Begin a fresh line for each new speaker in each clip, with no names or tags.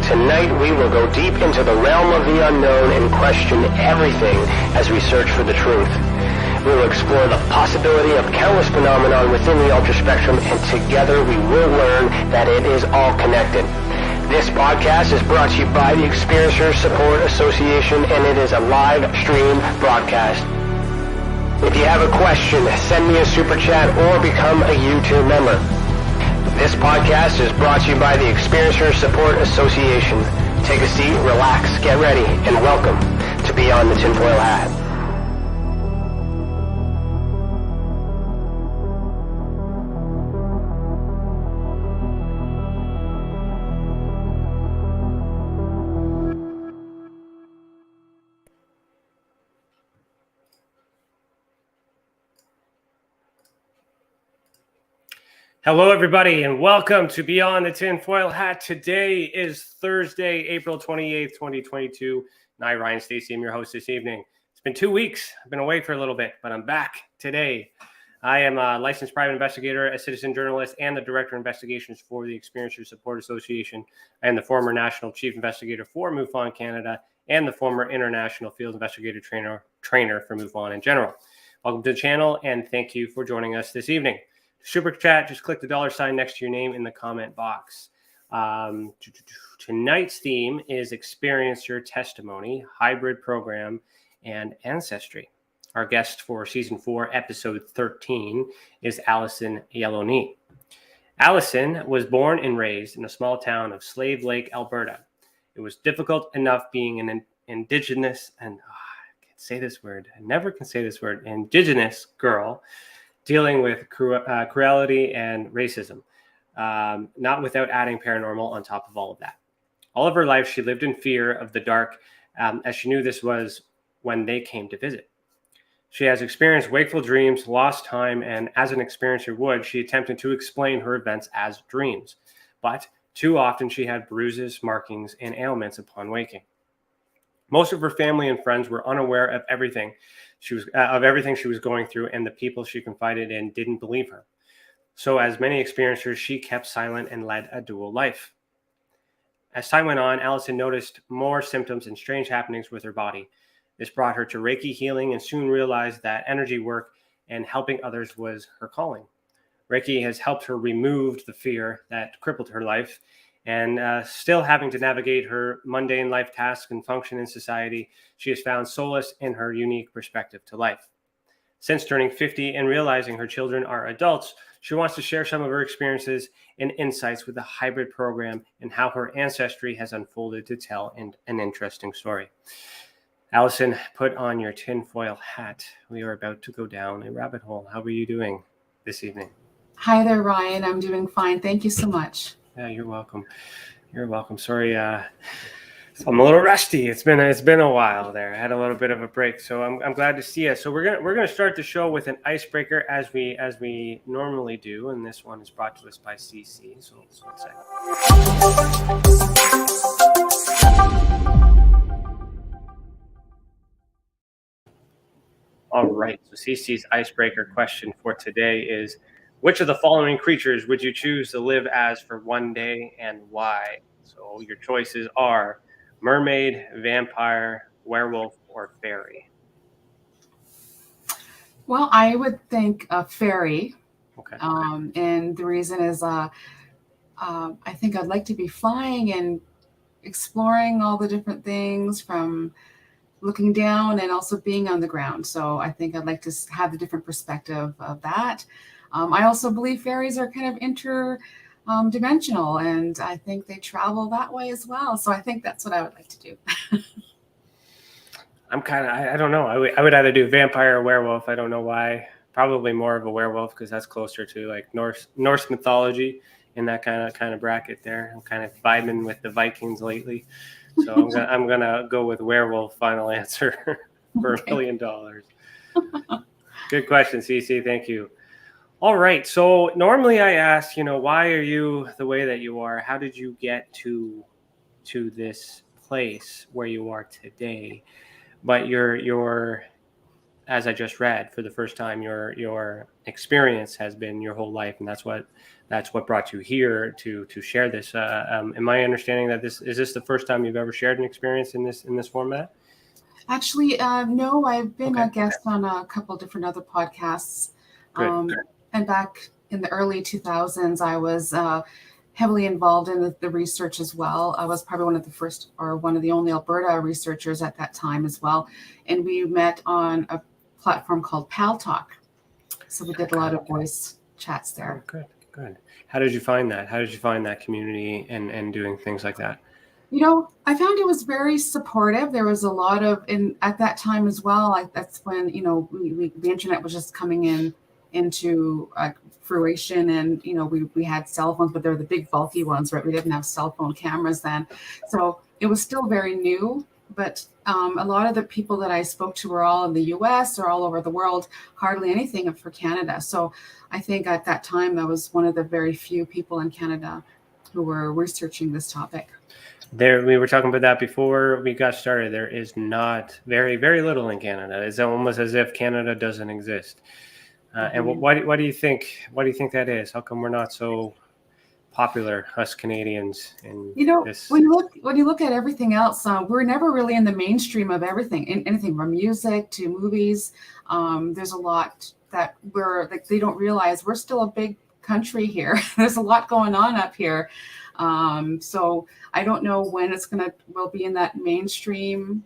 Tonight we will go deep into the realm of the unknown and question everything as we search for the truth. We will explore the possibility of countless phenomena within the ultra spectrum, and together we will learn that it is all connected. This podcast is brought to you by the Experiencers Support Association, and it is a live stream broadcast. If you have a question, send me a super chat or become a YouTube member. This podcast is brought to you by the Experiencers Support Association. Take a seat, relax, get ready, and welcome to Beyond the Tinfoil Hat.
Hello, everybody, and welcome to Beyond the Tinfoil Hat. Today is Thursday, April 28th, 2022, and I, Ryan Stacey, am your host this evening. It's been 2 weeks. I've been away for a little bit, but I'm back today. I am a licensed private investigator, a citizen journalist, and the director of investigations for the Experiencers Support Association. I am the former national chief investigator for MUFON Canada and the former international field investigator trainer for MUFON in general. Welcome to the channel, and thank you for joining us this evening. Super chat, just click the $ next to your name in the comment box. Tonight's theme is Experiencer Testimony, Hybrid Program, and Ancestry. Our guest for Season 4, Episode 13 is Allison Yellowknee. Allison was born and raised in a small town of Slave Lake, Alberta. It was difficult enough being an Indigenous, and I can't say this word, I never can say this word, Indigenous girl, dealing with cruelty and racism, not without adding paranormal on top of all of that. All of her life, she lived in fear of the dark, as she knew this was when they came to visit. She has experienced wakeful dreams, lost time, and as an experiencer would, she attempted to explain her events as dreams. But too often she had bruises, markings, and ailments upon waking. Most of her family and friends were unaware of everything she was going through, and the people she confided in didn't believe her. So as many experiencers, she kept silent and led a dual life. As time went on, Allison noticed more symptoms and strange happenings with her body. This brought her to Reiki Healing and soon realized that energy work and helping others was her calling. Reiki has helped her remove the fear that crippled her life, and still having to navigate her mundane life tasks and function in society, she has found solace in her unique perspective to life. Since turning 50 and realizing her children are adults, she wants to share some of her experiences and insights with the hybrid program and how her ancestry has unfolded to tell an interesting story. Allison, put on your tinfoil hat. We are about to go down a rabbit hole. How are you doing this evening?
Hi there, Ryan. I'm doing fine. Thank you so much.
Yeah, you're welcome. You're welcome. Sorry, I'm a little rusty. It's been a while there. I had a little bit of a break, so I'm glad to see you. So we're gonna start the show with an icebreaker as we normally do, and this one is brought to us by CC. So let's say. All right. So CC's icebreaker question for today is: which of the following creatures would you choose to live as for one day and why? So your choices are mermaid, vampire, werewolf, or fairy.
Well, I would think a fairy.
Okay.
And the reason is I think I'd like to be flying and exploring all the different things, from looking down and also being on the ground. So I think I'd like to have the different perspective of that. I also believe fairies are kind of interdimensional, and I think they travel that way as well. So I think that's what I would like to do.
I don't know. I would either do vampire or werewolf. I don't know why. Probably more of a werewolf because that's closer to like Norse mythology in that kind of bracket there. I'm kind of vibing with the Vikings lately, so I'm gonna go with werewolf. Final answer for $1 million. Good question, CC. Thank you. All right. So normally I ask, why are you the way that you are? How did you get to this place where you are today? But your as I just read for the first time, your experience has been your whole life, and that's what that's what brought you here to share this. Am I understanding that is this the first time you've ever shared an experience in this format?
Actually, no, I've been
Okay.
a guest on a couple different other podcasts.
Good.
And back in the early 2000s, I was heavily involved in the research as well. I was probably one of the first or one of the only Alberta researchers at that time as well. And we met on a platform called Pal Talk. So we did a lot of voice chats there.
Oh, good. How did you find that? How did you find that community and doing things like that?
You know, I found it was very supportive. There was a lot of, at that time as well, like that's when, you know, the internet was just coming into fruition, and, you know, we had cell phones, but they were the big bulky ones, right? We didn't have cell phone cameras then. So it was still very new, but a lot of the people that I spoke to were all in the US or all over the world, hardly anything for Canada. So I think at that time, I was one of the very few people in Canada who were researching this topic.
We were talking about that before we got started. There is not very, very little in Canada. It's almost as if Canada doesn't exist. And why do you think? Why do you think that is? How come we're not so popular, us Canadians?
You know, when you look at everything else, we're never really in the mainstream of everything. Anything from music to movies. There's a lot that they don't realize we're still a big country here. There's a lot going on up here. So I don't know when we'll be in that mainstream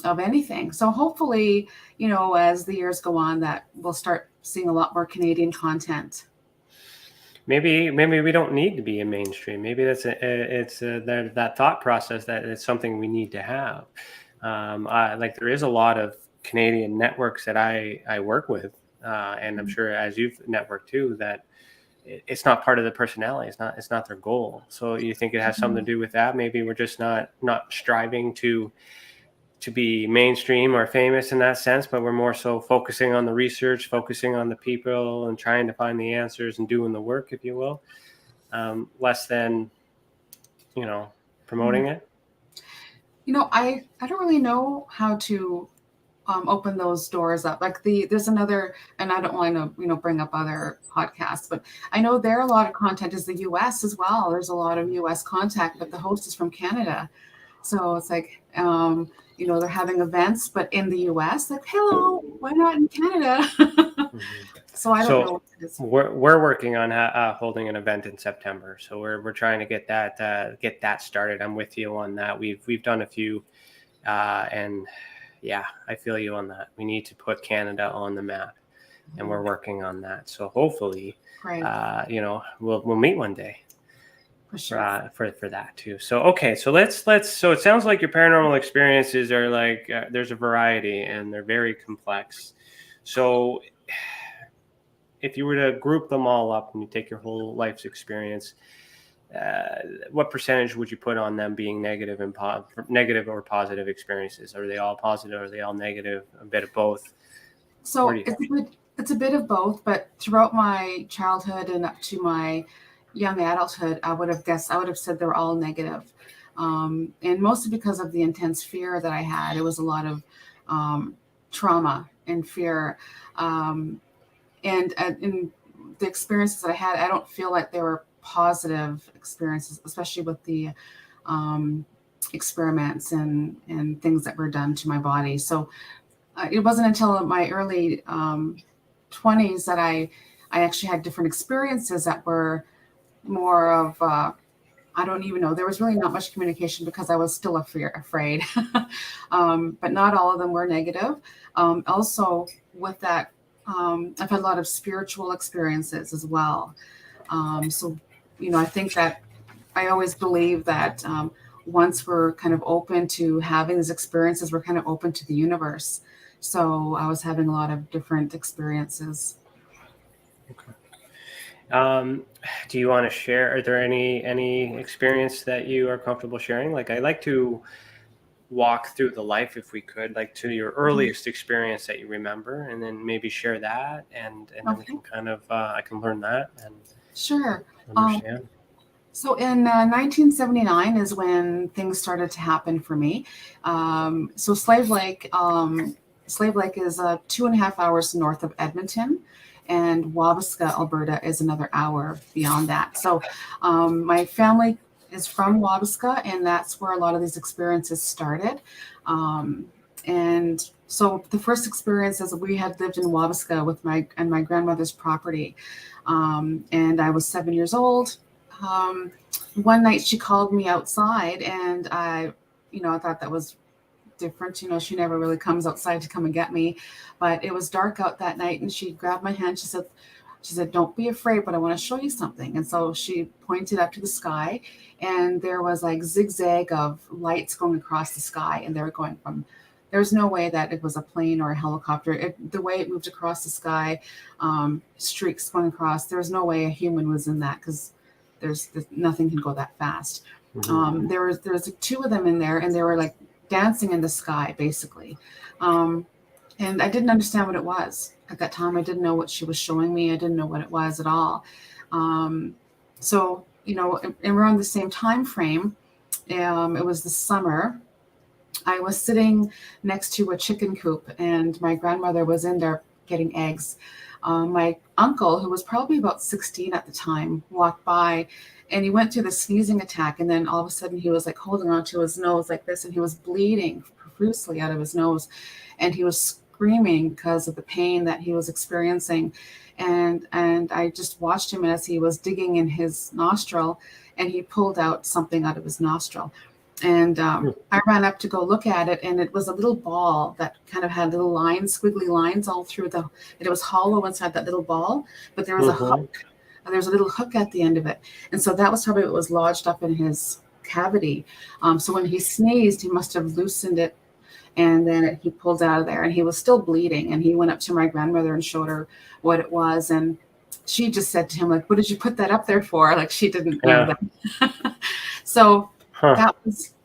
of anything. So hopefully, you know, as the years go on, that we'll start seeing a lot more Canadian content.
Maybe we don't need to be in mainstream. Maybe that thought process that it's something we need to have. Like there is a lot of Canadian networks that I work with, and I'm sure as you've networked too, that it's not part of the personality. It's not their goal. So you think it has something to do with that? Maybe we're just not striving to be mainstream or famous in that sense, but we're more so focusing on the research, focusing on the people, and trying to find the answers and doing the work, if you will, less than, you know, promoting it.
You know, I don't really know how to open those doors up. Like there's another, and I don't want to, you know, bring up other podcasts, but I know there a lot of content is the US as well. There's a lot of US contact, but the host is from Canada. So it's like, you know, they're having events, but in the US, like, hello, why not in Canada? So I don't know what it is.
We're working on holding an event in September. So we're trying to get that started. I'm with you on that. We've done a few, and yeah, I feel you on that. We need to put Canada on the map, and we're working on that. So hopefully, you know, we'll meet one day. For sure. For that too. So okay, so let's. So it sounds like your paranormal experiences are like there's a variety and they're very complex. So if you were to group them all up and you take your whole life's experience, what percentage would you put on them being negative negative or positive experiences? Are they all positive? Are they all negative? A bit of both?
So it's a bit of both, but throughout my childhood and up to my young adulthood, I would have said they're all negative. And mostly because of the intense fear that I had. It was a lot of trauma and fear. And in the experiences that I had, I don't feel like they were positive experiences, especially with the experiments and things that were done to my body. So it wasn't until my early 20s that I actually had different experiences that were more of I don't even know. There was really not much communication because I was still afraid. But not all of them were negative. Also, with that, I've had a lot of spiritual experiences as well. So, you know, I think that I always believe that once we're kind of open to having these experiences, we're kind of open to the universe. So I was having a lot of different experiences.
Okay. Do you want to share? Are there any experience that you are comfortable sharing? Like I like to walk through the life, if we could, like to your earliest experience that you remember, and then maybe share that, and then we can kind of I can learn that and
sure
understand.
So in 1979 is when things started to happen for me. So Slave Lake is 2.5 hours north of Edmonton. and Wabasca, Alberta is another hour beyond that. So my family is from Wabasca, and that's where a lot of these experiences started. And so the first experience is we had lived in Wabasca with my grandmother's property, and I was 7 years old. One night she called me outside, and I thought that was different. She never really comes outside to come and get me, but it was dark out that night, and she grabbed my hand. She said, "Don't be afraid, but I want to show you something." And so she pointed up to the sky, and there was like zigzag of lights going across the sky, and they were going from. There's no way that it was a plane or a helicopter. The way it moved across the sky, streaks going across. There's no way a human was in that, because there's nothing can go that fast. Mm-hmm. There was 2 of them in there, and they were like dancing in the sky, basically. And I didn't understand what it was at that time. I didn't know what she was showing me. I didn't know what it was at all. So around the same time frame, it was the summer. I was sitting next to a chicken coop, and my grandmother was in there getting eggs. My uncle, who was probably about 16 at the time, walked by, and he went through the sneezing attack. And then all of a sudden he was like holding onto his nose like this, and he was bleeding profusely out of his nose. And he was screaming because of the pain that he was experiencing. And I just watched him as he was digging in his nostril, and he pulled out something out of his nostril. And I ran up to go look at it, and it was a little ball that kind of had little lines, squiggly lines all through and it was hollow inside that little ball, but there was a hook, and there's a little hook at the end of it. And so that was probably what was lodged up in his cavity. So when he sneezed, he must have loosened it, and then he pulled out of there, and he was still bleeding. And he went up to my grandmother and showed her what it was. And she just said to him, like, "What did you put that up there for?" Like, she didn't know that. So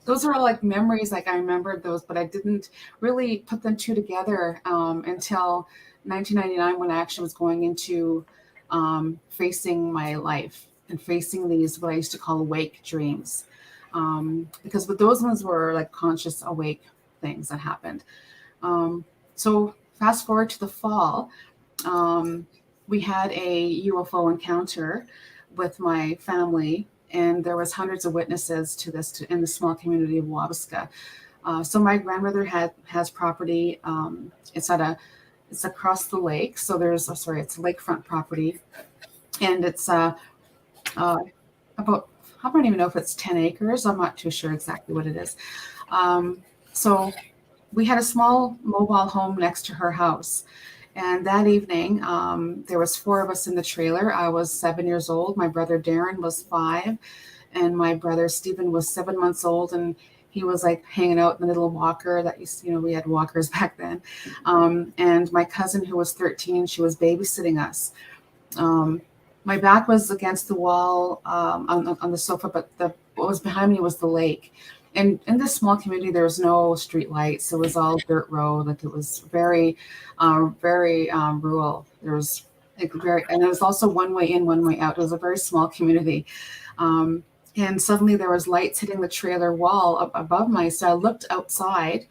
those are all like memories. Like, I remembered those, but I didn't really put them 2 together until 1999, when I actually was going into facing my life and facing these, what I used to call wake dreams. Because with those ones were like conscious awake things that happened. So fast forward to the fall, we had a UFO encounter with my family, and there was hundreds of witnesses to this in the small community of Wabasca. So my grandmother has property. It's across the lake. So it's lakefront property, and it's about, I don't even know if it's 10 acres. I'm not too sure exactly what it is. So we had a small mobile home next to her house. And that evening, there was 4 of us in the trailer. I was 7 years old. My brother Darren was 5, and my brother Stephen was 7 months old. And he was like hanging out in the little walker that we had walkers back then. And my cousin, who was 13, she was babysitting us. My back was against the wall on the sofa, but what was behind me was the lake. And in this small community, there was no street lights. It was all dirt road. Like, it was very, very rural. There was and it was also one way in, one way out. It was a very small community. And suddenly there was lights hitting the trailer wall above me. So I looked outside,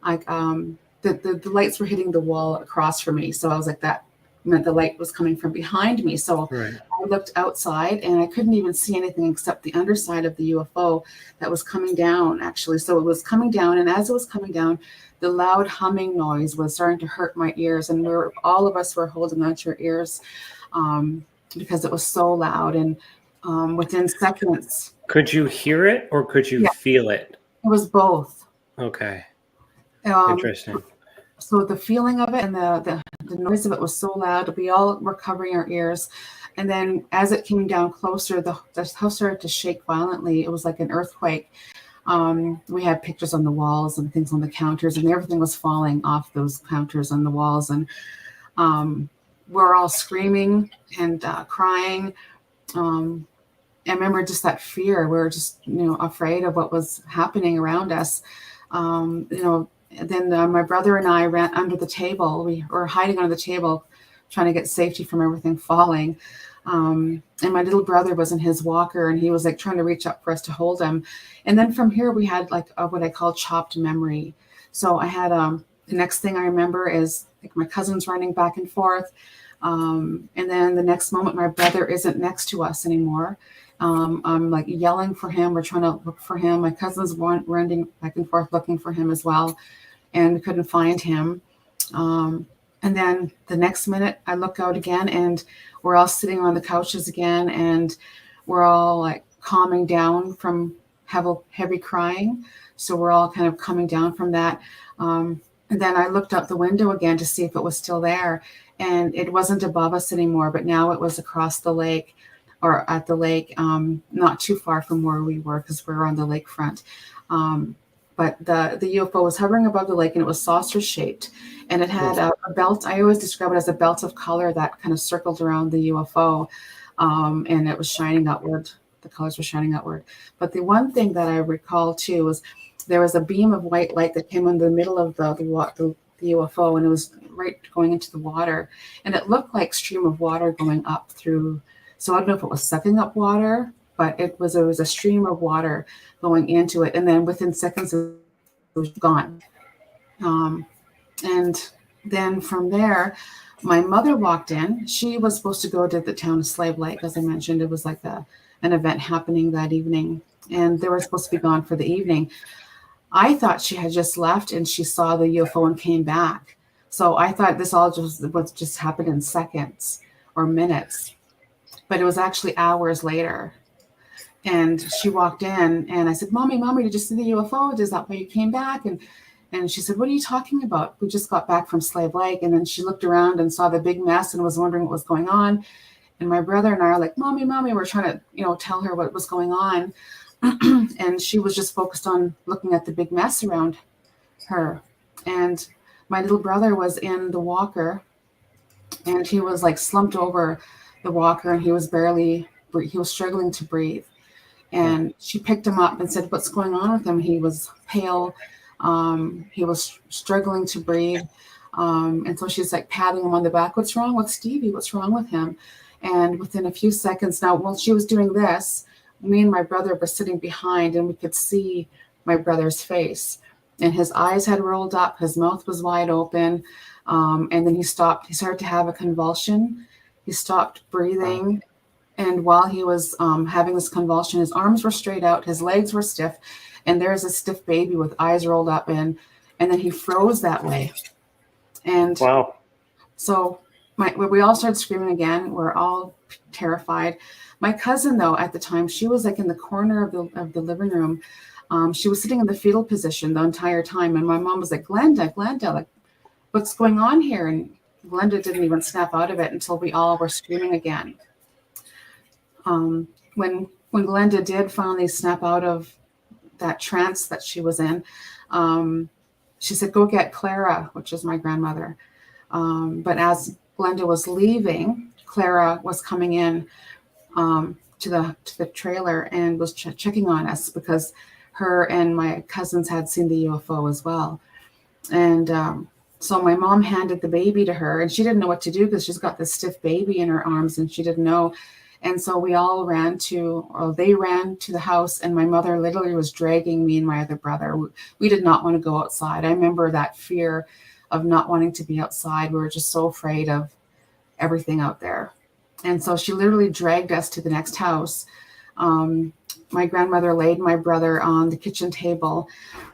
like the lights were hitting the wall across from me. So I was like, that meant the light was coming from behind me. So right. I looked outside, and I couldn't even see anything except the underside of the UFO that was coming down, actually. So it was coming down, and as it was coming down, the loud humming noise was starting to hurt my ears, and all of us were holding onto our ears because it was so loud. And within seconds.
Could you hear it, or could you feel it?
It was both.
Okay. Interesting.
So the feeling of it and the noise of it was so loud. We all were covering our ears. And then as it came down closer, the house started to shake violently. It was like an earthquake. We had pictures on the walls and things on the counters, and everything was falling off those counters and the walls. And we're all screaming and crying. I remember just that fear. We were just, afraid of what was happening around us. Then my brother and I ran under the table. We were hiding under the table, trying to get safety from everything falling. And my little brother was in his walker, and he was like trying to reach up for us to hold him. And then from here, we had like what I call chopped memory. So I had the next thing I remember is like my cousins running back and forth. And then the next moment, my brother isn't next to us anymore. I'm like yelling for him. We're trying to look for him. My cousin's running back and forth looking for him as well, and couldn't find him. And then the next minute I look out again, and we're all sitting on the couches again, and we're all like calming down from heavy crying. So we're all kind of coming down from that. And then I looked out the window again to see if it was still there, and it wasn't above us anymore, but now it was across the lake, or at the lake, not too far from where we were, because we're on the lakefront. But the UFO was hovering above the lake, and it was saucer shaped, and it had a belt. I always describe it as a belt of color that kind of circled around the UFO, and it was shining outward. The colors were shining outward. But the one thing that I recall too was there was a beam of white light that came in the middle of the UFO, and it was right going into the water, and it looked like stream of water going up through. So I don't know if it was sucking up water, but it was a stream of water going into it, and then within seconds it was gone. And then from there, my mother walked in. She was supposed to go to the town of Slave Lake, as I mentioned. It was like an event happening that evening, and they were supposed to be gone for the evening. I thought she had just left, and she saw the UFO and came back. So I thought this all just happened in seconds or minutes, but it was actually hours later. And she walked in, and I said, Mommy, did you see the UFO? Is that why you came back? And she said, what are you talking about? We just got back from Slave Lake. And then she looked around and saw the big mess and was wondering what was going on. And my brother and I are like, Mommy, we're trying to, tell her what was going on. And she was just focused on looking at the big mess around her. And my little brother was in the walker, and he was like slumped over the walker, and he was struggling to breathe. And she picked him up and said, what's going on with him? He was pale. He was struggling to breathe. And so she's like patting him on the back. What's wrong with Stevie? What's wrong with him? And within a few seconds, now, while she was doing this, me and my brother were sitting behind, and we could see my brother's face. And his eyes had rolled up. His mouth was wide open. And then he stopped. He started to have a convulsion. He stopped breathing. And while he was having this convulsion, his arms were straight out, his legs were stiff, and there's a stiff baby with eyes rolled up in, and then he froze that way. And
wow.
So we all started screaming again. We're all terrified. My cousin, though, at the time, she was like in the corner of the living room. She was sitting in the fetal position the entire time, and my mom was like, Glenda, like, what's going on here? And Glenda didn't even snap out of it until we all were screaming again. When Glenda did finally snap out of that trance that she was in, she said, go get Clara, which is my grandmother. But as Glenda was leaving, Clara was coming in to the trailer and was checking on us, because her and my cousins had seen the UFO as well. And so my mom handed the baby to her, and she didn't know what to do because she's got this stiff baby in her arms, and she didn't know. And so they ran to the house, and my mother literally was dragging me and my other brother. We did not want to go outside. I remember that fear of not wanting to be outside. We were just so afraid of everything out there. And so she literally dragged us to the next house. My grandmother laid my brother on the kitchen table,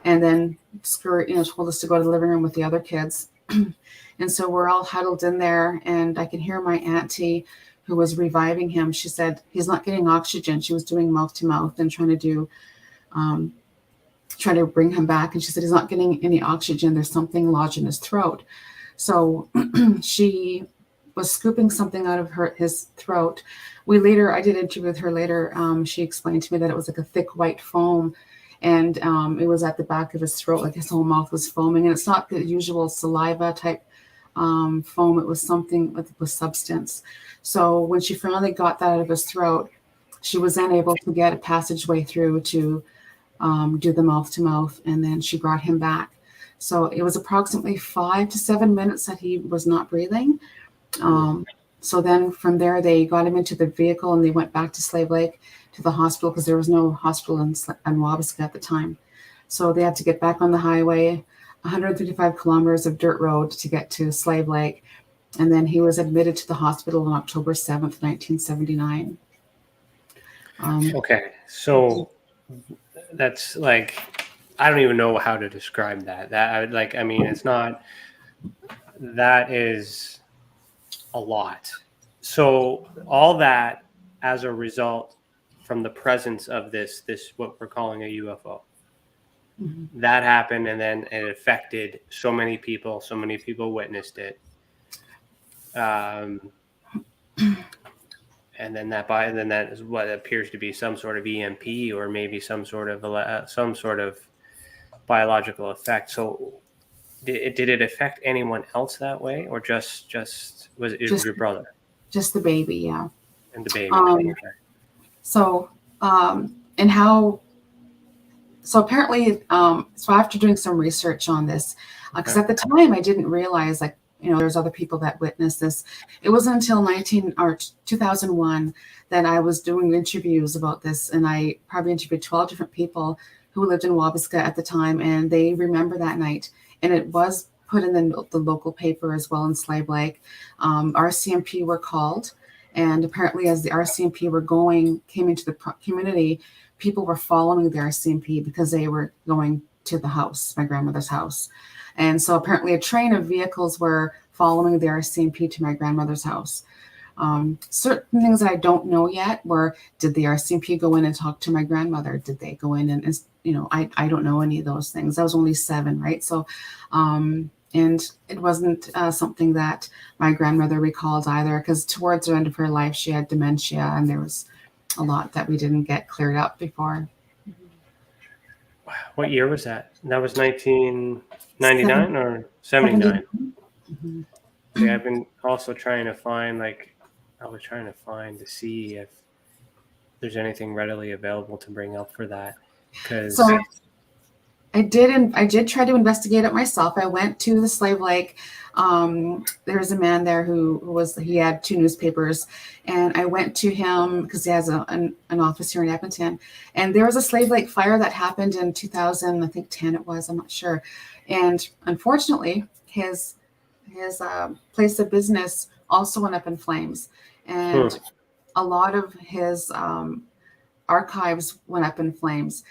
and then told us to go to the living room with the other kids. And so we're all huddled in there, and I can hear my auntie, who was reviving him. She said, he's not getting oxygen. She was doing mouth to mouth and trying to bring him back. And she said, he's not getting any oxygen. There's something lodged in his throat. So she was scooping something out of his throat. I did an interview with her later. She explained to me that it was like a thick white foam, and it was at the back of his throat, like his whole mouth was foaming. And it's not the usual saliva type foam. It was something with substance. So when she finally got that out of his throat, she was then able to get a passageway through to do the mouth to mouth, and then she brought him back. So it was approximately 5 to 7 minutes that he was not breathing. So then from there, they got him into the vehicle, and they went back to Slave Lake to the hospital, because there was no hospital in Wabasca at the time. So they had to get back on the highway, 135 kilometers of dirt road to get to Slave Lake. And then he was admitted to the hospital on October 7th, 1979.
Okay, so that's like, I don't even know how to describe that. I mean, it's not, that is a lot. So all that as a result from the presence of this what we're calling a UFO.
Mm-hmm.
That happened, and then it affected so many people. So many people witnessed it. And then that is what appears to be some sort of EMP, or maybe some sort of biological effect. So did it affect anyone else that way, or just was it your brother?
Just the baby, yeah.
And the baby. Okay.
So and how? So apparently, so after doing some research on this, because at the time I didn't realize, like, there's other people that witnessed this. It wasn't until 2001 that I was doing interviews about this, and I probably interviewed 12 different people who lived in Wabasca at the time, and they remember that night. And it was put in the local paper as well in Slave Lake. RCMP were called, and apparently as the RCMP came into the community, people were following the RCMP because they were going to the house, my grandmother's house. And so apparently a train of vehicles were following the RCMP to my grandmother's house. Certain things that I don't know yet were, did the RCMP go in and talk to my grandmother? Did they go in and I don't know any of those things. I was only 7, right? So, and it wasn't something that my grandmother recalled either, because towards the end of her life, she had dementia, and there was a lot that we didn't get cleared up before.
What year was that? That was 1999 or 79?
Mm-hmm.
Okay, I've been also trying to find, to see if there's anything readily available to bring up for that. Because
so I did try to investigate it myself. I went to the Slave Lake. There was a man there he had 2 newspapers, and I went to him because he has an office here in Edmonton. And there was a Slave Lake fire that happened in 2000, I think 10 it was, I'm not sure. And unfortunately, his place of business also went up in flames, and a lot of his archives went up in flames.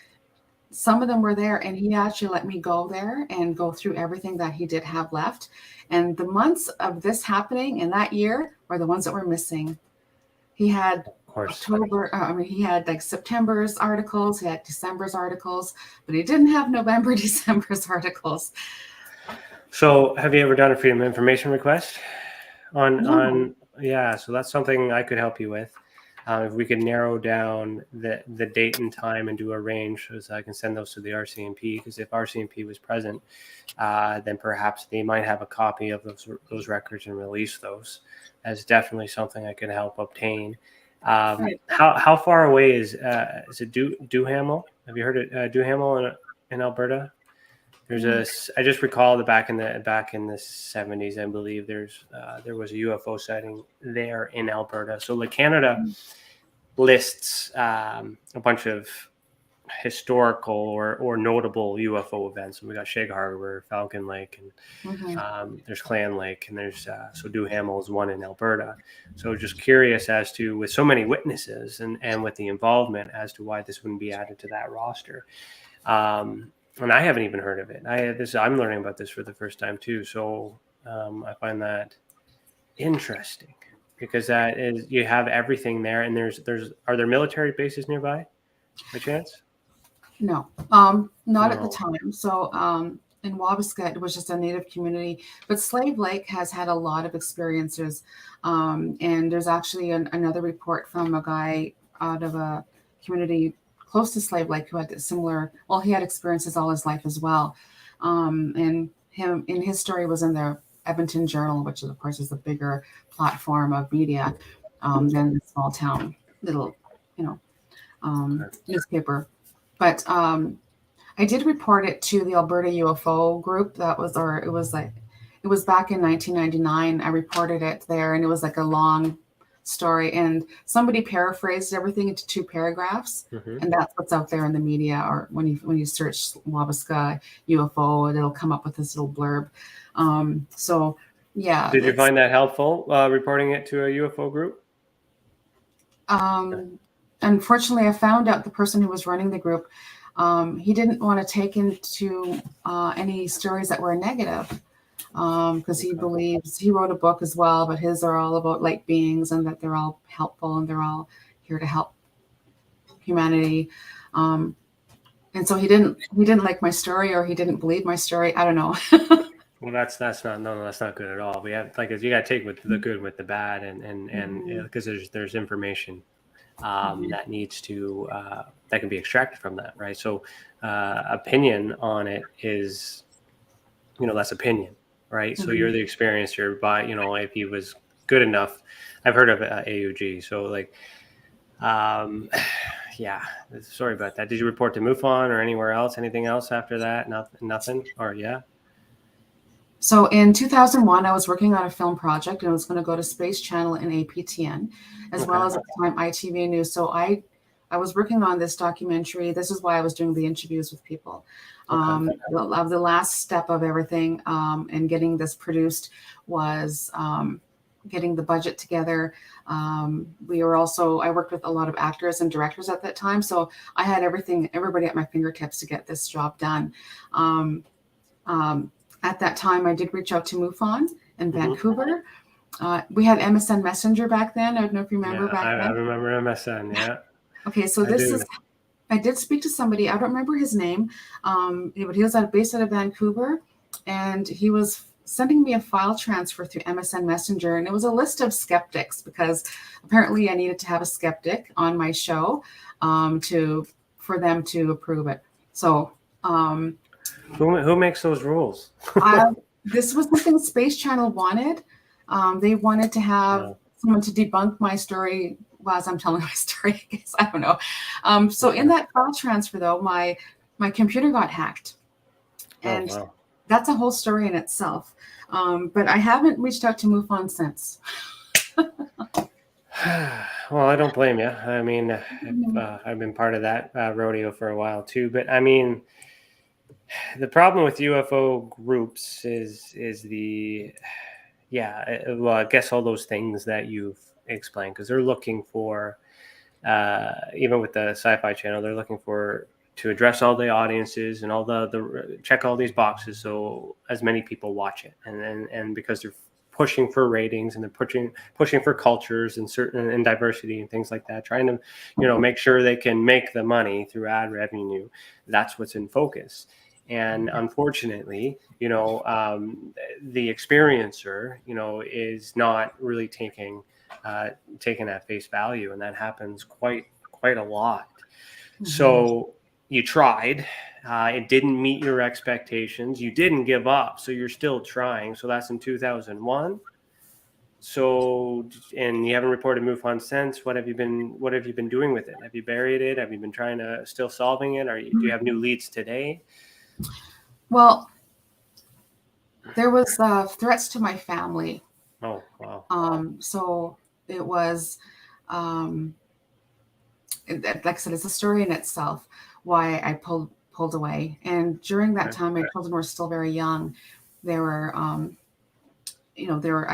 Some of them were there, and he actually let me go there and go through everything that he did have left. And the months of this happening in that year were the ones that were missing. He had he had like September's articles, he had December's articles, but he didn't have November, December's articles.
So have you ever done a Freedom of Information request on yeah, so that's something I could help you with. If we could narrow down the date and time and do a range, so I can send those to the RCMP, because if RCMP was present, then perhaps they might have a copy of those records and release those. That's definitely something I could help obtain.
Right.
How far away is it Duhamel? Have you heard of Duhamel in Alberta? I just recall that back in the 70s, I believe there was a UFO sighting there in Alberta. So like Canada lists a bunch of historical or notable UFO events. And we got Shag Harbor, Falcon Lake, and there's Clan Lake, and there's so Duhamel is one in Alberta. So just curious as to, with so many witnesses and with the involvement, as to why this wouldn't be added to that roster. And I haven't even heard of it. I'm learning about this for the first time too. So I find that interesting, because that is, you have everything there, and are there military bases nearby by chance?
No, not at the time. So in Wabasca, it was just a native community, but Slave Lake has had a lot of experiences. And there's actually another report from a guy out of a community close to Slave Lake who had similar, he had experiences all his life as well. And his story was in the Edmonton Journal, which of course is a bigger platform of media than the small town little, newspaper. But I did report it to the Alberta UFO group. It was back in 1999. I reported it there, and it was like a long story, and somebody paraphrased everything into 2 paragraphs, and that's what's out there in the media. Or when you search Wabasca UFO, it'll come up with this little blurb. So Yeah.
Did you find that helpful, reporting it to a UFO group?
Unfortunately, I found out the person who was running the group, he didn't want to take into any stories that were negative, because he believes, he wrote a book as well, but his are all about light beings and that they're all helpful and they're all here to help humanity. And so he didn't like my story, or he didn't believe my story. I don't know.
Well, that's not good at all. We have, like, you got to take with the good with the bad, and because there's information that needs to that can be extracted from that, right? So opinion on it is, that's opinion, right? So you're the experiencer, by, if he was good enough. I've heard of AUG, so like, yeah, sorry about that. Did you report to MUFON or anywhere else? Anything else after that? Nothing? Or yeah?
So in 2001, I was working on a film project, and I was going to go to Space Channel and APTN, as well as at the time ITV News. So I was working on this documentary. This is why I was doing the interviews with people. The last step of everything, and getting this produced was getting the budget together. I worked with a lot of actors and directors at that time. So I had everybody at my fingertips to get this job done. At that time, I did reach out to MUFON in Vancouver. We had MSN Messenger back then. I don't know if you remember back then.
I remember MSN, yeah.
Okay, so I did speak to somebody. I don't remember his name, but he was based out of Vancouver, and he was sending me a file transfer through MSN Messenger, and it was a list of skeptics, because apparently I needed to have a skeptic on my show for them to approve it. So
who makes those rules?
This was something Space Channel wanted. They wanted to have someone to debunk my story as I'm telling my story. I guess, I don't know. So in that file transfer, though, my computer got hacked, and that's a whole story in itself. But I haven't reached out to MUFON since.
Well, I don't blame you. I mean, I've been part of that rodeo for a while too. But I mean, the problem with UFO groups is well, I guess all those things that you've explained, because they're looking for, even with the Sci-Fi Channel, they're looking to address all the audiences and all the check all these boxes, so as many people watch it, and because they're pushing for ratings, and they're pushing for cultures and diversity and things like that, trying to make sure they can make the money through ad revenue. That's what's in focus. And unfortunately, the experiencer, is not really taking at face value, and that happens quite a lot. So you tried, it didn't meet your expectations, you didn't give up, so you're still trying. So that's in 2001. So, and you haven't reported MUFON since. What have you been doing with it? Have you buried it? Have you been trying to still solving it? Do you have new leads today?
Well, there was threats to my family.
Oh, wow.
So it was, like I said, it's a story in itself why I pulled away. And during that time, my children were still very young. They were, I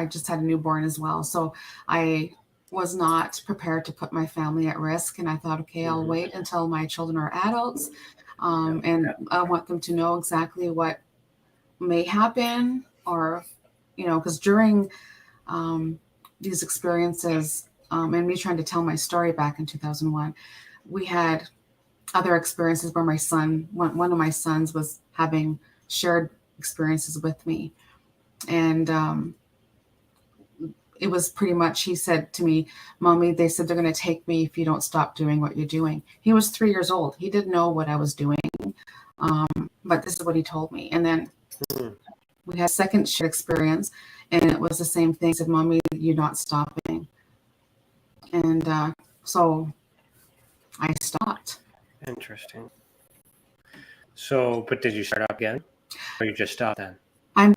just had a newborn as well. So I was not prepared to put my family at risk. And I thought, okay, I'll wait until my children are adults. And I want them to know exactly what may happen, or, because during these experiences, and me trying to tell my story back in 2001, we had other experiences where one of my sons was having shared experiences with me. And it was pretty much, he said to me, "Mommy, they said they're going to take me if you don't stop doing what you're doing." He was 3 years old. He didn't know what I was doing. But this is what he told me. And then we had a second shared experience, and it was the same thing. He said, "Mommy, you're not stopping." And so I stopped.
Interesting. So, but did you start up again, or you just stopped then?
I'm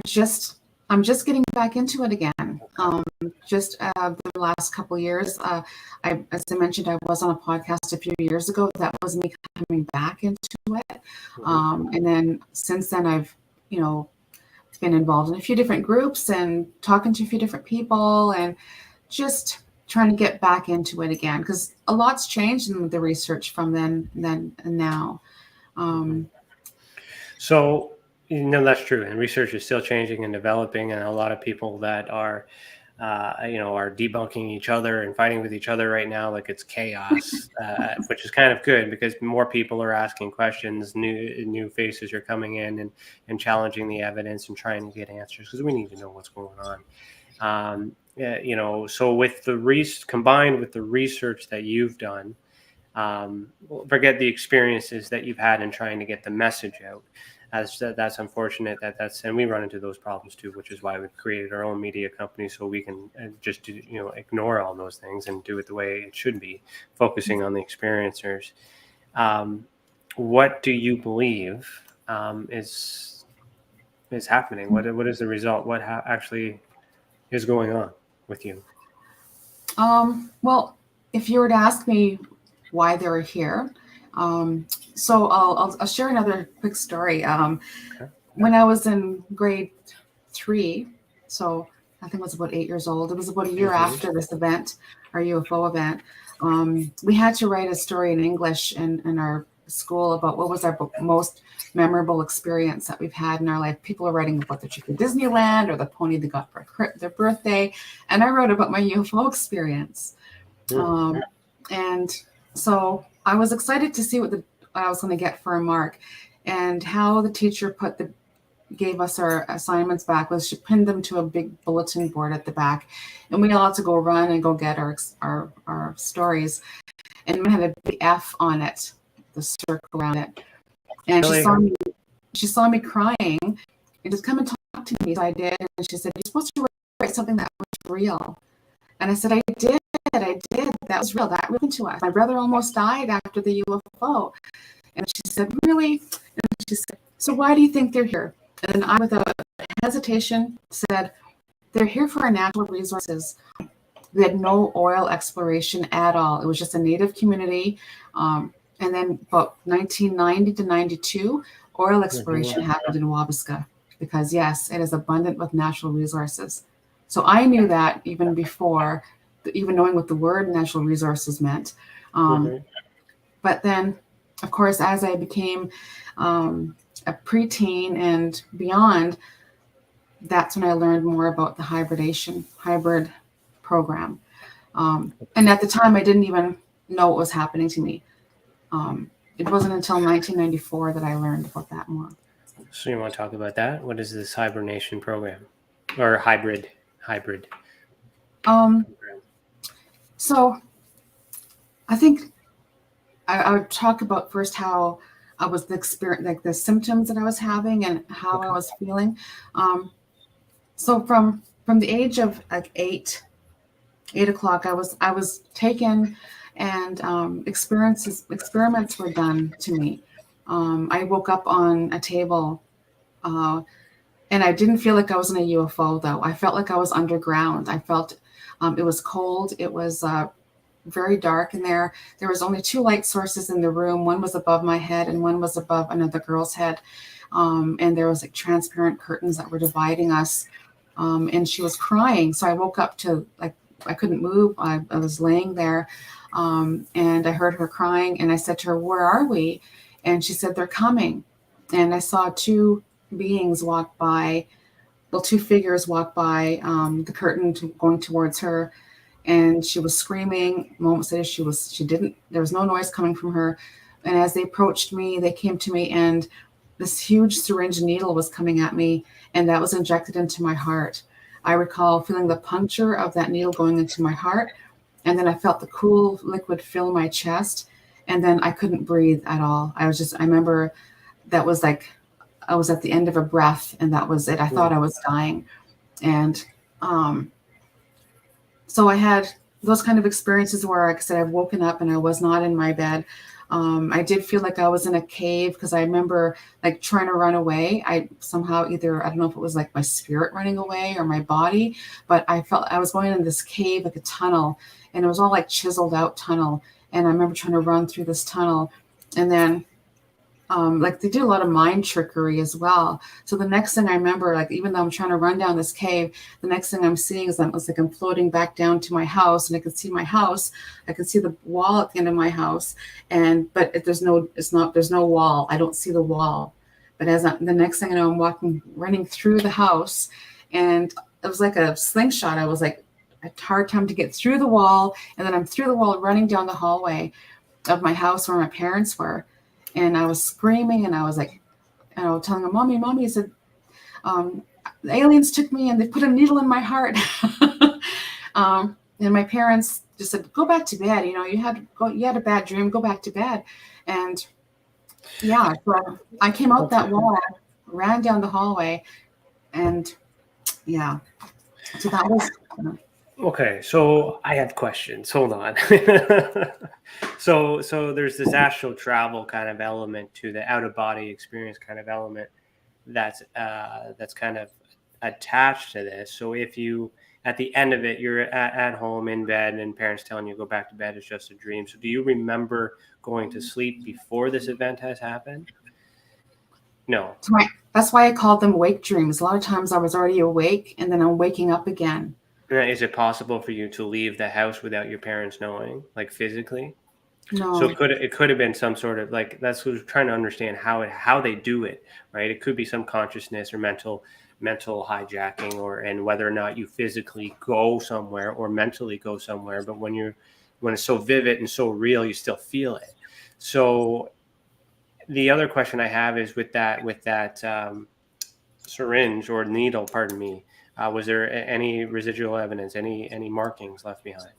just getting back into it again. The last couple of years, as I mentioned, I was on a podcast a few years ago. That was me coming back into it. And then since then, I've, been involved in a few different groups and talking to a few different people and just trying to get back into it again, because a lot's changed in the research from then and now.
So, that's true. And research is still changing and developing. And a lot of people that are, are debunking each other and fighting with each other right now, like it's chaos, which is kind of good because more people are asking questions, new faces are coming in and challenging the evidence and trying to get answers because we need to know what's going on. So with combined with the research that you've done, forget the experiences that you've had in trying to get the message out. That's unfortunate and we run into those problems too, which is why we've created our own media company so we can just ignore all those things and do it the way it should be, focusing on the experiencers. What do you believe is happening? What is the result? What actually is going on with you?
Well, if you were to ask me why they're here, so I'll share another quick story. Okay. When I was in grade 3, so I think I was about 8 years old. It was about a year after this event, our UFO event. We had to write a story in English in our school about what was our most memorable experience that we've had in our life. People are writing about the trip to Disneyland or the pony they got for their birthday, and I wrote about my UFO experience. And so I was excited to see what I was going to get for a mark, and how the teacher gave us our assignments back was she pinned them to a big bulletin board at the back, and we all had to go run and go get our stories, and we had a big F on it, the circle around it, and she saw me crying and just come and talk to me. So I did, and she said, "You're supposed to write something that was real." And I said, I did. That was real. That happened to us. My brother almost died after the UFO. And she said, really? And she said, so why do you think they're here? And I, with a hesitation, said, they're here for our natural resources. They had no oil exploration at all. It was just a native community. And then about 1990 to 92, oil exploration happened in Wabasca because, yes, it is abundant with natural resources. So I knew that even before, even knowing what the word natural resources meant. But then, of course, as I became a preteen and beyond, that's when I learned more about the hybrid program. And at the time, I didn't even know what was happening to me. It wasn't until 1994 that I learned about that more.
So you want to talk about that? What is this hibernation program or hybrid? So I think I would talk about first how I was the symptoms that I was having and how I was feeling. So from the age of like 8 o'clock, I was taken, and experiments were done to me. I woke up on a table, and I didn't feel like I was in a UFO, though. I felt like I was underground. I felt it was cold. It was very dark in there. There was only 2 light sources in the room. One was above my head and one was above another girl's head. And there was like transparent curtains that were dividing us. And she was crying. So I woke up to, like, I couldn't move. I was laying there, and I heard her crying. And I said to her, "Where are we?" And she said, "They're coming." And I saw 2 beings walk by, 2 figures walk by the curtain going towards her, and she was screaming. Moments later, there was no noise coming from her. And as they approached me, they came to me, and this huge syringe needle was coming at me, and that was injected into my heart. I recall feeling the puncture of that needle going into my heart, and then I felt the cool liquid fill my chest, and then I couldn't breathe at all. I remember that was like, I was at the end of a breath, and that was it. I thought I was dying. And so I had those kind of experiences where, like I said, I've woken up and I was not in my bed. I did feel like I was in a cave, because I remember like trying to run away. I somehow I don't know if it was like my spirit running away or my body, but I felt I was going in this cave, like a tunnel, and it was all like chiseled out tunnel. And I remember trying to run through this tunnel. And then
like they do a lot of mind trickery as well. So the next thing I remember, like even though I'm trying to run down this cave, the next thing I'm seeing is it's like I'm floating back down to my house, and I can see my house. I can see the wall at the end of my house, but there's no wall. I don't see the wall. But the next thing I know, I'm running through the house, and it was like a slingshot. I was like a hard time to get through the wall, and then I'm through the wall, running down the hallway of my house where my parents were. And I was screaming, and I was like, telling them, Mommy, I said, the aliens took me and they put a needle in my heart. And my parents just said, go back to bed. You had a bad dream, go back to bed. And yeah, so I came out that wall, ran down the hallway, and yeah, so that was.
Okay, so I have questions. Hold on. So there's this astral travel kind of element to the out of body experience kind of element that's kind of attached to this. So if you at the end of it, you're at home in bed and parents telling you go back to bed, it's just a dream. So do you remember going to sleep before this event has happened? No.
That's why I called them wake dreams. A lot of times I was already awake, and then I'm waking up again.
Is it possible for you to leave the house without your parents knowing, like physically?
No.
So it could have been some sort of like, that's what we're trying to understand how they do it, right? It could be some consciousness or mental hijacking, and whether or not you physically go somewhere or mentally go somewhere, but when it's so vivid and so real, you still feel it. So the other question I have is with that syringe or needle, pardon me. Was there any residual evidence, any markings left behind?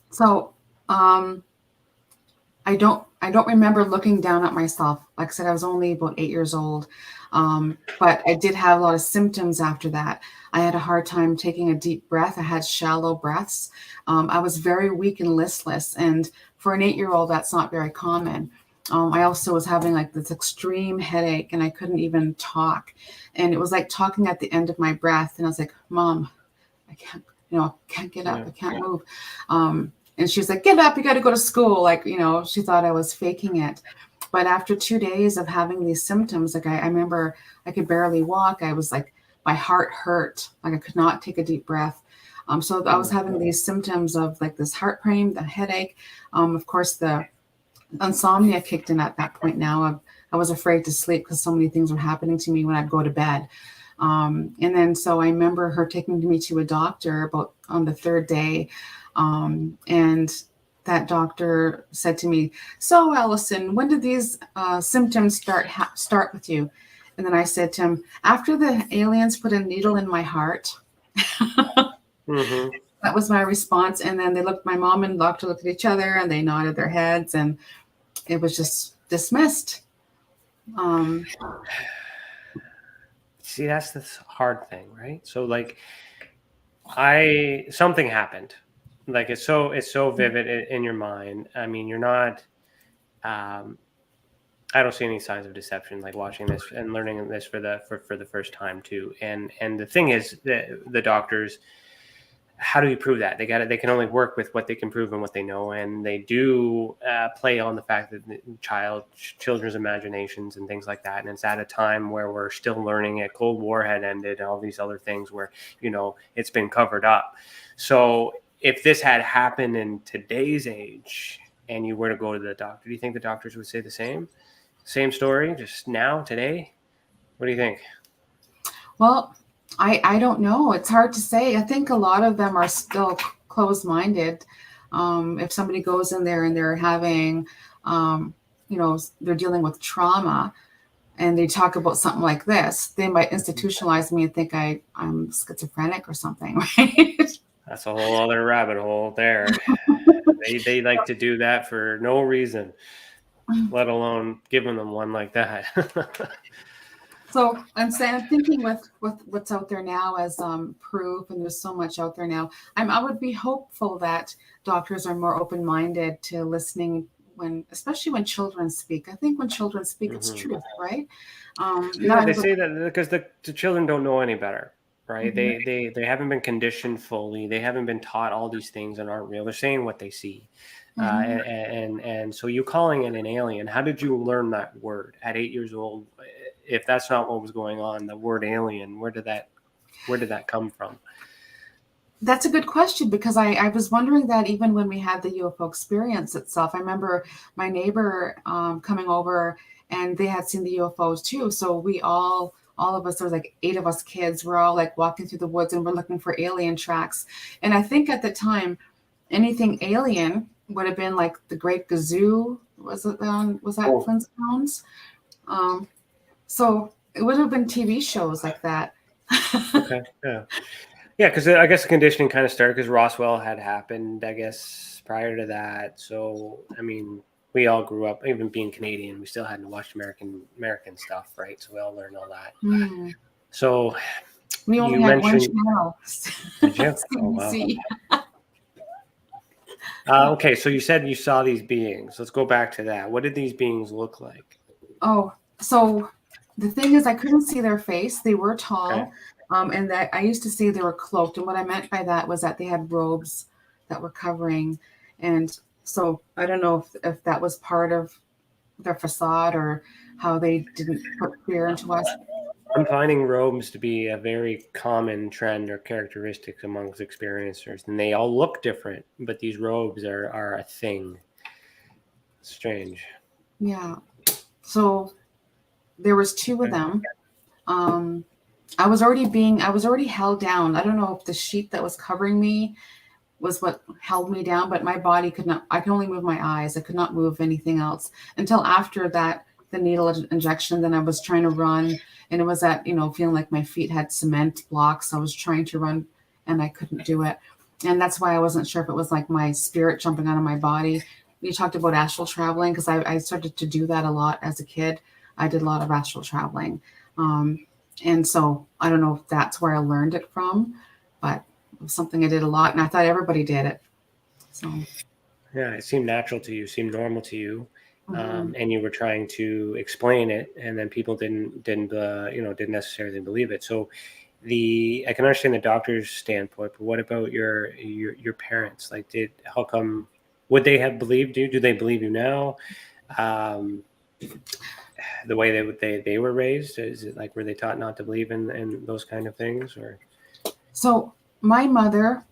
So, I don't remember looking down at myself. Like I said, I was only about 8 years old. But I did have a lot of symptoms after that. I had a hard time taking a deep breath. I had shallow breaths. I was very weak and listless. And for an 8-year-old, that's not very common. I also was having like this extreme headache, and I couldn't even talk. And it was like talking at the end of my breath. And I was like, Mom, I can't get up. I can't move. And she was like, get up, you got to go to school. Like, she thought I was faking it. But after 2 days of having these symptoms, like I remember I could barely walk. I was like, my heart hurt. Like I could not take a deep breath. So I was having these symptoms of like this heart pain, the headache. Of course, the insomnia kicked in at that point. Now I was afraid to sleep because so many things were happening to me when I'd go to bed. And then so I remember her taking me to a doctor about on the third day. And that doctor said to me, so Allison, when did these symptoms start with you? And then I said to him, after the aliens put a needle in my heart.
Mm-hmm.
That was my response. And then my mom and the doctor looked at each other, and they nodded their heads, and it was just dismissed.
See, that's the hard thing, right? So like something happened. Like it's so vivid in your mind. I mean, you're not, I don't see any signs of deception, like watching this and learning this for the first time too. And the thing is that the doctors, how do you prove that? They can only work with what they can prove and what they know. And they do play on the fact that children's imaginations and things like that. And it's at a time where we're still learning it. Cold War had ended, all these other things where, it's been covered up. So if this had happened in today's age and you were to go to the doctor, do you think the doctors would say the same story just now, today? What do you think?
Well, I don't know. It's hard to say. I think a lot of them are still closed-minded. If somebody goes in there and they're having, they're dealing with trauma, and they talk about something like this, they might institutionalize me and think I'm schizophrenic or something, right?
That's a whole other rabbit hole there. They like to do that for no reason, let alone giving them one like that.
So I'm thinking with what's out there now as proof, and there's so much out there now. I would be hopeful that doctors are more open-minded to listening especially when children speak. I think when children speak, it's truth, right?
They say that because the children don't know any better, right?
Mm-hmm.
They haven't been conditioned fully. They haven't been taught all these things and aren't real. They're saying what they see. And so you calling it an alien, how did you learn that word at 8 years old? If that's not what was going on, the word alien, where did that come from?
That's a good question, because I was wondering that even when we had the UFO experience itself. I remember my neighbor coming over, and they had seen the UFOs too. So we all of us, there was like 8 of us kids, we're all like walking through the woods and we're looking for alien tracks. And I think at the time, anything alien would have been like the Great Gazoo. Was that Flintstones? So it would have been TV shows like that.
Okay. Yeah, because I guess the conditioning kind of started because Roswell had happened, I guess, prior to that. So, I mean, we all grew up, even being Canadian, we still hadn't watched American stuff, right? So we all learned all that.
Mm.
So
we only had one channel.
Did you? Oh, wow. Okay, so you said you saw these beings. Let's go back to that. What did these beings look like?
Oh, so the thing is, I couldn't see their face. They were tall. Okay. And that I used to say they were cloaked. And what I meant by that was that they had robes that were covering. And so I don't know if that was part of their facade or how they didn't put fear into us.
I'm finding robes to be a very common trend or characteristic amongst experiencers. And they all look different, but these robes are a thing. Strange.
Yeah. So there was 2 of them. I was already held down. I don't know if the sheet that was covering me was what held me down, but my body I could only move my eyes. I could not move anything else until after that, the needle injection. Then I was trying to run, and it was that, feeling like my feet had cement blocks. I was trying to run and I couldn't do it. And that's why I wasn't sure if it was like my spirit jumping out of my body. You talked about astral traveling, because I started to do that a lot as a kid. I did a lot of astral traveling. And so I don't know if that's where I learned it from, but it was something I did a lot, and I thought everybody did it. So
yeah, it seemed natural to you, seemed normal to you, and you were trying to explain it, and then people didn't necessarily believe it. So I can understand the doctor's standpoint, but what about your parents? Like, how come? Would they have believed you? Do they believe you now? The way they were raised, is it like, were they taught not to believe in those kind of things? Or
so my mother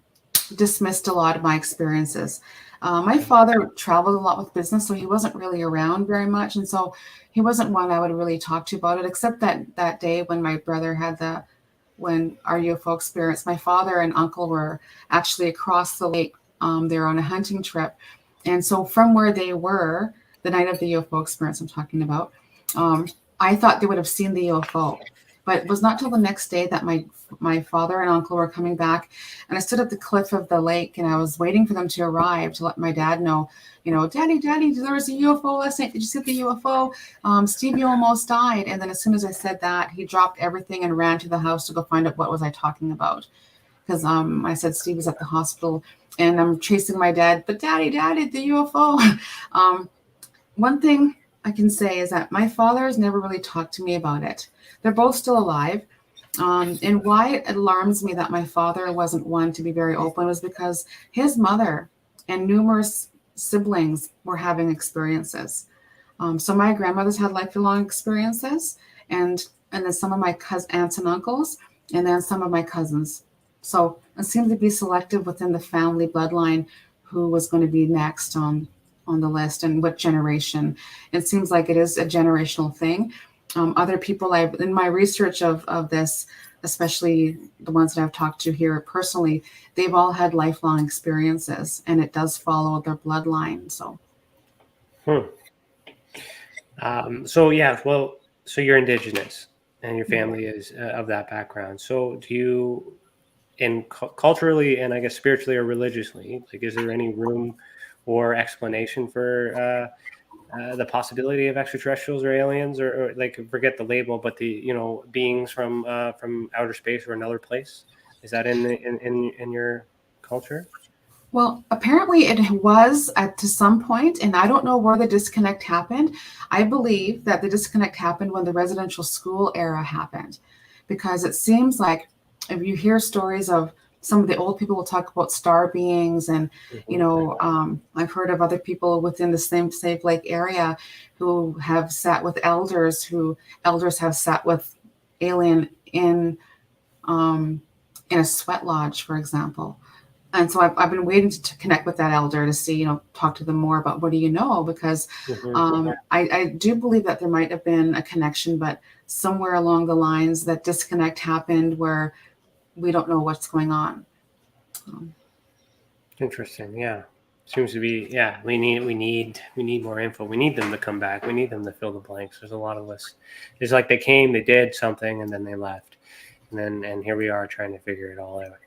dismissed a lot of my experiences. My father traveled a lot with business, so he wasn't really around very much, and so he wasn't one I would really talk to about it, except that day when my brother had when our UFO experience. My father and uncle were actually across the lake. They were on a hunting trip, and so from where they were the night of the UFO experience I'm talking about, I thought they would have seen the UFO, but it was not till the next day that my father and uncle were coming back, and I stood at the cliff of the lake, and I was waiting for them to arrive to let my dad know, Daddy, there was a UFO last night. Did you see the UFO? Steve, you almost died. And then as soon as I said that, he dropped everything and ran to the house to go find out what was I talking about. Because I said Steve was at the hospital, and I'm chasing my dad, but Daddy, the UFO. One thing I can say is that my father has never really talked to me about it. They're both still alive. And why it alarms me that my father wasn't one to be very open was because his mother and numerous siblings were having experiences. So my grandmother's had lifelong experiences, and then some of my aunts and uncles, and then some of my cousins. So it seemed to be selective within the family bloodline who was going to be next on the list and what generation. It seems like it is a generational thing. Other people in my research of this, especially the ones that I've talked to here personally, they've all had lifelong experiences, and it does follow their bloodline. So.
So you're Indigenous, and your family is of that background. So do you, culturally and I guess spiritually or religiously, like, is there any room or explanation for the possibility of extraterrestrials or aliens, or like, forget the label, but the beings from outer space or another place? Is that in your culture?
Well, apparently it was to some point, and I don't know where the disconnect happened. I believe that the disconnect happened when the residential school era happened, because it seems like if you hear stories of some of the old people will talk about star beings, and I've heard of other people within the same Slave Lake area who have sat with elders, who elders have sat with alien in a sweat lodge, for example. And so I've been waiting to connect with that elder to see, talk to them more about what do you know, because I do believe that there might have been a connection, but somewhere along the lines that disconnect happened where we don't know what's going on.
Interesting. Yeah. Seems to be, we need more info. We need them to come back. We need them to fill the blanks. There's a lot of us. It's like they came, they did something, and then they left. And here we are trying to figure it all out.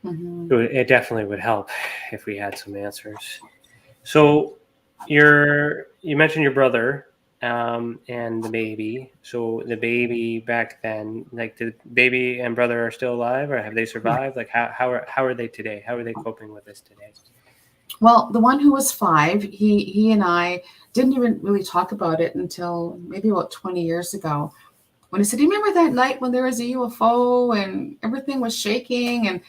It definitely would help if we had some answers. So you mentioned your brother and the baby. So the baby back then, like the baby and brother are still alive, or have they survived? Like how are they today? How are they coping with this today?
Well, the one who was 5, he and I didn't even really talk about it until maybe about 20 years ago. When he said, "Do you remember that night when there was a UFO and everything was shaking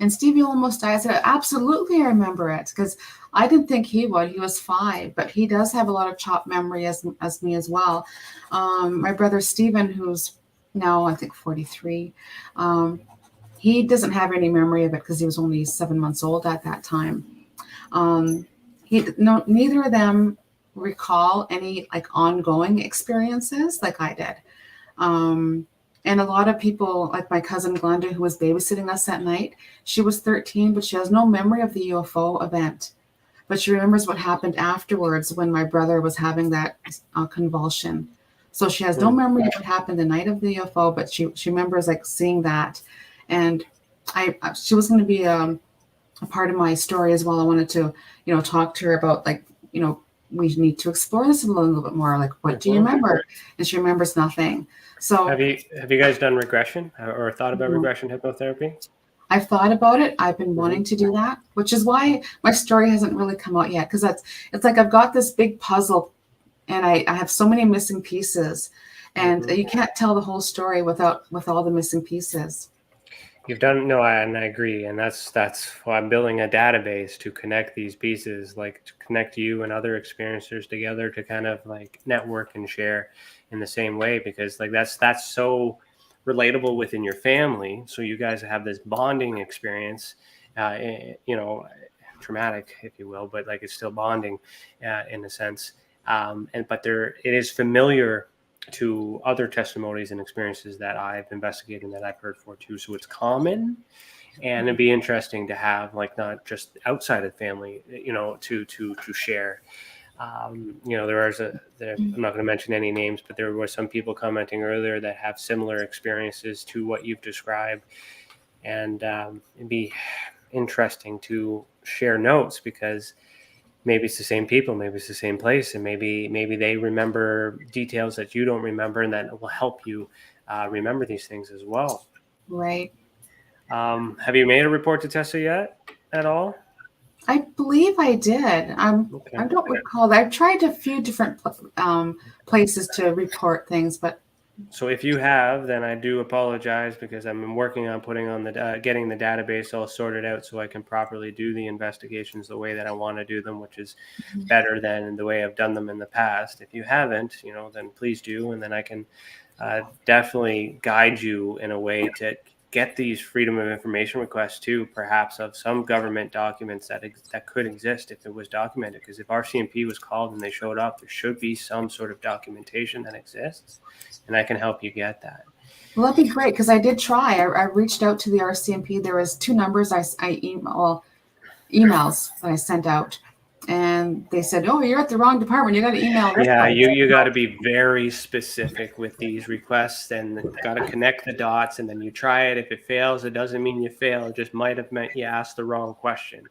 and Stevie almost died?" I said, "Absolutely, I remember it," because I didn't think he would. He was 5, but he does have a lot of chopped memory as me as well. My brother Stephen, who's now I think 43, he doesn't have any memory of it because he was only 7 months old at that time. Neither of them recall any like ongoing experiences like I did. And a lot of people, like my cousin Glenda, who was babysitting us that night, she was 13, but she has no memory of the UFO event. But she remembers what happened afterwards when my brother was having that convulsion. So she has no memory of what happened the night of the UFO, but she remembers like seeing that. And she was going to be a part of my story as well. I wanted to, talk to her about like, we need to explore this a little bit more. Like, what do you remember? And she remembers nothing. So
have you guys done regression or thought about regression hypnotherapy?
I've thought about it. I've been wanting to do that, which is why my story hasn't really come out yet. Because it's like I've got this big puzzle, and I have so many missing pieces, and you can't tell the whole story with all the missing pieces.
You've done and I agree, and that's why I'm building a database to connect these pieces, like to connect you and other experiencers together to kind of like network and share in the same way, because like that's so relatable within your family. So you guys have this bonding experience, traumatic, if you will, but like it's still bonding in a sense. But it is familiar to other testimonies and experiences that I've investigated and that I've heard for too. So it's common, and it'd be interesting to have like not just outside of family, to share. I'm not going to mention any names, but there were some people commenting earlier that have similar experiences to what you've described, and it'd be interesting to share notes, because maybe it's the same people, maybe it's the same place, and maybe they remember details that you don't remember, and that will help you remember these things as well.
Right.
Have you made a report to Tessa yet at all?
I believe I did. I don't recall. I've tried a few different places to report things, but.
So if you have, then I do apologize, because I'm working on putting on getting the database all sorted out so I can properly do the investigations the way that I want to do them, which is better than the way I've done them in the past. If you haven't, then please do, and then I can definitely guide you in a way to get these freedom of information requests too, perhaps of some government documents that could exist if it was documented. Because if RCMP was called and they showed up, there should be some sort of documentation that exists, and I can help you get that.
Well, that'd be great, because I did try. I reached out to the RCMP. There was 2 numbers emails that I sent out, and they said, "Oh, you're at the wrong department. You got to email this."
Yeah, you got to be very specific with these requests, and got to connect the dots, and then you try it. If it fails, it doesn't mean you fail. It just might have meant you asked the wrong question.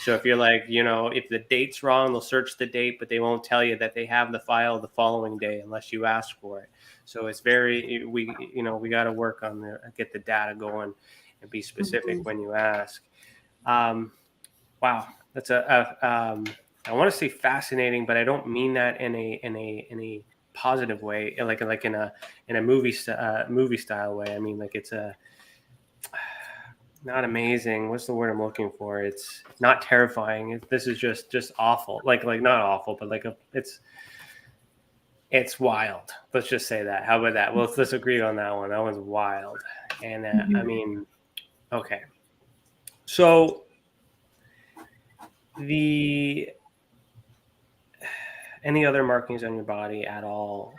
So if you're like, if the date's wrong, they'll search the date, but they won't tell you that they have the file the following day unless you ask for it. So it's we got to work on get the data going and be specific when you ask. Wow, that's I want to say fascinating, but I don't mean that in a positive way, like in a movie style way. I mean, like it's not amazing. What's the word I'm looking for? It's not terrifying. This is just awful. Like not awful, but it's wild. Let's just say that. How about that? Well, let's agree on that one. That one's wild. And I mean, okay. So any other markings on your body at all?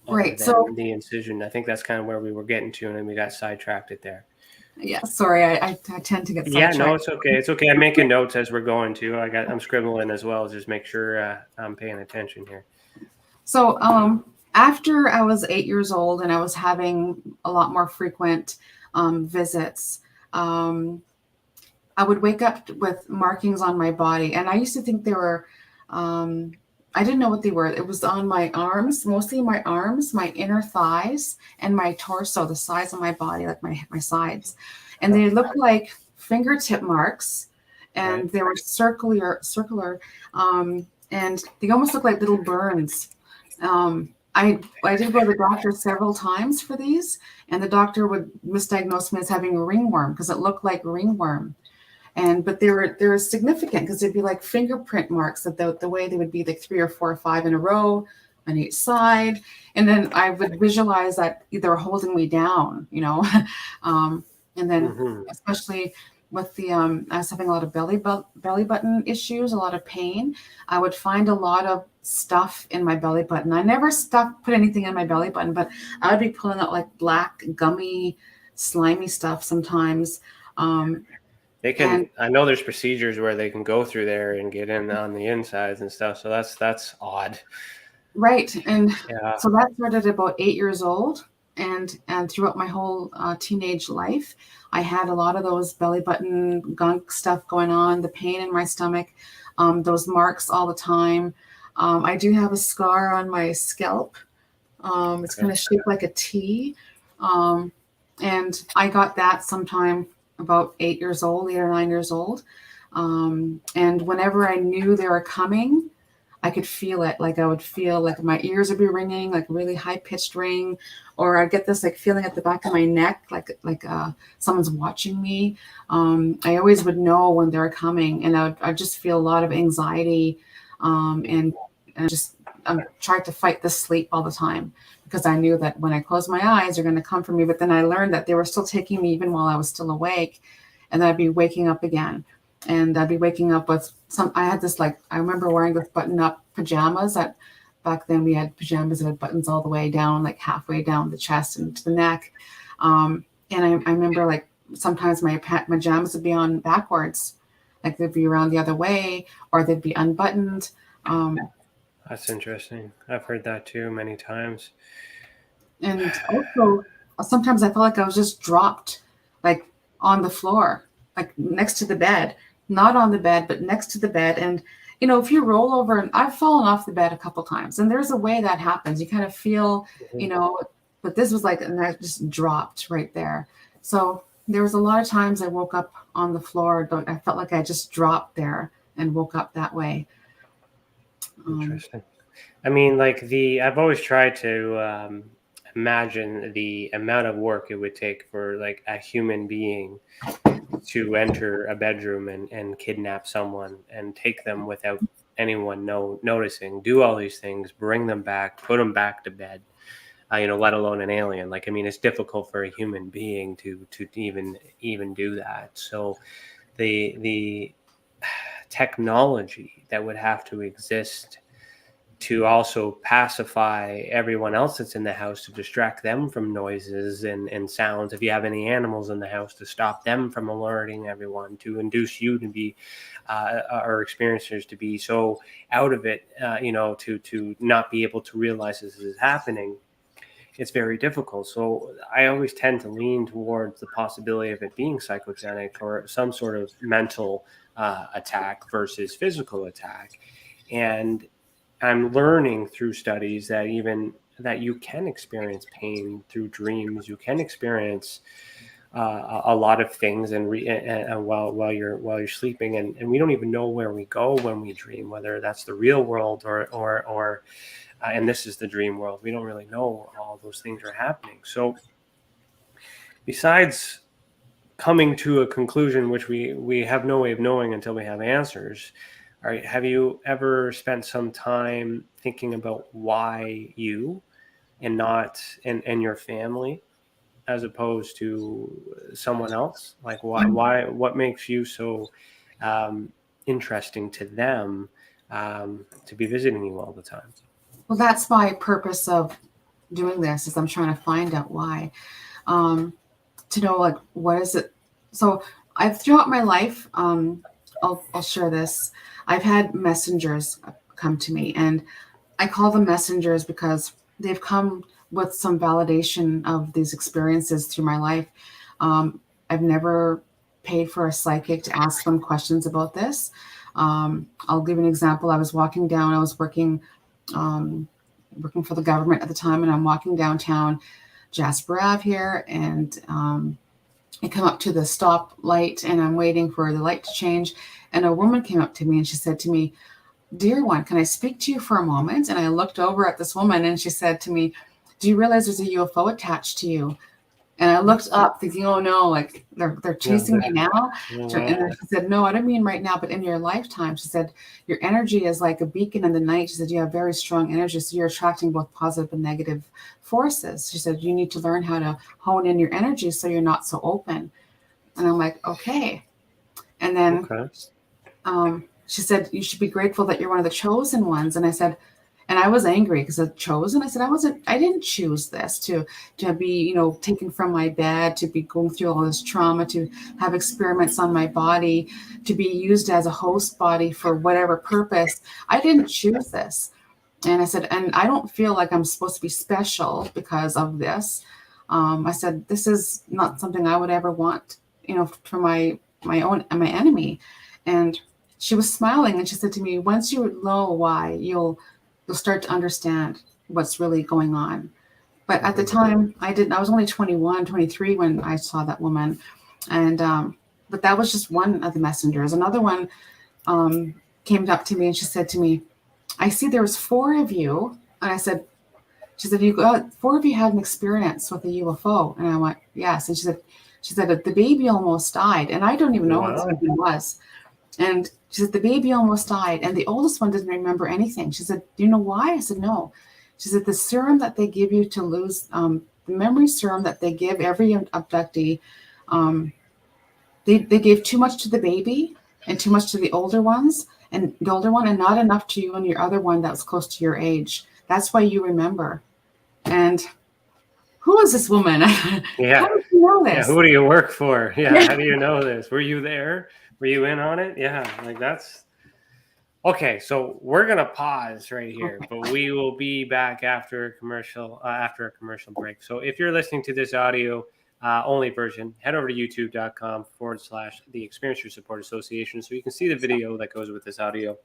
Right. So
the incision. I think that's kind of where we were getting to, and then we got sidetracked there.
yeah, sorry, I tend to get sidetracked.
Yeah, no, it's okay. It's okay. I'm making notes as we're going to. I'm scribbling as well. Just make sure I'm paying attention here.
So after I was 8 years old and I was having a lot more frequent visits, I would wake up with markings on my body, and I used to think they were. I didn't know what they were. It was on my arms, mostly my arms, my inner thighs, and my torso, the sides of my body, like my sides. And they looked like fingertip marks, and they were circular, and they almost looked like little burns. I did go to the doctor several times for these, and the doctor would misdiagnose me as having a ringworm because it looked like ringworm. But they were significant because they'd be like fingerprint marks that the way they would be like 3 or 4 or 5 in a row on each side. And then I would visualize that they were holding me down, and then especially with the, I was having a lot of belly button issues, a lot of pain. I would find a lot of stuff in my belly button. I never put anything in my belly button, but I would be pulling out like black, gummy, slimy stuff sometimes.
They can. I know there's procedures where they can go through there and get in on the insides and stuff. So that's odd.
Right, and so that started about 8 years old, and throughout my whole teenage life, I had a lot of those belly button gunk stuff going on, the pain in my stomach, those marks all the time. I do have a scar on my scalp. It's kind of shaped like a T, and I got that sometime about 8 or 9 years old. And whenever I knew they were coming, I could feel it. Like I would feel like my ears would be ringing, like a really high pitched ring, or I'd get this like feeling at the back of my neck, like someone's watching me. I always would know when they're coming, and I'd just feel a lot of anxiety, and just tried to fight the sleep all the time, because I knew that when I closed my eyes, they're going to come for me. But then I learned that they were still taking me even while I was still awake, and then I'd be waking up again. And I'd be waking up with I had this, like, I remember wearing this button-up pajamas. Back then we had pajamas that had buttons all the way down, like halfway down the chest and to the neck. And I remember, like, sometimes my pajamas would be on backwards, like they'd be around the other way, or they'd be unbuttoned.
That's interesting. I've heard that too many times.
And also, sometimes I felt like I was just dropped, like on the floor, like next to the bed, not on the bed, but next to the bed. And, if you roll over, and I've fallen off the bed a couple times, and there's a way that happens. You kind of feel, but this was like, and I just dropped right there. So there was a lot of times I woke up on the floor. I felt like I just dropped there and woke up that way.
Interesting. I mean, like I've always tried to imagine the amount of work it would take for like a human being to enter a bedroom and kidnap someone and take them without anyone noticing, do all these things, bring them back, put them back to bed, let alone an alien. Like, I mean, it's difficult for a human being to even do that. So the technology that would have to exist to also pacify everyone else that's in the house, to distract them from noises and sounds. If you have any animals in the house, to stop them from alerting everyone, to induce you to be, or experiencers to be so out of it, to not be able to realize this is happening. It's very difficult. So I always tend to lean towards the possibility of it being psychogenic or some sort of mental attack versus physical attack. And I'm learning through studies that that you can experience pain through dreams. You can experience a lot of things and while you're sleeping, and we don't even know where we go when we dream, whether that's the real world or and this is the dream world. We don't really know all those things are happening. So besides coming to a conclusion, which we have no way of knowing until we have answers. Have you ever spent some time thinking about why you and not and your family, as opposed to someone else? Like why what makes you so interesting to them to be visiting you all the time?
Well, that's my purpose of doing this, is I'm trying to find out why, to know, like, what is it? So I've, throughout my life, I'll share this. I've had messengers come to me, and I call them messengers because they've come with some validation of these experiences through my life. I've never paid for a psychic to ask them questions about this. I'll give an example. I was working for the government at the time, and I'm walking downtown Jasper Ave here, and I come up to the stop light, and I'm waiting for the light to change, and a woman came up to me and she said to me, "Dear one, can I speak to you for a moment?" And I looked over at this woman, and she said to me, "Do you realize there's a UFO attached to you?" And I looked up thinking, oh no, like they're chasing me now. And she said, "No, I don't mean right now, but in your lifetime." She said, "Your energy is like a beacon in the night." She said, "You have very strong energy, so you're attracting both positive and negative forces." She said, "You need to learn how to hone in your energy so you're not so open." And I'm like, okay. And then she said, "You should be grateful that you're one of the chosen ones." And I said, and I was angry because I chosen. I said, I didn't choose this to be, taken from my bed, to be going through all this trauma, to have experiments on my body, to be used as a host body for whatever purpose. I didn't choose this. And I said, and I don't feel like I'm supposed to be special because of this. I said, this is not something I would ever want, for my enemy. And she was smiling, and she said to me, "Once you know why, you'll start to understand what's really going on." But at the time, I was only 21, 23 when I saw that woman. And, but that was just one of the messengers. Another one came up to me, and she said to me, "I see there was 4 of you." And she said, "4 of you had an experience with a UFO." And I went, "Yes." And she said that the baby almost died. And I don't even know what the baby was. And she said, the baby almost died, and the oldest one didn't remember anything. She said, "Do you know why?" I said, "No." She said, "The serum that they give you to lose, the memory serum that they give every abductee, they gave too much to the baby and too much to the older ones, and the older one, and not enough to you and your other one that was close to your age. That's why you remember." And who is this woman?
Yeah.
How did you know this?
Yeah, who do you work for? Yeah. How do you know this? Were you there? Were you in on it? Yeah, like that's okay. So we're gonna pause right here, but we will be back after a commercial break. So if you're listening to this audio only version, head over to youtube.com/the Experiencer Support Association so you can see the video that goes with this audio.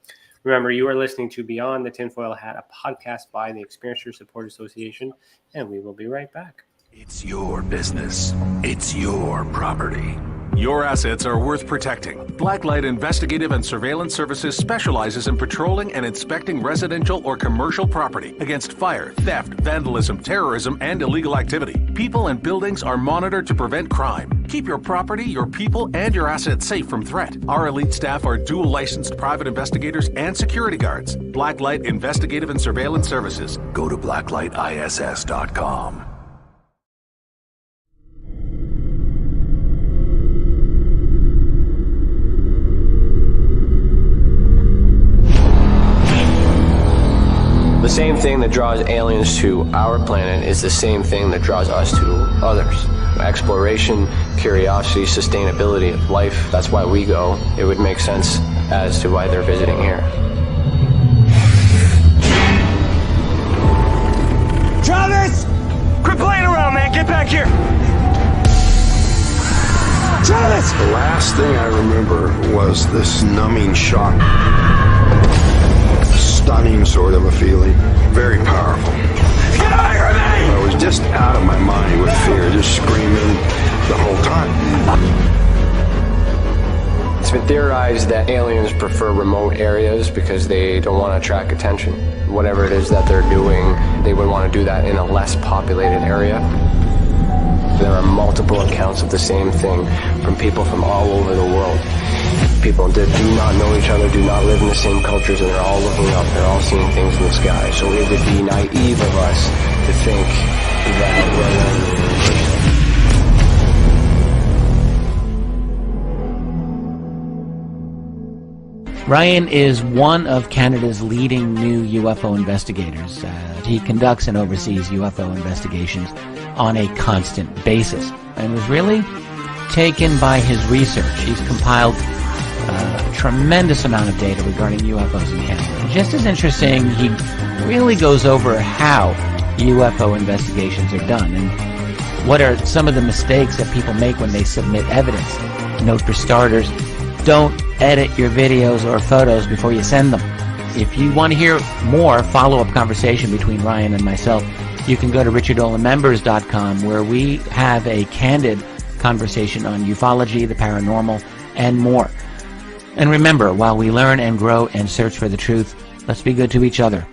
Remember, you are listening to Beyond the Tinfoil Hat, a podcast by the Experiencer Support Association, and we will be right back.
It's your business. It's your property. Your assets are worth protecting. Blacklight Investigative and Surveillance Services specializes in patrolling and inspecting residential or commercial property against fire, theft, vandalism, terrorism, and illegal activity. People and buildings are monitored to prevent crime. Keep your property, your people, and your assets safe from threat. Our elite staff are dual licensed private investigators and security guards. Blacklight Investigative and Surveillance Services. Go to blacklightiss.com.
The same thing that draws aliens to our planet is the same thing that draws us to others. Exploration, curiosity, sustainability of life. That's why we go. It would make sense as to why they're visiting here.
Travis! Quit playing around, man. Get back here. Travis!
The last thing I remember was this numbing shock. Stunning sort of a feeling. Very powerful.
Get away from me!
I was just out of my mind with fear, just screaming the whole time.
It's been theorized that aliens prefer remote areas because they don't want to attract attention. Whatever it is that they're doing, they would want to do that in a less populated area. there are multiple accounts of the same thing from people from all over the world. People that do not know each other, do not live in the same cultures, and they're all looking up, they're all seeing things in the sky. So it would be naive of us to think that we're
Ryan is one of Canada's leading new UFO investigators. He conducts and oversees UFO investigations on a constant basis and was really taken by his research. He's compiled a tremendous amount of data regarding UFOs in Canada. And just as interesting, he really goes over how UFO investigations are done and what are some of the mistakes that people make when they submit evidence. Note for starters, don't edit your videos or photos before you send them. If you want to hear more follow-up conversation between Ryan and myself, you can go to richardolanmembers.com, where we have a candid conversation on ufology, the paranormal, and more. And remember, while we learn and grow and search for the truth, let's be good to each other.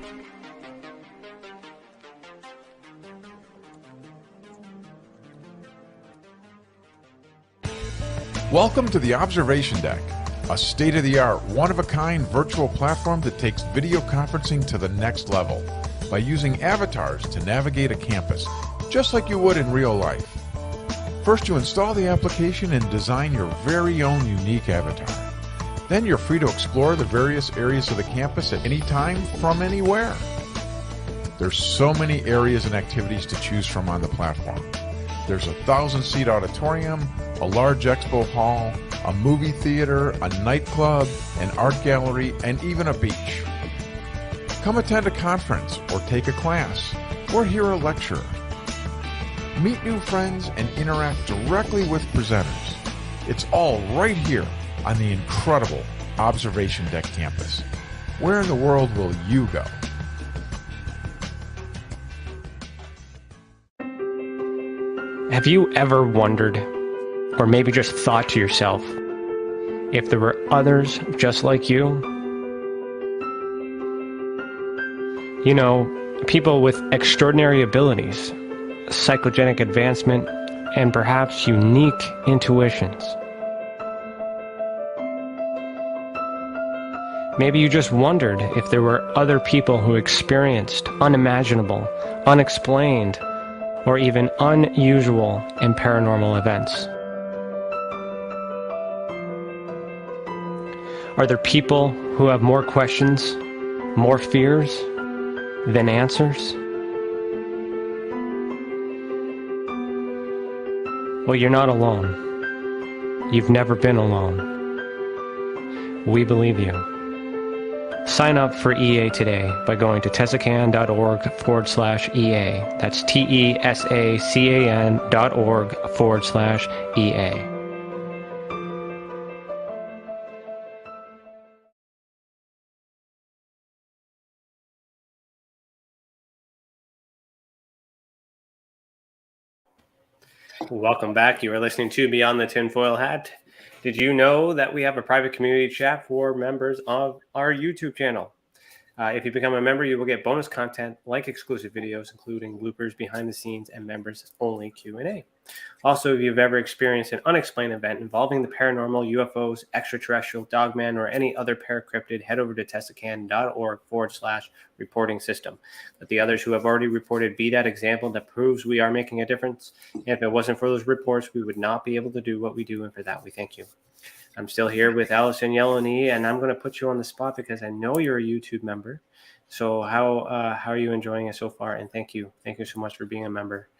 Welcome to the Observation Deck, a state-of-the-art, one-of-a-kind virtual platform that takes video conferencing to the next level by using avatars to navigate a campus, just like you would in real life. First, you install the application and design your very own unique avatar. Then you're free to explore the various areas of the campus at any time from anywhere. There's so many areas and activities to choose from on the platform. There's a 1,000-seat auditorium, a large expo hall, a movie theater, a nightclub, an art gallery, and even a beach. Come attend a conference or take a class or hear a lecture. Meet new friends and interact directly with presenters. It's all right here on the incredible Observation Deck campus. Where in the world will you go?
Have you ever wondered, or maybe just thought to yourself, if there were others just like you? You know, people with extraordinary abilities, psychogenic advancement, and perhaps unique intuitions. Maybe you just wondered if there were other people who experienced unimaginable, unexplained, or even unusual and paranormal events. Are there people who have more questions, more fears than answers? Well, you're not alone. You've never been alone. We believe you. Sign up for EA today by going to tesacan.org/EA. That's TESACAN.org/EA. Welcome back. You are listening to Beyond the Tinfoil Hat. Did you know that we have a private community chat for members of our YouTube channel? If you become a member, you will get bonus content like exclusive videos, including bloopers, behind the scenes, and members only Q&A. Also, if you've ever experienced an unexplained event involving the paranormal, UFOs, extraterrestrial, dogman, or any other paracryptid, head over to tesacan.org/reporting system. Let the others who have already reported be that example that proves we are making a difference. And if it wasn't for those reports, we would not be able to do what we do, and for that we thank you. I'm still here with Allison Yellowknee, and I'm going to put you on the spot because I know you're a YouTube member. So how are you enjoying it so far? And thank you so much for being a member.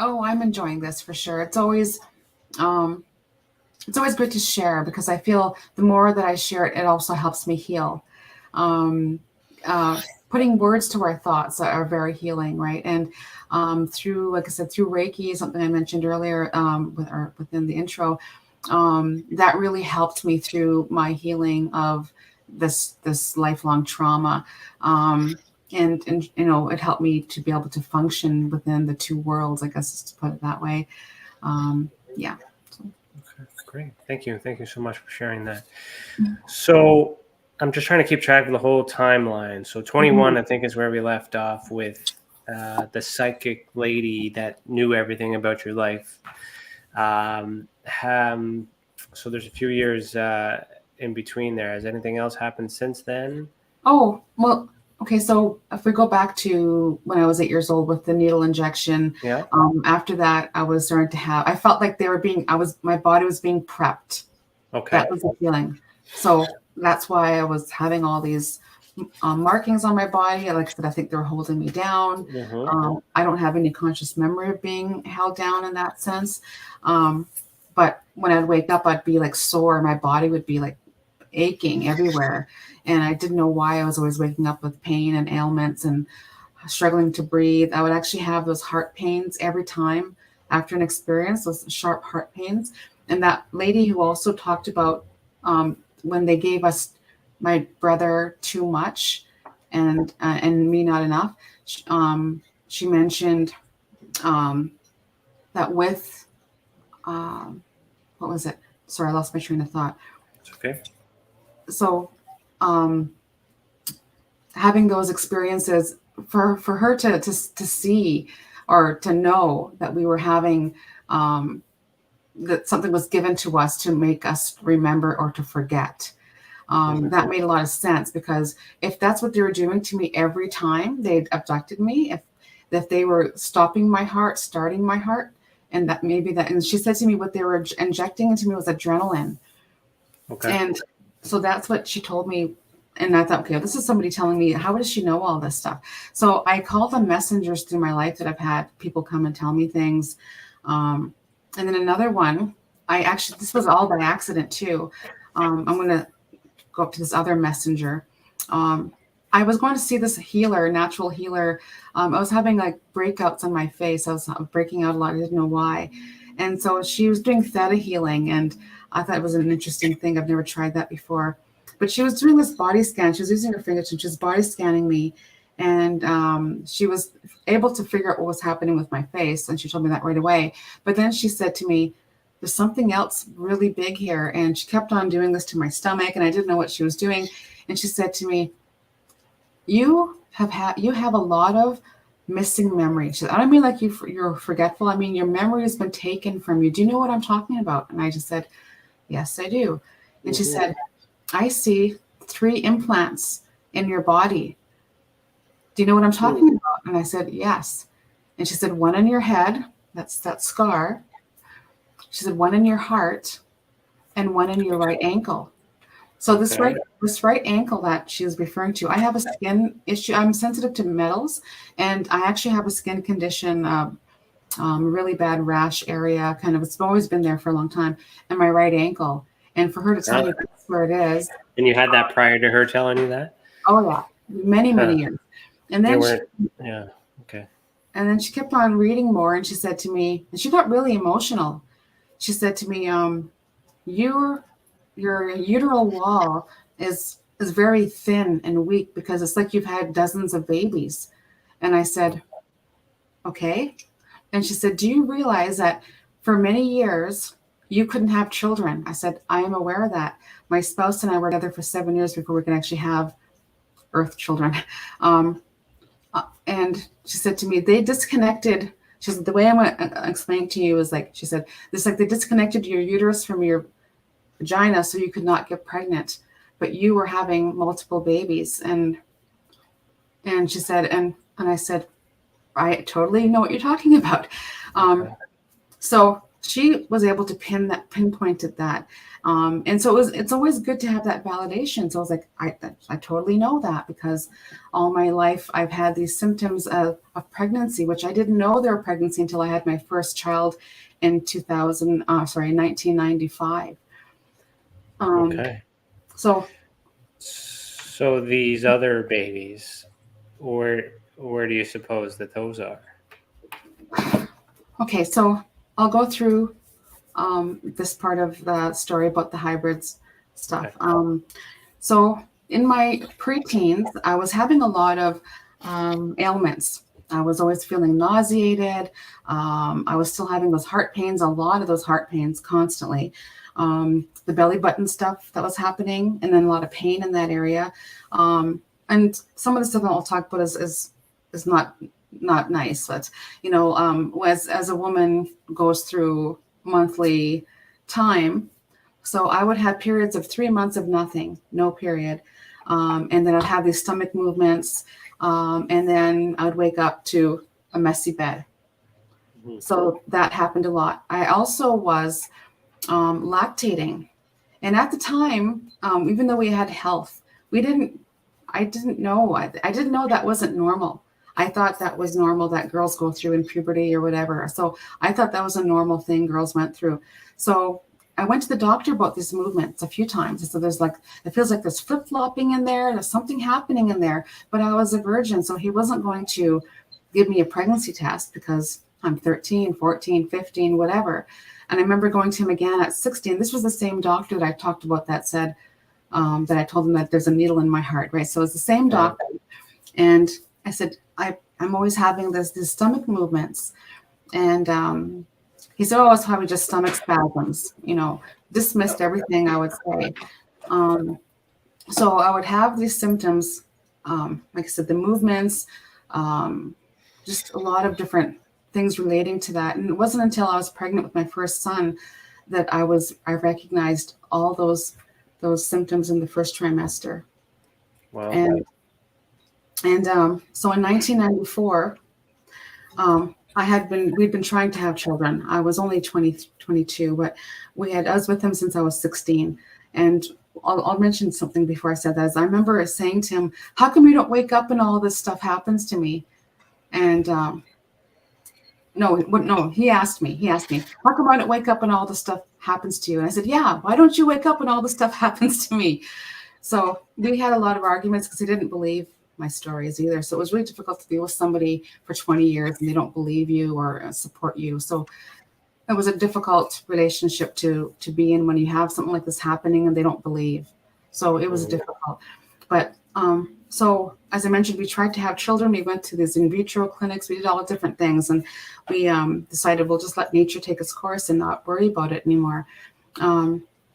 Oh, I'm enjoying this for sure. It's always good to share, because I feel the more that I share it, it also helps me heal. Putting words to our thoughts are very healing, right? And through, like I said, through Reiki, something I mentioned earlier within the intro, that really helped me through my healing of this lifelong trauma. And you know, it helped me to be able to function within the two worlds, I guess, to put it that way. Yeah.
Okay, great. Thank you so much for sharing that. So I'm just trying to keep track of the whole timeline. So 21, I think, is where we left off with the psychic lady that knew everything about your life. So there's a few years in between there. Has anything else happened since then?
Oh, well, okay. So if we go back to when I was 8 years old with the needle injection,
Yeah.
After that, I was starting to I felt like my body was being prepped.
Okay.
That was the feeling. So that's why I was having all these markings on my body. Like I said, I think they're holding me down.
Mm-hmm.
I don't have any conscious memory of being held down in that sense. But when I'd wake up, I'd be like sore. My body would be like aching everywhere. And I didn't know why I was always waking up with pain and ailments and struggling to breathe. I would actually have those heart pains every time after an experience, those sharp heart pains. And that lady who also talked about when they gave us my brother too much and me not enough, she mentioned that with, what was it? Sorry, I lost my train of thought.
It's okay.
So having those experiences for her to see or to know that we were having that something was given to us to make us remember or to forget. That made a lot of sense, because if that's what they were doing to me every time they abducted me, if they were stopping my heart, starting my heart, and that maybe that, and she said to me what they were injecting into me was adrenaline.
Okay.
And so that's what she told me. And I thought, okay, this is somebody telling me, how does she know all this stuff? So I call them messengers through my life that I've had people come and tell me things. And then another one, this was all by accident too. I'm going to go up to this other messenger. I was going to see this healer, natural healer. I was having like breakouts on my face. I was breaking out a lot. I didn't know why. And so she was doing theta healing, and I thought it was an interesting thing. I've never tried that before. But she was doing this body scan. She was using her fingertips. She was body scanning me. And she was able to figure out what was happening with my face. And she told me that right away. But then she said to me, there's something else really big here. And she kept on doing this to my stomach, and I didn't know what she was doing. And she said to me, you have a lot of missing memory. She said, I don't mean like you're forgetful. I mean, your memory has been taken from you. Do you know what I'm talking about? And I just said, yes, I do. And she said, I see 3 implants in your body. Do you know what I'm talking about? And I said, yes. And she said, 1 in your head, that's that scar. She said, 1 in your heart, and 1 in your right ankle. So this right ankle that she was referring to, I have a skin issue. I'm sensitive to metals, and I actually have a skin condition, really bad rash area, kind of. It's always been there for a long time, and my right ankle. And for her to tell me that's where it is.
And you had that prior to her telling you that?
Oh yeah, many years. And then
okay.
And then she kept on reading more, and she said to me, and she got really emotional. She said to me, your uteral wall is very thin and weak because it's like you've had dozens of babies. And I said, okay. And she said, do you realize that for many years you couldn't have children? I said, I am aware of that. My spouse and I were together for 7 years before we could actually have earth children. And she said to me, they disconnected. She said, the way I'm going to explain to you is like, she said, it's like they disconnected your uterus from your vagina so you could not get pregnant, but you were having multiple babies. And she said, and I said, I totally know what you're talking about. So she was able to pinpoint at that. And so it's always good to have that validation. So I was like, I totally know that, because all my life I've had these symptoms of pregnancy, which I didn't know they were pregnancy until I had my first child in 1995.
Okay.
So
these other babies, where do you suppose that those are?
Okay, so I'll go through this part of the story about the hybrids stuff. Okay. So in my preteens, I was having a lot of ailments. I was always feeling nauseated. I was still having those heart pains, a lot of those heart pains constantly. The belly button stuff that was happening, and then a lot of pain in that area. And some of the stuff that I'll talk about is not not nice, but as a woman goes through monthly time. So I would have periods of 3 months of nothing, no period. And then I'd have these stomach movements. And then I would wake up to a messy bed. So that happened a lot. I also was lactating. And at the time, even though we had health, I didn't know that wasn't normal. I thought that was normal that girls go through in puberty or whatever. So I thought that was a normal thing girls went through. So I went to the doctor about these movements a few times. And so it feels like there's flip-flopping in there. There's something happening in there. But I was a virgin, so he wasn't going to give me a pregnancy test because I'm 13, 14, 15, whatever. And I remember going to him again at 16. This was the same doctor that I talked about that said, that I told him that there's a needle in my heart, right? So it's the same doctor. And I said, I'm always having these stomach movements. And he said, oh, it's probably just stomach spasms, dismissed everything, I would say. So I would have these symptoms, like I said, the movements, just a lot of different things relating to that. And it wasn't until I was pregnant with my first son that I recognized all those symptoms in the first trimester.
Wow.
And so in 1994, we'd been trying to have children. I was only 22, but I was with him since I was 16. And I'll mention something before I said that. I remember saying to him, how come you don't wake up and all this stuff happens to me? And no, he asked me, how come I don't wake up and all this stuff happens to you? And I said, yeah, why don't you wake up and all this stuff happens to me? So we had a lot of arguments because he didn't believe my stories either. So it was really difficult to be with somebody for 20 years and they don't believe you or support you. So it was a difficult relationship to be in when you have something like this happening and they don't believe. So it was difficult. But so as I mentioned, we tried to have children. We went to these in vitro clinics. We did all different things. And we decided we'll just let nature take its course and not worry about it anymore.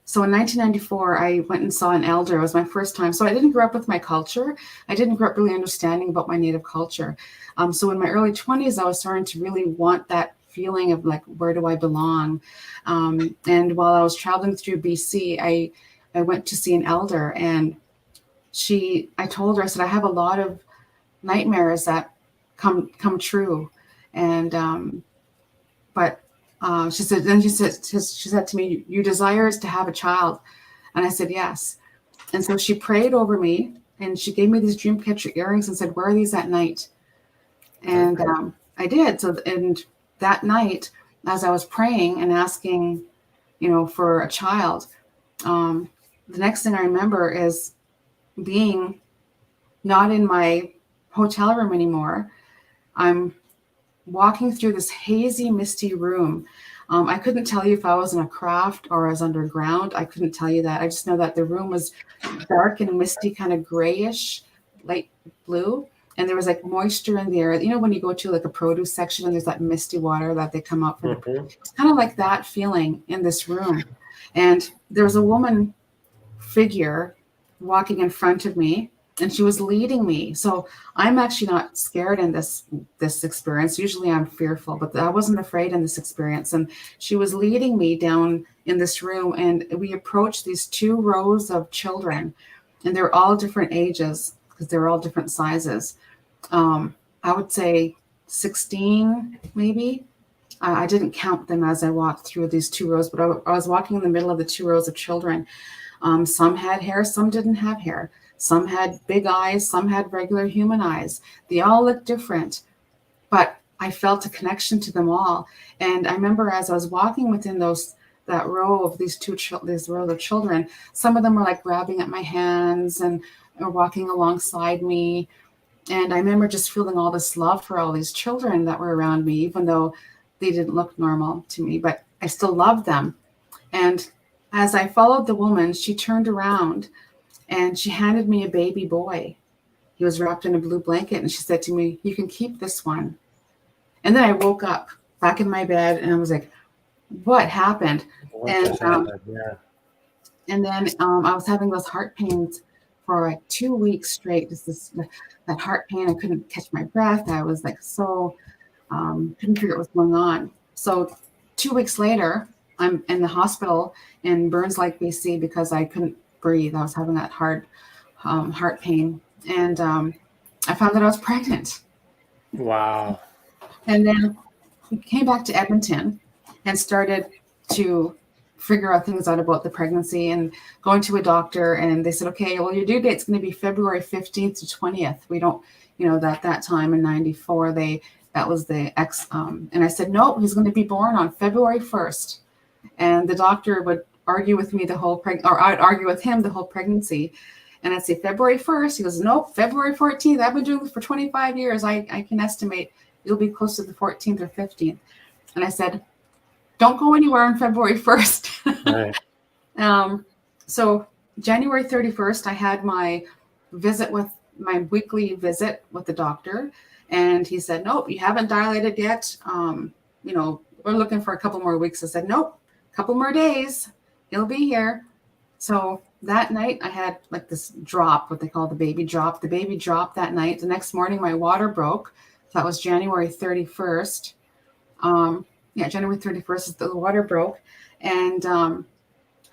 So in 1994, I went and saw an elder. It was my first time. So I didn't grow up with my culture. I didn't grow up really understanding about my native culture. So in my early 20s, I was starting to really want that feeling of like, where do I belong? And while I was traveling through BC, I went to see an elder, and I told her, I said, I have a lot of nightmares that come true. And, but she said to me, your desire is to have a child. And I said, yes. And so she prayed over me, and she gave me these dream catcher earrings and said, wear these at night. And I did. So, and that night, as I was praying and asking, for a child, the next thing I remember is being not in my hotel room anymore. I'm walking through this hazy, misty room. I couldn't tell you if I was in a craft or I was underground. I couldn't tell you that. I just know that the room was dark and misty, kind of grayish, light blue. And there was like moisture in the air. When you go to like a produce section and there's that misty water that they come out for. It's kind of like that feeling in this room. And there was a woman figure walking in front of me, and she was leading me. So I'm actually not scared in this experience. Usually I'm fearful, but I wasn't afraid in this experience. And she was leading me down in this room, and we approached these 2 rows of children, and they're all different ages because they're all different sizes. I would say 16, maybe. I didn't count them as I walked through these 2 rows, but I was walking in the middle of the 2 rows of children. Some had hair, some didn't have hair. Some had big eyes, some had regular human eyes. They all looked different, but I felt a connection to them all. And I remember as I was walking within that row of these rows of children, some of them were like grabbing at my hands and were walking alongside me. And I remember just feeling all this love for all these children that were around me, even though they didn't look normal to me, but I still loved them. And as I followed the woman, she turned around and she handed me a baby boy. He was wrapped in a blue blanket, and she said to me, you can keep this one. And then I woke up back in my bed, and I was like, what happened? And then I was having those heart pains for like 2 weeks straight. That heart pain. I couldn't catch my breath. I was like so couldn't figure out what's going on. So 2 weeks later, I'm in the hospital in Burns Lake, BC, because I couldn't breathe. I was having that hard heart pain, and I found that I was pregnant.
Wow.
And then we came back to Edmonton and started to figure out things out about the pregnancy, and going to a doctor, and they said, okay, well, your due date's going to be February 15th to 20th. We don't, that time in 94, that was the and I said, no, he's going to be born on February 1st. And the doctor would argue with me or I'd argue with him the whole pregnancy. And I'd say February 1st. He goes, nope, February 14th. I've been doing this for 25 years. I can estimate it'll be close to the 14th or 15th. And I said, don't go anywhere on February 1st. Right. So January 31st, I had my weekly visit with the doctor. And he said, nope, you haven't dilated yet. We're looking for a couple more weeks. I said, nope, a couple more days. He'll be here. So that night I had like this drop, what they call the baby drop. The baby dropped that night. The next morning my water broke. So that was January 31st. January 31st is the water broke. And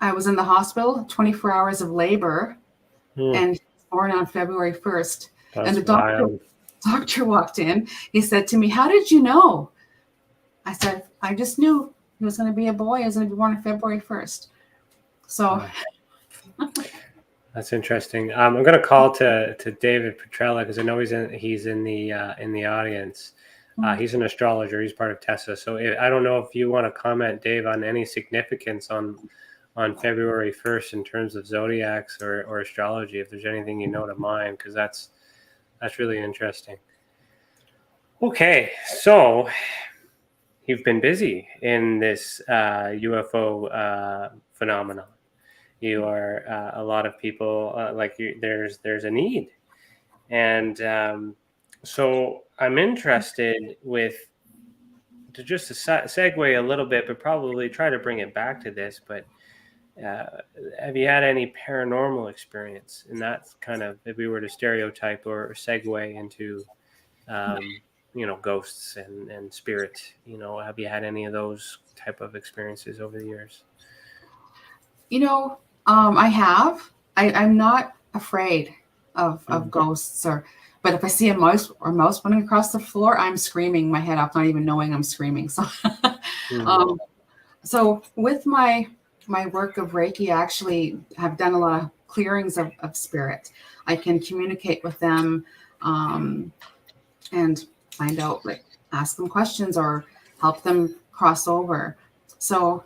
I was in the hospital, 24 hours of labor, and born on February 1st.
That's
and the doctor walked in. He said to me, how did you know? I said, I just knew he was going to be a boy. He was going to be born on February 1st. So
that's interesting. I'm going to call to David Petrella, because I know he's in the audience. He's an astrologer. He's part of Tessa. So I don't know if you want to comment, Dave, on any significance on February 1st in terms of zodiacs or astrology, if there's anything you know to mind, because that's really interesting. Okay, so you've been busy in this UFO phenomenon. You are a lot of people there's a need, and so I'm interested to just segue a little bit, but probably try to bring it back to this. But have you had any paranormal experience? And that's kind of, if we were to stereotype or segue into, ghosts and spirits, have you had any of those type of experiences over the years?
I have. I'm not afraid of ghosts, but if I see a mouse running across the floor, I'm screaming my head off, not even knowing I'm screaming. So, so with my work of Reiki, I actually have done a lot of clearings of spirit. I can communicate with them and find out, ask them questions or help them cross over. So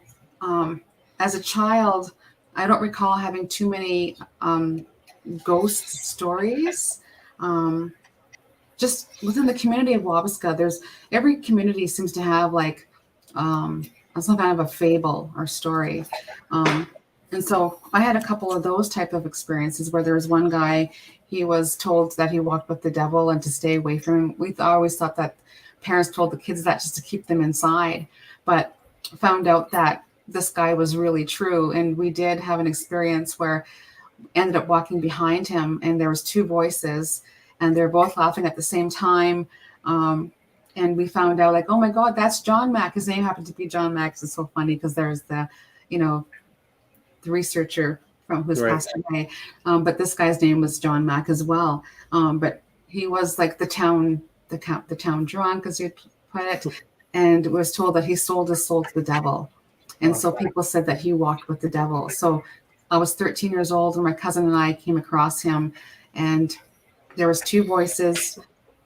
as a child, I don't recall having too many ghost stories. Just within the community of Wabasca, every community seems to have some kind of a fable or story. And so I had a couple of those type of experiences where there was one guy, he was told that he walked with the devil and to stay away from him. We always thought that parents told the kids that just to keep them inside, but found out that this guy was really true. And we did have an experience where ended up walking behind him, and there was two voices, and they're both laughing at the same time. And we found out, oh my God, that's John Mack. His name happened to be John Mack. It's so funny because there's the researcher from who's passed away. But this guy's name was John Mack as well. But he was like the town drunk, as you put it, and was told that he sold his soul to the devil. And so people said that he walked with the devil. So I was 13 years old, and my cousin and I came across him, and there was two voices,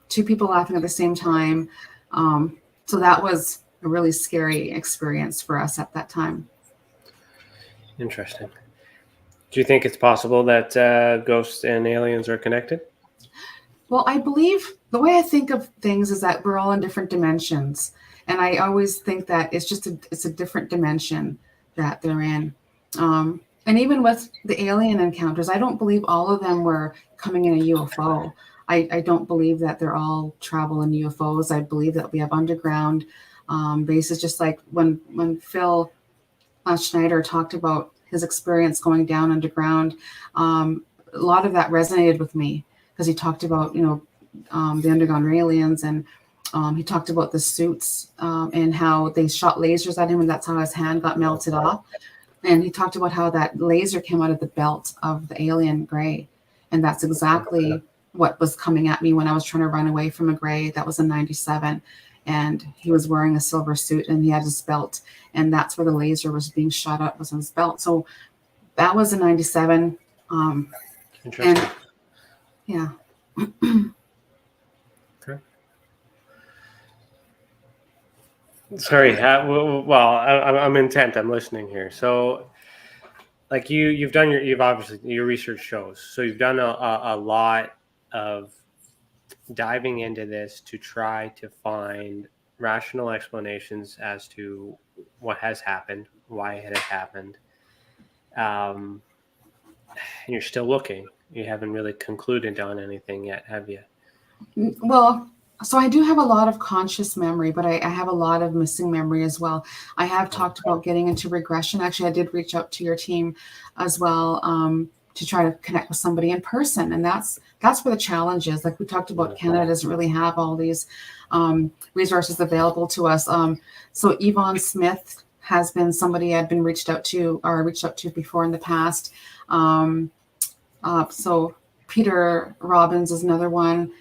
two people laughing at the same time. So that was a really scary experience for us at that time.
Interesting. Do you think it's possible that ghosts and aliens are connected?
Well, I believe the way I think of things is that we're all in different dimensions. And I always think that it's a different dimension that they're in. And even with the alien encounters, I don't believe all of them were coming in a UFO. I don't believe that they're all travel in UFOs. I believe that we have underground bases, just like when Phil Schneider talked about his experience going down underground. a lot of that resonated with me because he talked about, the underground aliens, and he talked about the suits and how they shot lasers at him, and that's how his hand got melted off. And he talked about how that laser came out of the belt of the alien gray. And that's exactly what was coming at me when I was trying to run away from a gray. That was in 97. And he was wearing a silver suit and he had his belt. And that's where the laser was being shot at, was on his belt. So that was in 97.
Interesting.
And yeah.
Okay. Sorry. I'm intent. I'm listening here. So, like you've obviously your research shows. So you've done a lot of diving into this to try to find rational explanations as to what has happened, why it has happened. And you're still looking. You haven't really concluded on anything yet, have you?
Well, so I do have a lot of conscious memory, but I have a lot of missing memory as well. I have talked about getting into regression. Actually, I did reach out to your team as well to try to connect with somebody in person. And that's where the challenge is. Like we talked about, Canada doesn't really have all these resources available to us. So Yvonne Smith has been somebody I've been reached out to before in the past. So Peter Robbins is another one.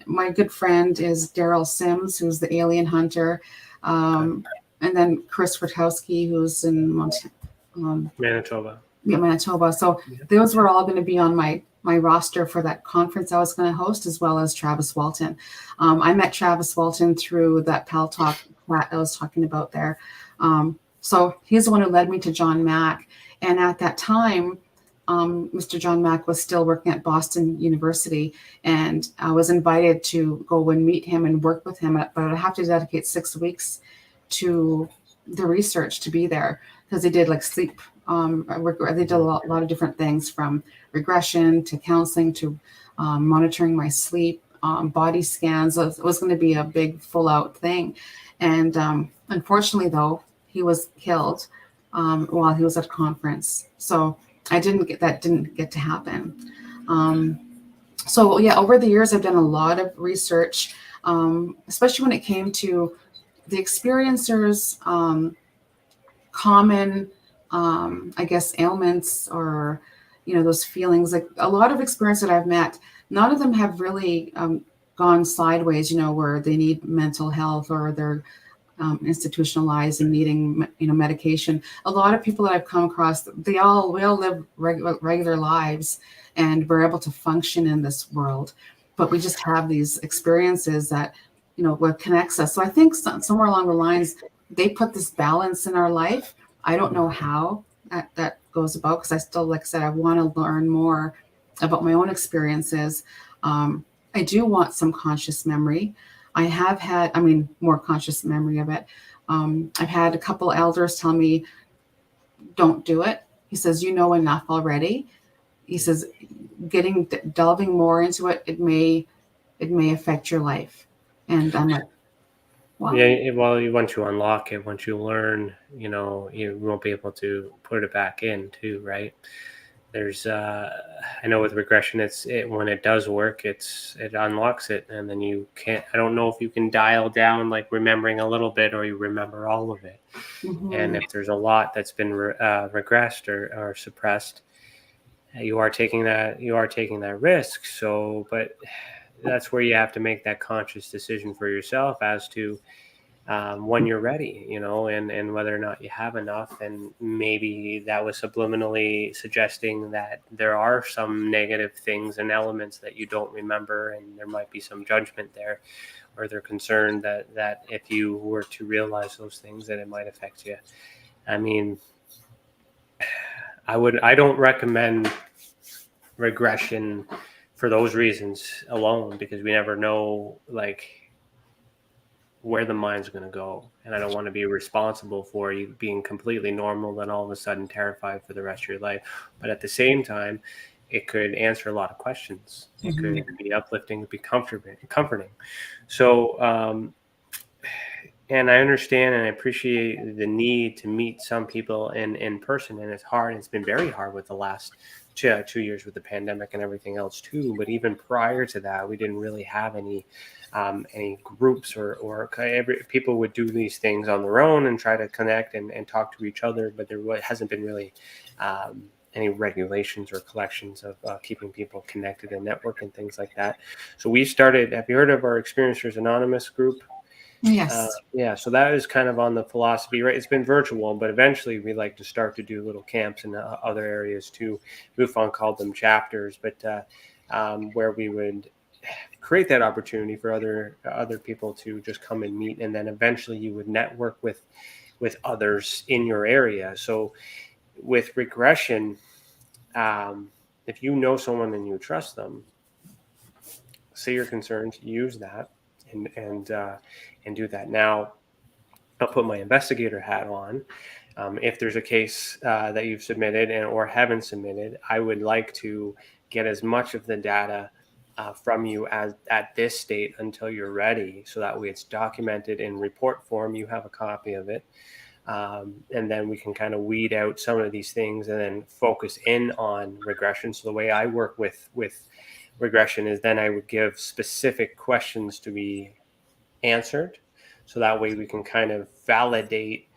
My good friend is Daryl Sims, who's the alien hunter. And then Chris Rutowski, who's in
Manitoba.
Yeah, Manitoba. So those were all going to be on my roster for that conference I was going to host, as well as Travis Walton. I met Travis Walton through that Pal Talk that I was talking about there. So he's the one who led me to John Mack. And at that time, Mr. John Mack was still working at Boston University, and I was invited to go and meet him and work with him, but I have to dedicate 6 weeks to the research to be there, because they did like sleep. They did a lot of different things, from regression to counseling to monitoring my sleep, body scans. It was going to be a big full out thing. And unfortunately, though, he was killed while he was at a conference. So didn't get to happen. So yeah, over the years, I've done a lot of research, especially when it came to the experiencers' common, I guess, ailments, or, those feelings. Like a lot of experience that I've met, none of them have really gone sideways, where they need mental health or they're institutionalized and needing, medication. A lot of people that I've come across, we all live regular lives, and we're able to function in this world, but we just have these experiences that, what connects us. So I think somewhere along the lines, they put this balance in our life. I don't know how that goes about, because I still, like I said, I want to learn more about my own experiences. I do want some conscious memory. I have had, more conscious memory of it. I've had a couple elders tell me, don't do it. He says, enough already. He says, delving more into it, it may affect your life. And I'm like, wow.
Yeah, well, once you unlock it, once you learn, you won't be able to put it back in too, right? There's, I know with regression, when it does work, it unlocks it, and then you can't. I don't know if you can dial down, like remembering a little bit, or you remember all of it. Mm-hmm. And if there's a lot that's been regressed or suppressed, you are taking that risk. So, but that's where you have to make that conscious decision for yourself as to when you're ready, and whether or not you have enough. And maybe that was subliminally suggesting that there are some negative things and elements that you don't remember, and there might be some judgment there, or they're concerned that if you were to realize those things, that it might affect you. I don't recommend regression for those reasons alone, because we never know, where the mind's going to go. And I don't want to be responsible for you being completely normal, then all of a sudden terrified for the rest of your life. But at the same time, it could answer a lot of questions. It could be uplifting, it could be comforting. So, and I understand and I appreciate the need to meet some people in person. And it's hard. It's been very hard with the last 2 years with the pandemic and everything else too. But even prior to that, we didn't really have any groups or people would do these things on their own and try to connect and talk to each other. But there hasn't been really any regulations or collections of keeping people connected and network and things like that. So we started, have you heard of our Experiencers Anonymous group?
Yes.
Yeah, so that is kind of on the philosophy, right? It's been virtual, but eventually we like to start to do little camps in other areas too. MUFON called them chapters, but where we would create that opportunity for other people to just come and meet, and then eventually you would network with others in your area. So with regression, if you know someone and you trust them, say your concerns, use that, and do that. Now, I'll put my investigator hat on. If there's a case that you've submitted or haven't submitted, I would like to get as much of the data from you as at this state until you're ready, so that way it's documented in report form. You have a copy of it. And then we can kind of weed out some of these things and then focus in on regression. So the way I work with regression is then I would give specific questions to be answered. So that way we can kind of validate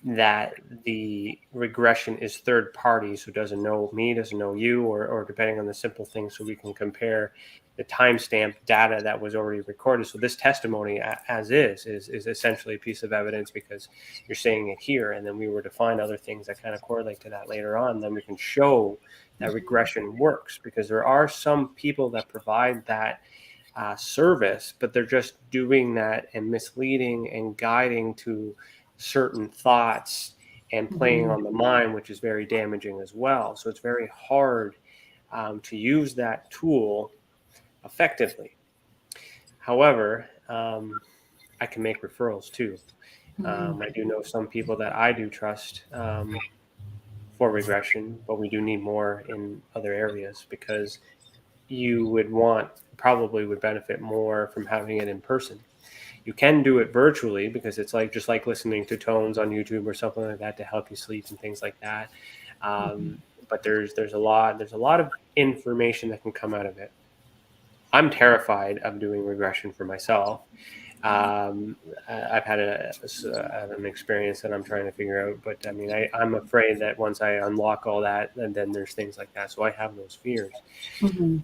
that the regression is third party. So doesn't know me, doesn't know you, or depending on the simple things. So we can compare the timestamp data that was already recorded. So this testimony as is essentially a piece of evidence because you're saying it here. And then we were to find other things that kind of correlate to that later on. Then we can show that regression works, because there are some people that provide that service, but they're just doing that and misleading and guiding to certain thoughts and playing on the mind, which is very damaging as well. So it's very hard to use that tool effectively. However, I can make referrals too. I do know some people that I do trust for regression, but we do need more in other areas, because you probably would benefit more from having it in person. You can do it virtually, because it's just like listening to tones on YouTube or something like that to help you sleep and things like that. But there's a lot of information that can come out of it. I'm terrified of doing regression for myself. I've had an experience that I'm trying to figure out, but I mean, I'm afraid that once I unlock all that, and then there's things like that. So I have those fears.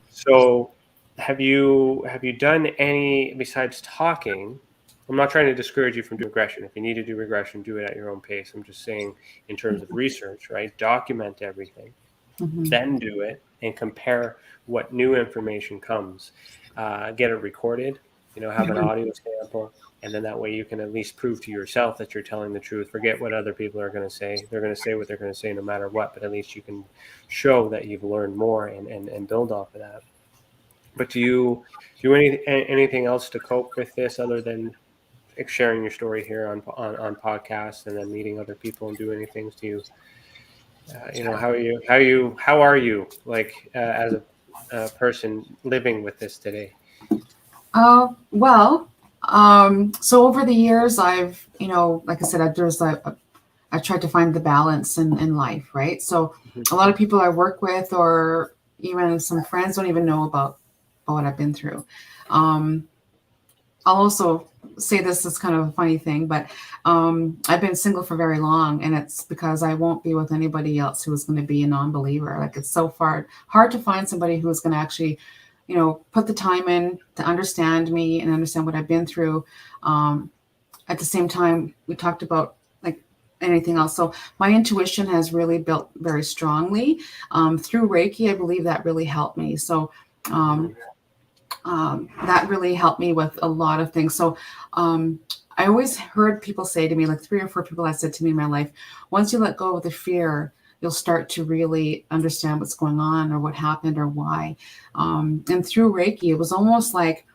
So have you done any, besides talking? I'm not trying to discourage you from doing regression. If you need to do regression, do it at your own pace. I'm just saying in terms of research, right? Document everything, then do it and compare what new information comes. Get it recorded, have an audio sample, and then that way you can at least prove to yourself that you're telling the truth. Forget what other people are going to say. They're going to say what they're going to say no matter what, but at least you can show that you've learned more and build off of that. But do you do anything else to cope with this other than sharing your story here on podcasts and then meeting other people and doing things to you? How are you like as a person living with this today?
Well, so over the years, I've, like I said, I tried to find the balance in life, right? So a lot of people I work with, or even some friends, don't even know about what I've been through. I'll also say this is kind of a funny thing, but I've been single for very long, and it's because I won't be with anybody else who is going to be a non-believer. Like, it's so hard to find somebody who is going to actually, put the time in to understand me and understand what I've been through. At the same time, we talked about like anything else. So my intuition has really built very strongly through Reiki. I believe that really helped me. So that really helped me with a lot of things. So I always heard people say to me, like 3 or 4 people have said to me in my life, once you let go of the fear, you'll start to really understand what's going on or what happened or why. And through Reiki, it was almost like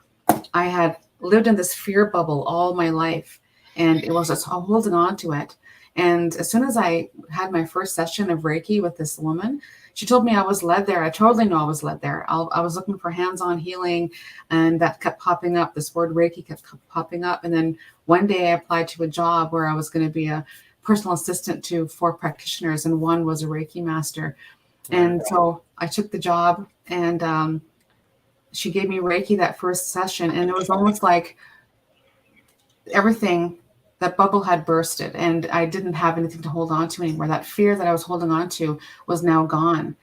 I had lived in this fear bubble all my life, and it was just holding on to it. And as soon as I had my first session of Reiki with this woman, she told me I was led there. I totally know I was led there. I was looking for hands-on healing, and that kept popping up. This word Reiki kept popping up. And then one day I applied to a job where I was going to be a personal assistant to 4 practitioners, and one was a Reiki master. And so I took the job, and she gave me Reiki that first session. And it was almost like everything, that bubble had bursted, and I didn't have anything to hold on to anymore. That fear that I was holding on to was now gone.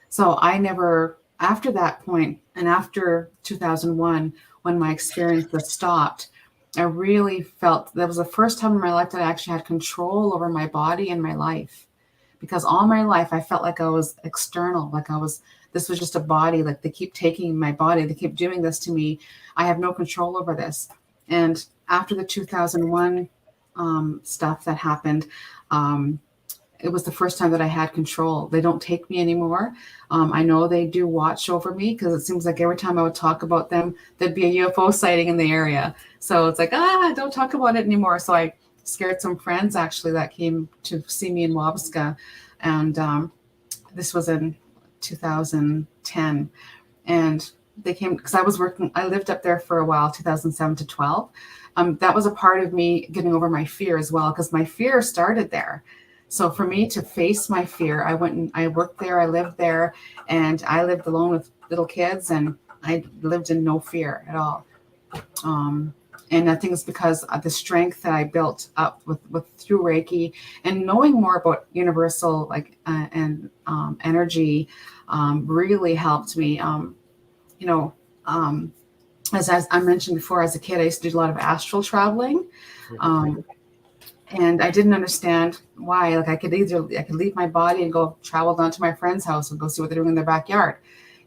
So I never, after that point, and after 2001, when my experience was stopped, I really felt that was the first time in my life that I actually had control over my body and my life. Because all my life I felt like I was external, like this was just a body, like they keep taking my body, they keep doing this to me. I have no control over this. And after the 2001 stuff that happened, it was the first time that I had control. They don't take me anymore. I know they do watch over me, because it seems like every time I would talk about them, there'd be a UFO sighting in the area. So it's like, don't talk about it anymore. So I scared some friends actually that came to see me in Wabasca. And this was in 2010. And they came because I lived up there for a while, 2007 to 12. That was a part of me getting over my fear as well, because my fear started there. So for me to face my fear, I went and I worked there, I lived there, and I lived alone with little kids, and I lived in no fear at all. And I think it's because of the strength that I built up with through Reiki and knowing more about universal and energy really helped me. As I mentioned before, as a kid, I used to do a lot of astral traveling. And I didn't understand why. Like I could leave my body and go travel down to my friend's house and go see what they're doing in their backyard,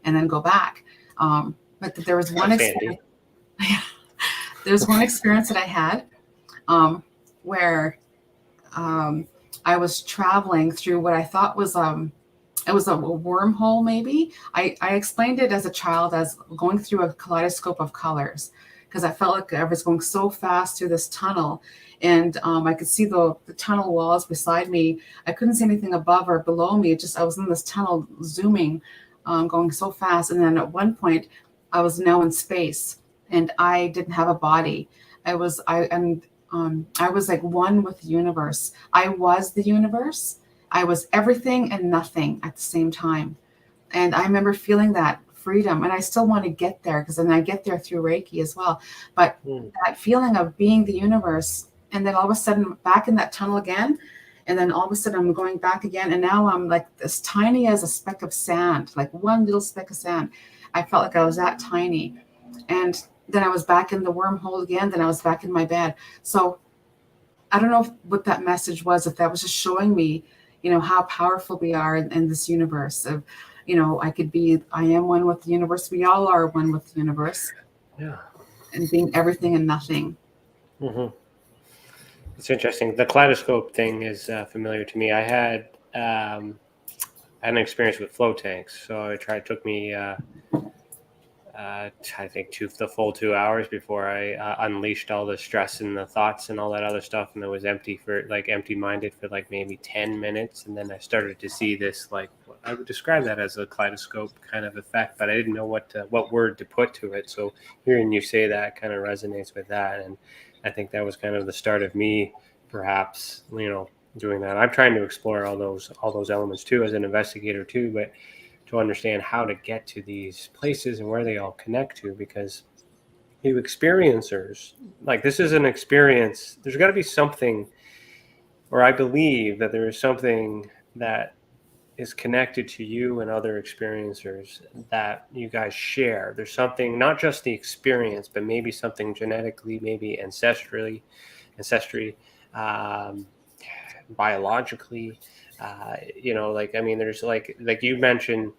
and then go back. But there was one experience. There's one experience that I had where I was traveling through what I thought was it was a wormhole. Maybe I explained it as a child as going through a kaleidoscope of colors, because I felt like I was going so fast through this tunnel. And I could see the tunnel walls beside me. I couldn't see anything above or below me. I was in this tunnel zooming, going so fast. And then at one point, I was now in space, and I didn't have a body. I was like one with the universe. I was the universe. I was everything and nothing at the same time. And I remember feeling that freedom, and I still want to get there, because then I get there through Reiki as well. But that feeling of being the universe, and then all of a sudden back in that tunnel again, and then all of a sudden I'm going back again, and now I'm like as tiny as a speck of sand, like one little speck of sand. I felt like I was that tiny. And then I was back in the wormhole again, then I was back in my bed. So I don't know what that message was, if that was just showing me, how powerful we are in this universe of, I am one with the universe. We all are one with the universe.
Yeah. And
being everything and nothing.
Mm-hmm. It's interesting. The kaleidoscope thing is familiar to me. I had an experience with flow tanks. So it took me, I think, the full 2 hours before I unleashed all the stress and the thoughts and all that other stuff. And it was empty-minded for maybe 10 minutes. And then I started to see this, I would describe that as a kaleidoscope kind of effect, but I didn't know what word to put to it. So hearing you say that kind of resonates with that. And I think that was kind of the start of me, perhaps, doing that. I'm trying to explore all those elements too, as an investigator too, but to understand how to get to these places and where they all connect to, because you experiencers, this is an experience. There's got to be something, or I believe that there is something that is connected to you and other experiencers that you guys share. There's something, not just the experience, but maybe something genetically, maybe ancestry, biologically, there's like you mentioned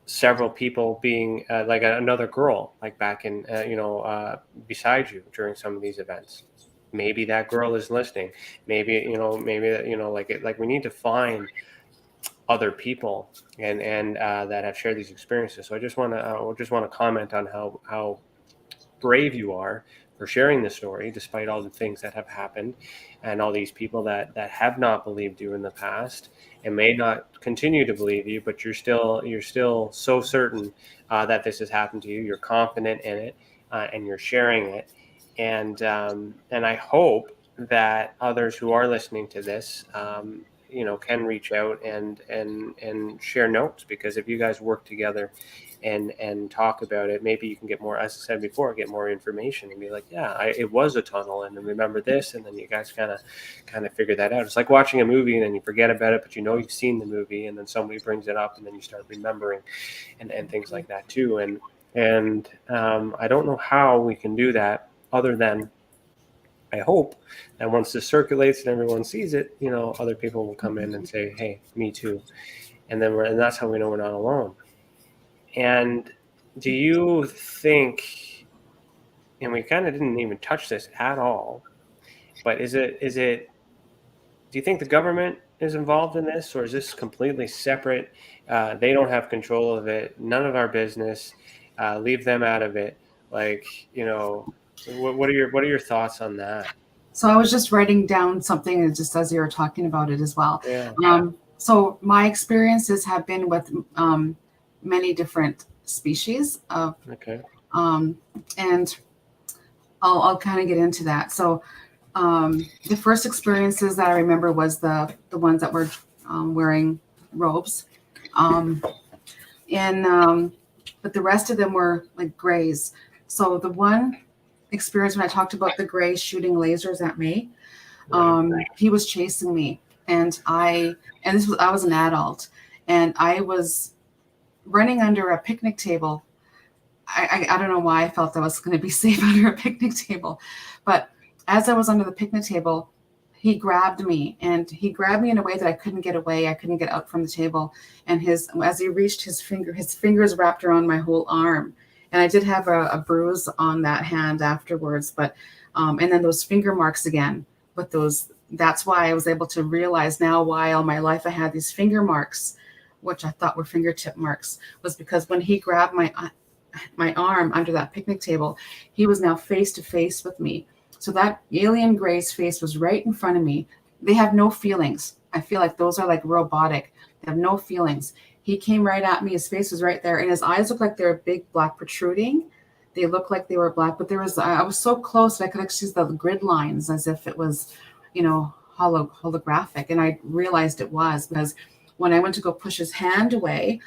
several people being another girl, back in, beside you during some of these events. Maybe that girl is listening. Maybe we need to find other people and that have shared these experiences. So I just want to comment on how brave you are for sharing this story, despite all the things that have happened and all these people that have not believed you in the past and may not continue to believe you, but you're still so certain that this has happened to you. You're confident in it, and you're sharing it. And I hope that others who are listening to this can reach out and share notes, because if you guys work together and talk about it, maybe you can get more, as I said before, get more information and be like, it was a tunnel, and remember this, and then you guys kind of figure that out. It's like watching a movie and then you forget about it, but you've seen the movie, and then somebody brings it up and then you start remembering and things like that too. And I don't know how we can do that other than, I hope that once this circulates and everyone sees it, other people will come in and say, hey, me too. And that's how we know we're not alone. And do you think, and we kind of didn't even touch this at all, but do you think the government is involved in this, or is this completely separate? They don't have control of it. None of our business. Leave them out of it. Like, what are your thoughts on that?
So I was just writing down something just as you were talking about it as well.
Yeah.
So my experiences have been with many different species of,
okay.
And I'll kind of get into that. So the first experiences that I remember was the ones that were wearing robes, but the rest of them were like grays. So the one experience when I talked about the gray shooting lasers at me, he was chasing me, and I was an adult, and I was running under a picnic table. I don't know why I felt I was going to be safe under a picnic table, but as I was under the picnic table, he grabbed me in a way that I couldn't get away. I couldn't get out from the table, and as he reached his fingers wrapped around my whole arm. And I did have a bruise on that hand afterwards, but and then those finger marks again with those. That's why I was able to realize now why all my life I had these finger marks, which I thought were fingertip marks, was because when he grabbed my arm under that picnic table, he was now face to face with me. So that alien gray's face was right in front of me. They have no feelings. I feel like those are like robotic. They have no feelings. He came right at me. His face was right there, and his eyes looked like they were big, black, protruding. They looked like they were black, but I was so close that I could actually see the grid lines as if it was, holographic. And I realized it was, because when I went to go push his hand away,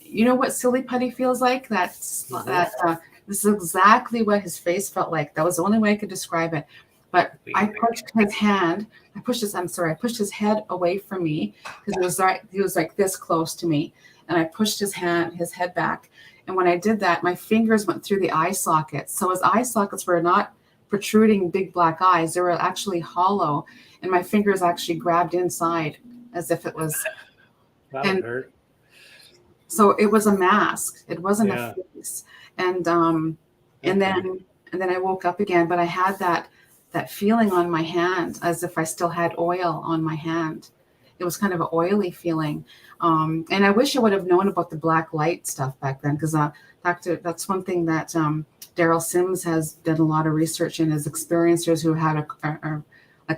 you know what silly putty feels like? This is exactly what his face felt like. That was the only way I could describe it. But I pushed his head away from me, because he was like this close to me. And I pushed his head back. And when I did that, my fingers went through the eye sockets. So his eye sockets were not protruding big black eyes. They were actually hollow. And my fingers actually grabbed inside as if it was.
That would hurt.
So it was a mask. It wasn't a face. And then I woke up again, but I had that feeling on my hand as if I still had oil on my hand. It was kind of an oily feeling. And I wish I would have known about the black light stuff back then, because that's one thing that Daryl Sims has done a lot of research in, is experiencers who had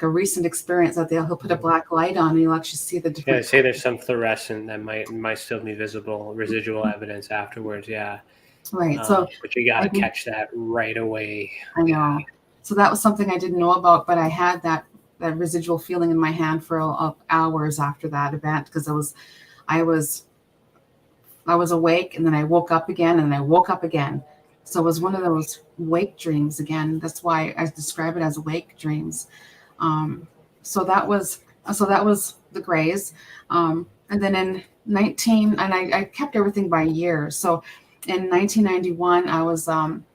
a recent experience that he'll put a black light on and you'll actually see the difference.
Yeah, say there's some fluorescent that might still be visible, residual evidence afterwards. Yeah.
Right.
But you got to catch that right away.
I know. So that was something I didn't know about, but I had that residual feeling in my hand for hours after that event, because I was awake, and then I woke up again, and I woke up again. So it was one of those wake dreams again. That's why I describe it as wake dreams. So that was the grays. And then in I kept everything by year. So in 1991, I was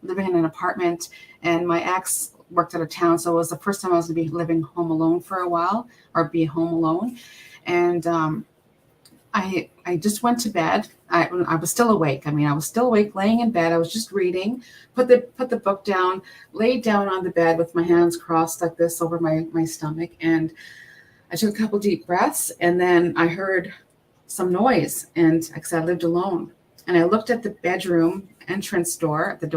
living in an apartment, and my ex worked out of town. So it was the first time I was going to be living home alone for a while, or be home alone. And I just went to bed. I was still awake. I was still awake, laying in bed. I was just reading, put the book down, laid down on the bed with my hands crossed like this over my stomach. And I took a couple deep breaths, and then I heard some noise. And because I lived alone, and I looked at the bedroom entrance door, at the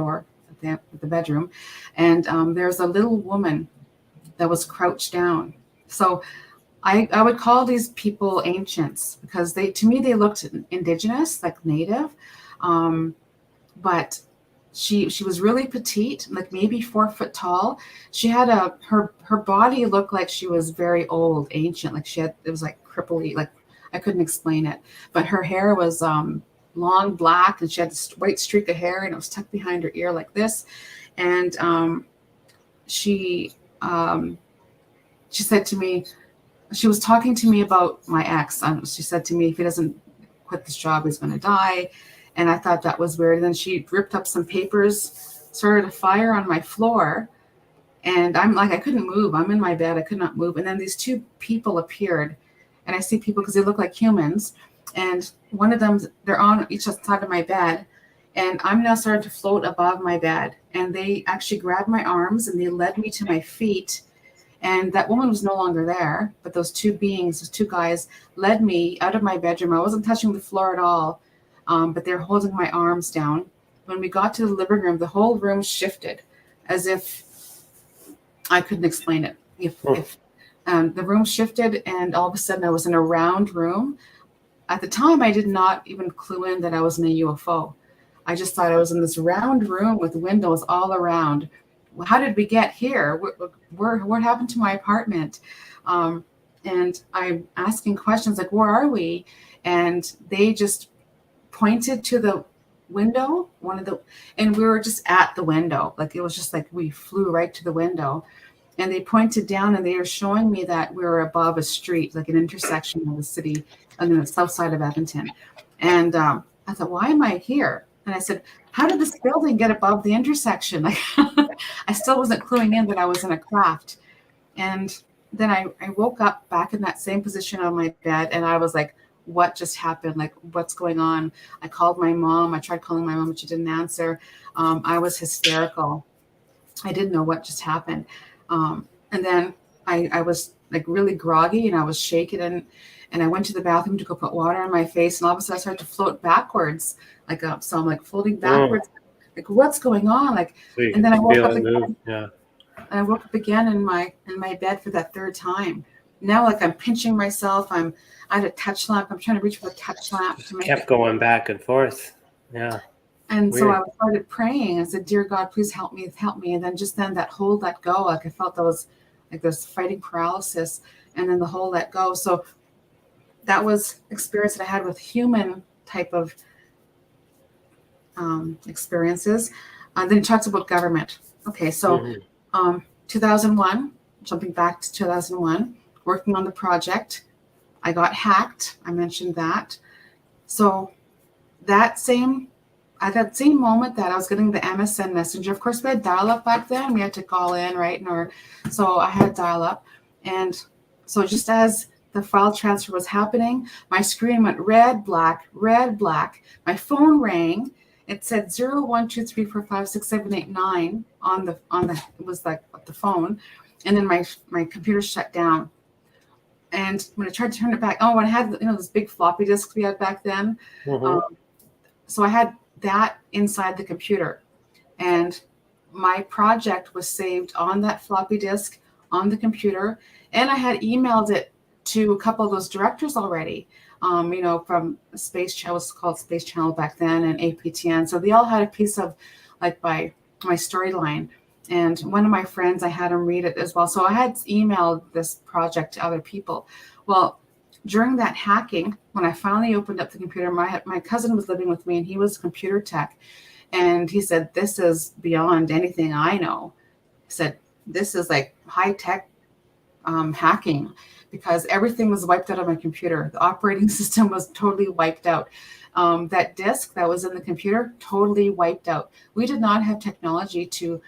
bedroom, and there's a little woman that was crouched down. So I would call these people ancients, because to me they looked indigenous, like native, but She was really petite, like maybe 4 foot tall. She had her body looked like she was very old, ancient. Like it was like cripply, like I couldn't explain it. But her hair was long black, and she had this white streak of hair, and it was tucked behind her ear like this. And she said to me, she was talking to me about my ex. She said to me, if he doesn't quit this job, he's going to die. And I thought that was weird. And then she ripped up some papers, started a fire on my floor. And I'm like, I couldn't move. I'm in my bed. I could not move. And then these 2 people appeared. And I see people because they look like humans. And one of them, they're on each side of my bed. And I'm now starting to float above my bed. And they actually grabbed my arms and they led me to my feet. And that woman was no longer there. But those 2 beings, those 2 guys, led me out of my bedroom. I wasn't touching the floor at all. But they're holding my arms down. When we got to the living room, the whole room shifted as if I couldn't explain it. If the room shifted, and all of a sudden I was in a round room. At the time, I did not even clue in that I was in a UFO. I just thought I was in this round room with windows all around. How did we get here? What happened to my apartment? And I'm asking questions like, where are we? And they just pointed to the window, and we were just at the window. Like it was just like we flew right to the window, and they pointed down and they were showing me that we were above a street, like an intersection of the city on the south side of Edmonton. And I thought, why am I here? And I said, how did this building get above the intersection? Like I still wasn't cluing in that I was in a craft. And then I woke up back in that same position on my bed, and I was like, what just happened? Like, what's going on? I called my mom. I tried calling my mom, but she didn't answer. I was hysterical. I didn't know what just happened. And then I was like really groggy, and I was shaking, and I went to the bathroom to go put water on my face, and all of a sudden I started to float backwards. So I'm like floating backwards. Like, what's going on? Like, and then I woke up again. Yeah. And I woke up again in my bed for that 3rd time. Now, like, I'm pinching myself. I had a touch lamp. I'm trying to reach for the touch lamp.
Kept going back and forth. Yeah.
And weird. So I started praying. I said, dear God, please help me. And then just then that whole let go, like I felt that was like this fighting paralysis, and then the whole let go. So that was experience that I had with human type of experiences. Then it talks about government. Okay, so 2001, jumping back to 2001, working on the project, I got hacked. I mentioned that. So at that same moment that I was getting the MSN Messenger, of course we had dial-up back then. We had to call in, right? So I had dial-up. And so just as the file transfer was happening, my screen went red, black, red, black. My phone rang. It said 0123456789 on the it was like the phone. And then my computer shut down. And when I tried to turn it back, when I had this big floppy disk we had back then. So I had that inside the computer, and my project was saved on that floppy disk on the computer, and I had emailed it to a couple of those directors already, from Space Channel, it was called Space Channel back then, and APTN. So they all had a piece of like my storyline. And one of my friends, I had him read it as well. So I had emailed this project to other people. Well, during that hacking, when I finally opened up the computer, my cousin was living with me, and he was computer tech. And he said, this is beyond anything I know. He said, this is like high tech hacking, because everything was wiped out of my computer. The operating system was totally wiped out. That disk that was in the computer, totally wiped out. We did not have technology to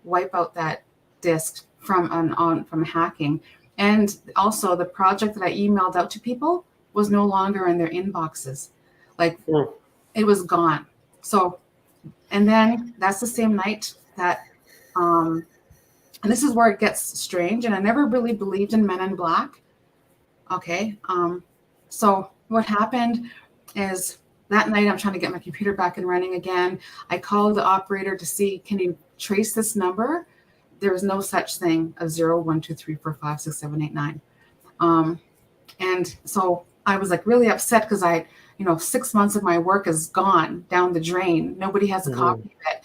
wipe out that disk from hacking. And also the project that I emailed out to people was no longer in their inboxes. Like it was gone. So, and then that's the same night that, and this is where it gets strange. And I never really believed in Men in Black. Okay. So what happened is that night I'm trying to get my computer back and running again. I called the operator to see, can you trace this number? There was no such thing of 0123456789. And so I was like really upset because 6 months of my work is gone down the drain. Nobody has a copy of it.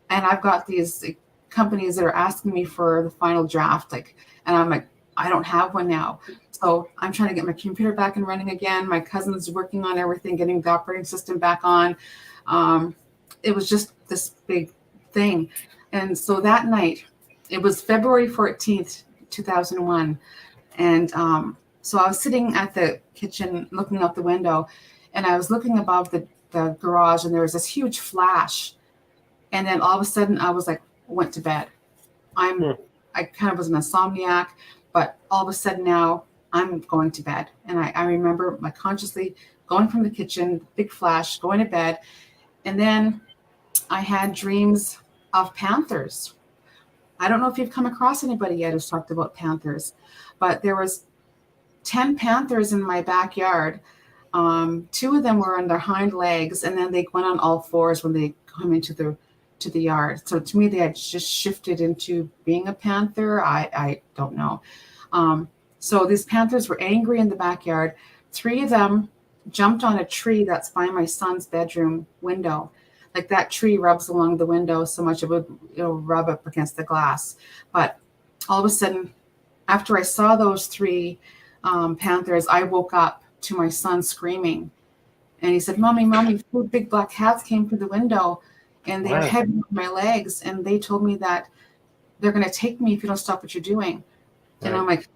and I've got these companies that are asking me for the final draft, and I'm like, I don't have one now. So I'm trying to get my computer back and running again. My cousin's working on everything, getting the operating system back on. It was just this big thing. And so that night, it was February 14th, 2001. And so I was sitting at the kitchen looking out the window, and I was looking above the garage, and there was this huge flash. And then all of a sudden I was like, went to bed. I kind of was an insomniac, but all of a sudden now I'm going to bed. And I remember consciously going from the kitchen, big flash, going to bed. And then I had dreams of panthers. I don't know if you've come across anybody yet who's talked about panthers, but there was 10 panthers in my backyard. 2 of them were on their hind legs, and then they went on all fours when they come into the yard. So to me, they had just shifted into being a panther. I don't know. So these panthers were angry in the backyard. 3 of them jumped on a tree that's by my son's bedroom window. Like that tree rubs along the window so much it'll rub up against the glass. But all of a sudden, after I saw those 3 panthers, I woke up to my son screaming. And he said, Mommy, 2 big black cats came through the window, and they are heavy on my legs. And they told me that they're going to take me if you don't stop what you're doing. Right. And I'm like,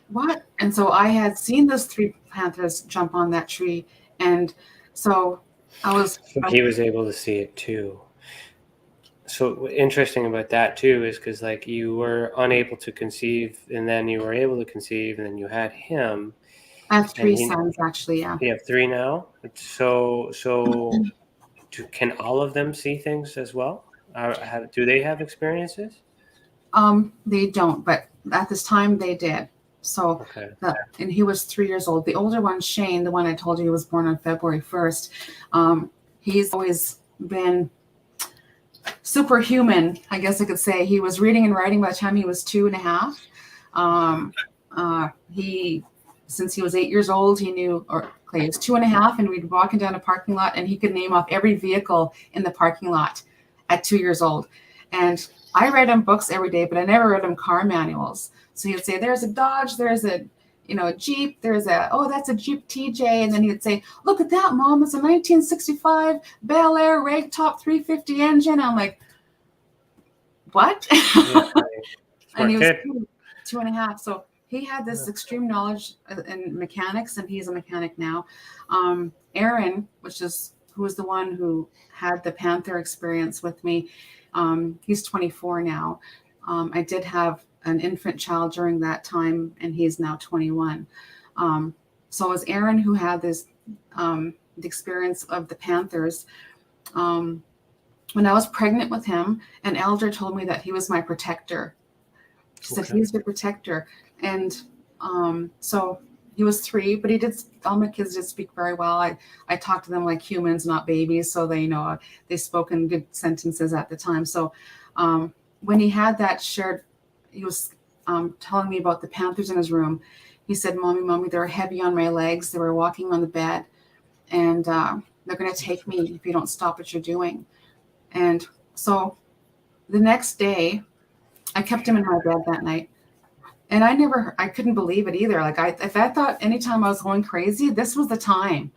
what? And so I had seen those 3 panthers jump on that tree. And so he was
able to see it too. So interesting about that too is because you were unable to conceive, and then you were able to conceive, and then you had him.
I have 3 sons, actually. Yeah.
You have 3 now. So can all of them see things as well? Do they have experiences?
They don't, but at this time they did. So, and he was 3 years old. The older one, Shane, the one I told you was born on February 1st. He's always been superhuman, I guess I could say. He was reading and writing by the time he was 2.5. Since he was 8 years old, he knew, he was 2.5, and we'd walking down a parking lot, and he could name off every vehicle in the parking lot at 2 years old. And I read him books every day, but I never read him car manuals. So he'd say, there's a Dodge, there's a Jeep, that's a Jeep TJ. And then he'd say, look at that, Mom, it's a 1965 Bel Air ragtop 350 engine. I'm like, what? And he was 2.5. So he had this extreme knowledge in mechanics, and he's a mechanic now. Aaron, who was the one who had the panther experience with me, he's 24 now. I did have an infant child during that time, and he's now 21. So it was Aaron who had this the experience of the panthers. When I was pregnant with him, an elder told me that he was my protector. She said, he's your protector. And so he was 3, but all my kids did speak very well. I talked to them like humans, not babies. So they spoke in good sentences at the time. So when he had that shared, he was telling me about the panthers in his room. He said, Mommy, they're heavy on my legs. They were walking on the bed, and they're going to take me if you don't stop what you're doing. And so the next day, I kept him in my bed that night. And I couldn't believe it either. If I thought anytime I was going crazy, this was the time.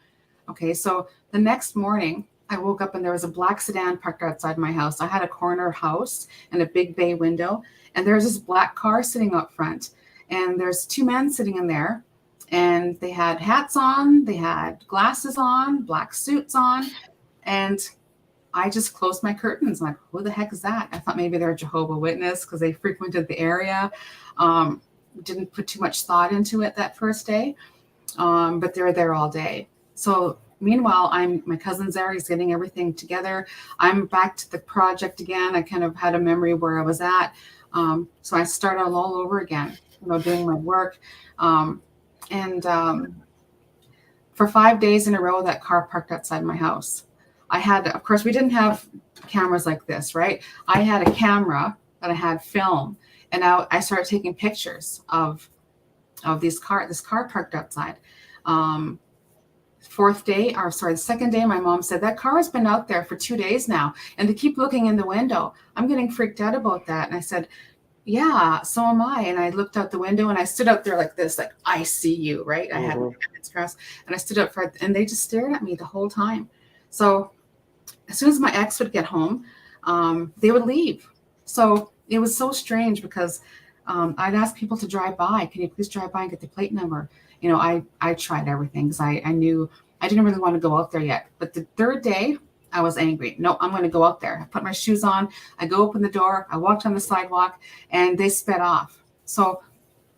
Okay, so the next morning, I woke up and there was a black sedan parked outside my house. I had a corner house and a big bay window, and there's this black car sitting up front. And there's 2 men sitting in there, and they had hats on, they had glasses on, black suits on, and I just closed my curtains. I'm like, who the heck is that? I thought maybe they're a Jehovah's Witness because they frequented the area. Didn't put too much thought into it that first day, but they're there all day. So meanwhile, my cousin's there. He's getting everything together. I'm back to the project again. I kind of had a memory where I was at. So I started all over again, doing my work. For 5 days in a row, that car parked outside my house. Of course, we didn't have cameras like this, right? I had a camera that I had film, and I started taking pictures of this car parked outside. the second day, my mom said, that car has been out there for 2 days now, and they keep looking in the window. I'm getting freaked out about that. And I said, yeah, so am I. And I looked out the window and I stood out there like this, like, I see you, right? I had my hands crossed, and I stood up and they just stared at me the whole time. So as soon as my ex would get home, they would leave. So it was so strange because I'd ask people to drive by. Can you please drive by and get the plate number? You know, I tried everything because I knew I didn't really want to go out there yet. But the third day, I was angry. No, I'm going to go out there. I put my shoes on. I go open the door. I walked on the sidewalk, and they sped off. So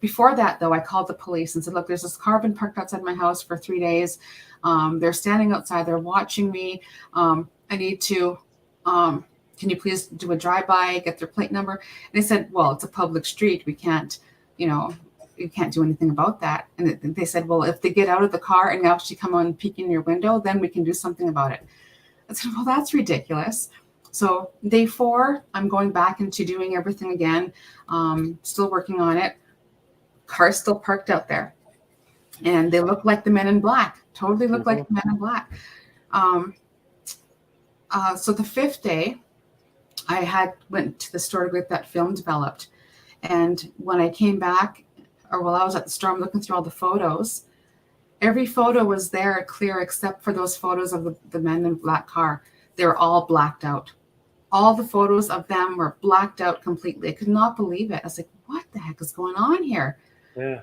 before that, though, I called the police and said, look, there's this car been parked outside my house for 3 days. They're standing outside. They're watching me. I need to, can you please do a drive-by, get their plate number? And they said, well, it's a public street. We can't, you can't do anything about that. And they said, well, if they get out of the car and actually come on peek in your window, then we can do something about it. I said, well, that's ridiculous. So day 4, I'm going back into doing everything again, still working on it. Car's still parked out there. And they look like the Men in Black, totally look like the Men in Black. So the 5th day, I went to the store to get that film developed. And when I came back, or while I was at the store, I'm looking through all the photos. Every photo was there clear except for those photos of the Men in Black car. They were all blacked out. All the photos of them were blacked out completely. I could not believe it. I was like, what the heck is going on here?
Yeah.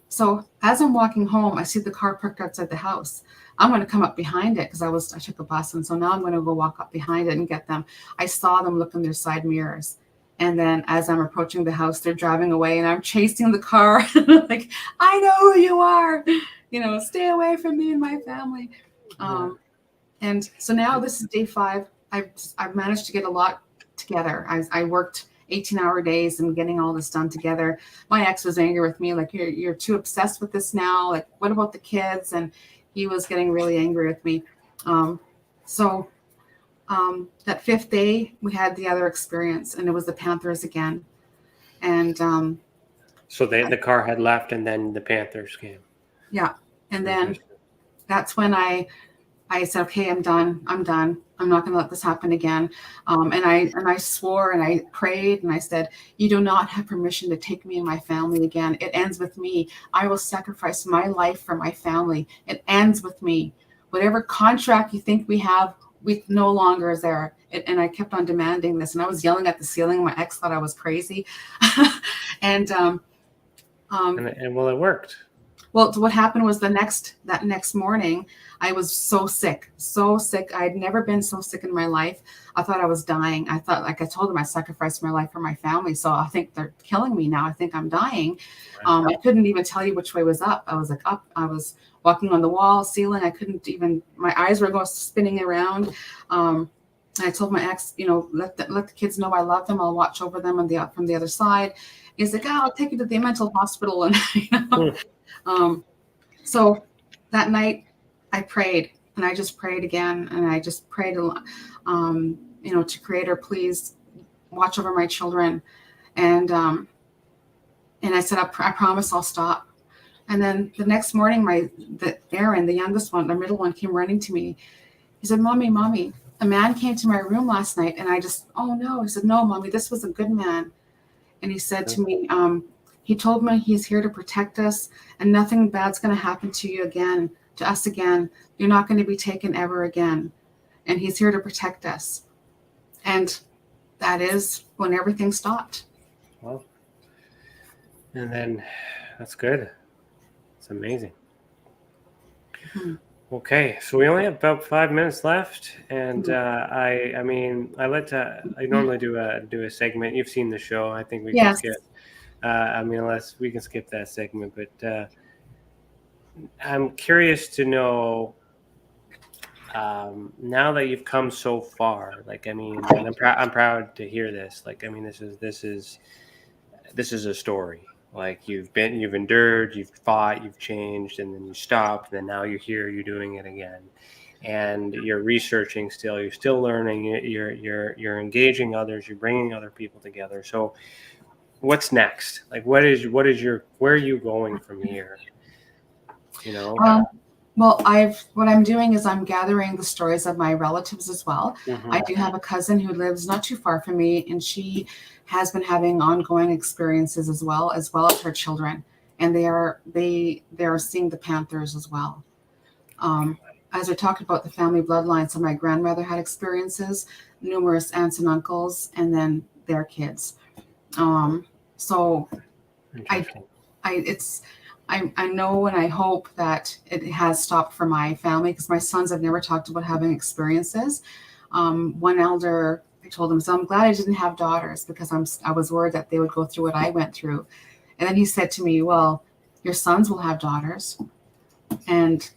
So as I'm walking home, I see the car parked outside the house. I'm going to come up behind it because I took a bus. And so now I'm going to go walk up behind it and get them. I saw them look in their side mirrors. And then as I'm approaching the house, they're driving away and I'm chasing the car. Like, I know who you are. Stay away from me and my family. And so now this is day 5. I've managed to get a lot together. I worked 18-hour days and getting all this done together. My ex was angry with me, like, you're too obsessed with this now. Like, what about the kids? And he was getting really angry with me. So that 5th day, we had the other experience, and it was the Panthers again. And
so the car had left, and then the Panthers came.
Yeah. And then that's when I said, okay, I'm done. I'm not going to let this happen again. And I swore and I prayed and I said, you do not have permission to take me and my family again. It ends with me. I will sacrifice my life for my family. It ends with me. Whatever contract you think we have, we no longer is there. And I kept on demanding this, and I was yelling at the ceiling. My ex thought I was crazy. And
well, it worked.
Well, what happened was that next morning, I was so sick. I had never been so sick in my life. I thought I was dying. I thought, like I told them, I sacrificed my life for my family. So I think they're killing me now. I think I'm dying. I couldn't even tell you which way was up. I was like up. I was walking on the wall, ceiling. I couldn't even, my eyes were going spinning around. I told my ex, let the kids know I love them. I'll watch over them from the other side. He's like, I'll take you to the mental hospital. And, so that night I prayed, and I just prayed again. And I just prayed, to Creator, please watch over my children. And I said, I promise I'll stop. And then the next morning, Aaron, the youngest one, the middle one, came running to me. He said, Mommy, a man came to my room last night. And I just, oh no. He said, no, Mommy, this was a good man. And he said to me, he told me he's here to protect us, and nothing bad's going to happen to us again. You're not going to be taken ever again. And he's here to protect us. And that is when everything stopped.
Well, and then that's good. It's amazing. Mm-hmm. Okay, so we only have about 5 minutes left, and I normally do a segment. You've seen the show. I think we can skip. Unless we can skip that segment, but I'm curious to know. Now that you've come so far, and I'm proud to hear this. This is a story. Like you've endured, you've fought, you've changed, and then you stopped, and then now you're here, you're doing it again, and you're researching still, you're still learning, you're engaging others, you're bringing other people together. So, what's next? Like, where are you going from here?
Well, what I'm doing is I'm gathering the stories of my relatives as well.
Mm-hmm.
I do have a cousin who lives not too far from me, and she has been having ongoing experiences as well as her children, and they are seeing the Panthers as well. As we talked about the family bloodline, so my grandmother had experiences, numerous aunts and uncles, and then their kids. So I know and I hope that it has stopped for my family, because my sons have never talked about having experiences. One elder, I told him, so I'm glad I didn't have daughters, because I was worried that they would go through what I went through. And then he said to me, well, your sons will have daughters. And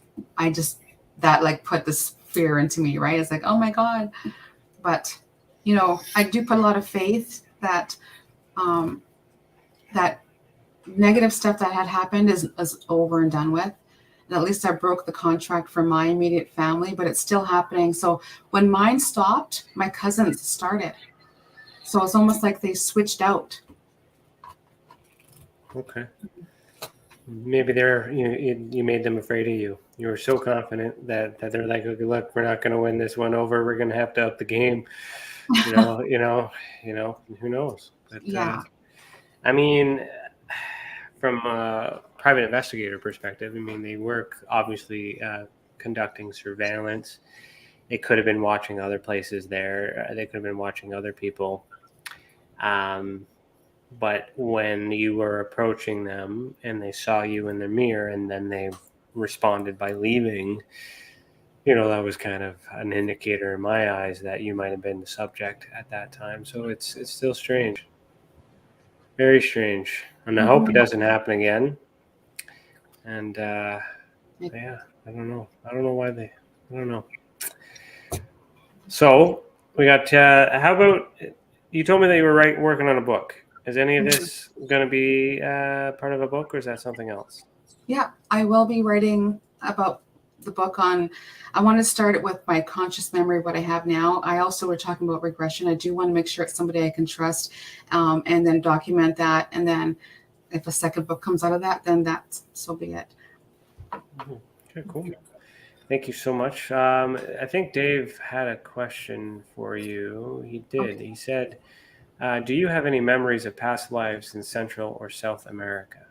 that like put this fear into me, right? It's like, oh my God. But, I do put a lot of faith that that negative stuff that had happened is over and done with. And at least I broke the contract for my immediate family, but it's still happening. So when mine stopped, my cousins started. So it's almost like they switched out.
Okay. Maybe you made them afraid of you. You were so confident that they're like, okay, look, we're not going to win this one over. We're going to have to up the game. Who knows? But,
yeah.
I mean, from a private investigator perspective, I mean, they work obviously conducting surveillance. They could have been watching other places there. They could have been watching other people. But when you were approaching them and they saw you in the mirror and then they responded by leaving, that was kind of an indicator in my eyes that you might have been the subject at that time. So it's still strange. Very strange. And I hope it doesn't happen again. And I don't know. I don't know. So we got, how about, you told me that you were working on a book. Is any of this going to be part of a book, or is that something else?
Yeah, I will be writing about the book I want to start it with my conscious memory of what I have now. I also were talking about regression. I do want to make sure it's somebody I can trust, and then document that. And then if a second book comes out of that, then so be it.
Okay, cool. Thank you so much. I think Dave had a question for you. He did. Okay. He said, do you have any memories of past lives in Central or South America?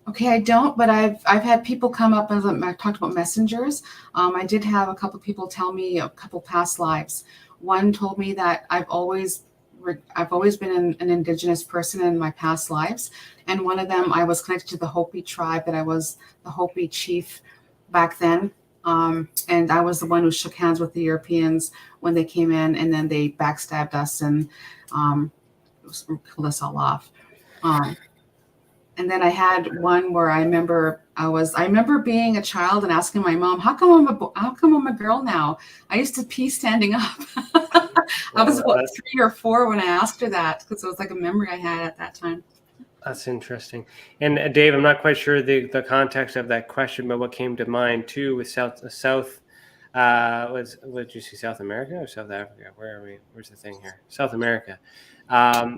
Okay, I don't, but I've had people come up, as I talked about messengers. I did have a couple people tell me a couple past lives. One told me that I've always been an Indigenous person in my past lives. And one of them, I was connected to the Hopi tribe, that I was the Hopi chief back then. And I was the one who shook hands with the Europeans when they came in, and then they backstabbed us and killed us all off. And then I had one where I remember being a child and asking my mom, how come I'm a girl now? I used to pee standing up. I was about 3 or 4 when I asked her that, because it was like a memory I had at that time.
That's interesting. And Dave, I'm not quite sure the context of that question, but what came to mind too with South did you see South America or South Africa? Where are we? Where's the thing here? South America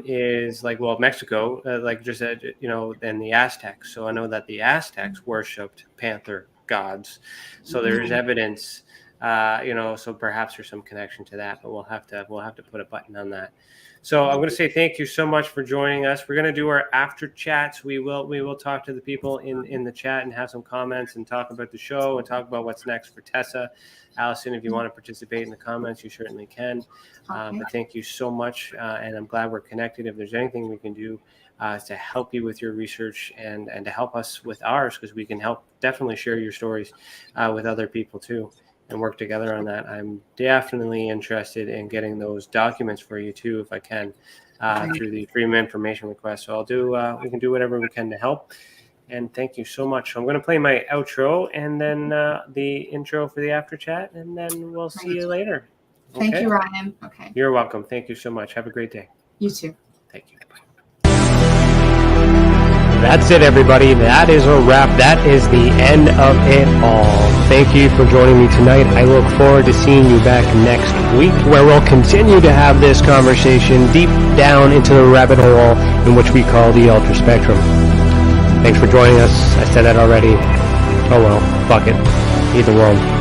is like, well, Mexico, like just said, and the Aztecs. So I know that the Aztecs worshipped panther gods. So there's evidence, so perhaps there's some connection to that, but we'll have to put a button on that. So I'm going to say thank you so much for joining us. We're going to do our after chats. We will talk to the people in the chat and have some comments and talk about the show and talk about what's next for Tessa. Allison, if you want to participate in the comments, you certainly can.
Okay.
But thank you so much, and I'm glad we're connected. If there's anything we can do to help you with your research and to help us with ours, because we can definitely share your stories with other people too, and work together on that. I'm definitely interested in getting those documents for you too, if I can, through the Freedom of Information request. So we can do whatever we can to help. And thank you so much. So I'm going to play my outro and then the intro for the after chat, and then we'll see you later. Okay?
Thank you, Ryan. Okay.
You're welcome. Thank you so much. Have a great day.
You too.
Thank you. That's it, everybody. That is a wrap. That is the end of it all. Thank you for joining me tonight. I look forward to seeing you back next week, where we'll continue to have this conversation deep down into the rabbit hole in which we call the ultra spectrum. Thanks for joining us. I said that already. Oh well, fuck it. Either one.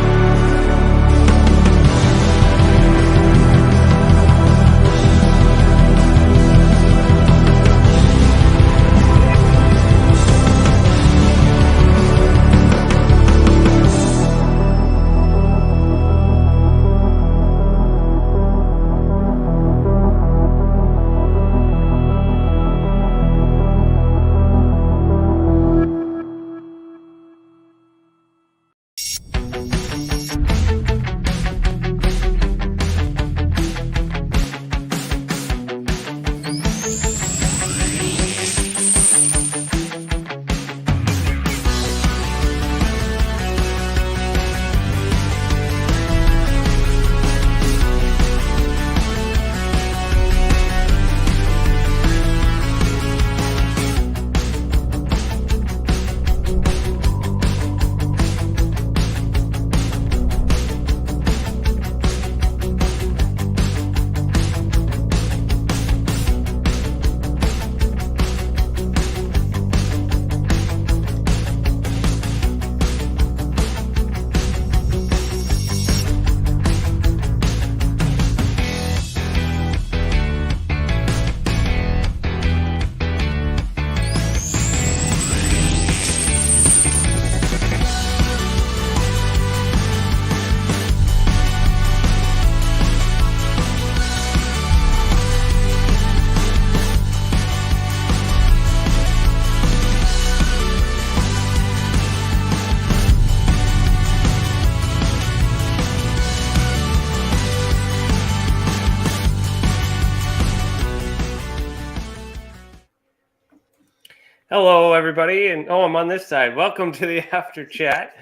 Hello, everybody, and I'm on this side. Welcome to the After Chat.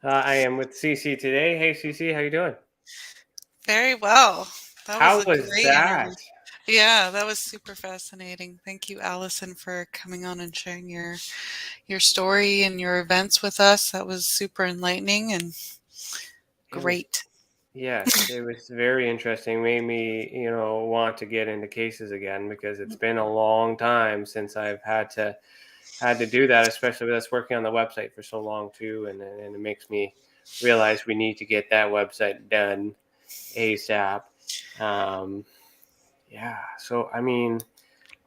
I am with Cece today. Hey, Cece, how you doing?
Very well.
How
Was a
was
great
that?
interview. Yeah, that was super fascinating. Thank you, Allison, for coming on and sharing your story and your events with us. That was super enlightening and great.
Yes, it was very interesting. Made me, want to get into cases again because it's been a long time since I've had to do that, especially with us working on the website for so long too, and it makes me realize we need to get that website done ASAP. Yeah, so I mean,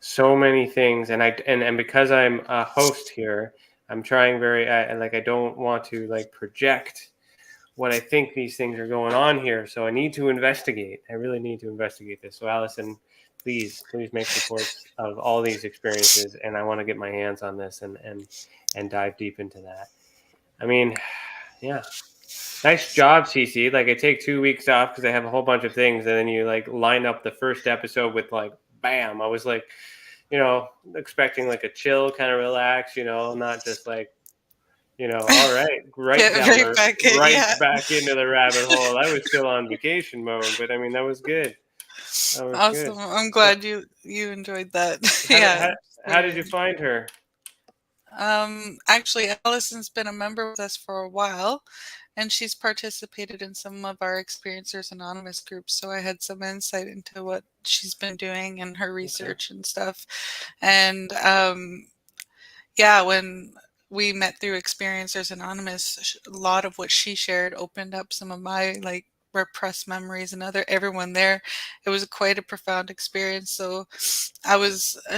so many things, and because I'm a host here, I'm trying I don't want to project what I think these things are going on here. So I need to investigate. I really need to investigate this. So Allison, please make reports of all these experiences, and I want to get my hands on this and dive deep into that. I mean, yeah. Nice job, CC. I take 2 weeks off because I have a whole bunch of things, and then you line up the first episode with bam. I was expecting a chill, kind of relax, not just all right, back into the rabbit hole. I was still on vacation mode, but I mean, that was good. That was
Awesome.
good.
I'm glad you enjoyed that.
How did you find her?
Actually, Allison's been a member with us for a while, and she's participated in some of our Experiencers Anonymous groups. So I had some insight into what she's been doing and her research and stuff. And when we met through Experiencers Anonymous, a lot of what she shared opened up some of my repressed memories and everyone there. It was quite a profound experience. So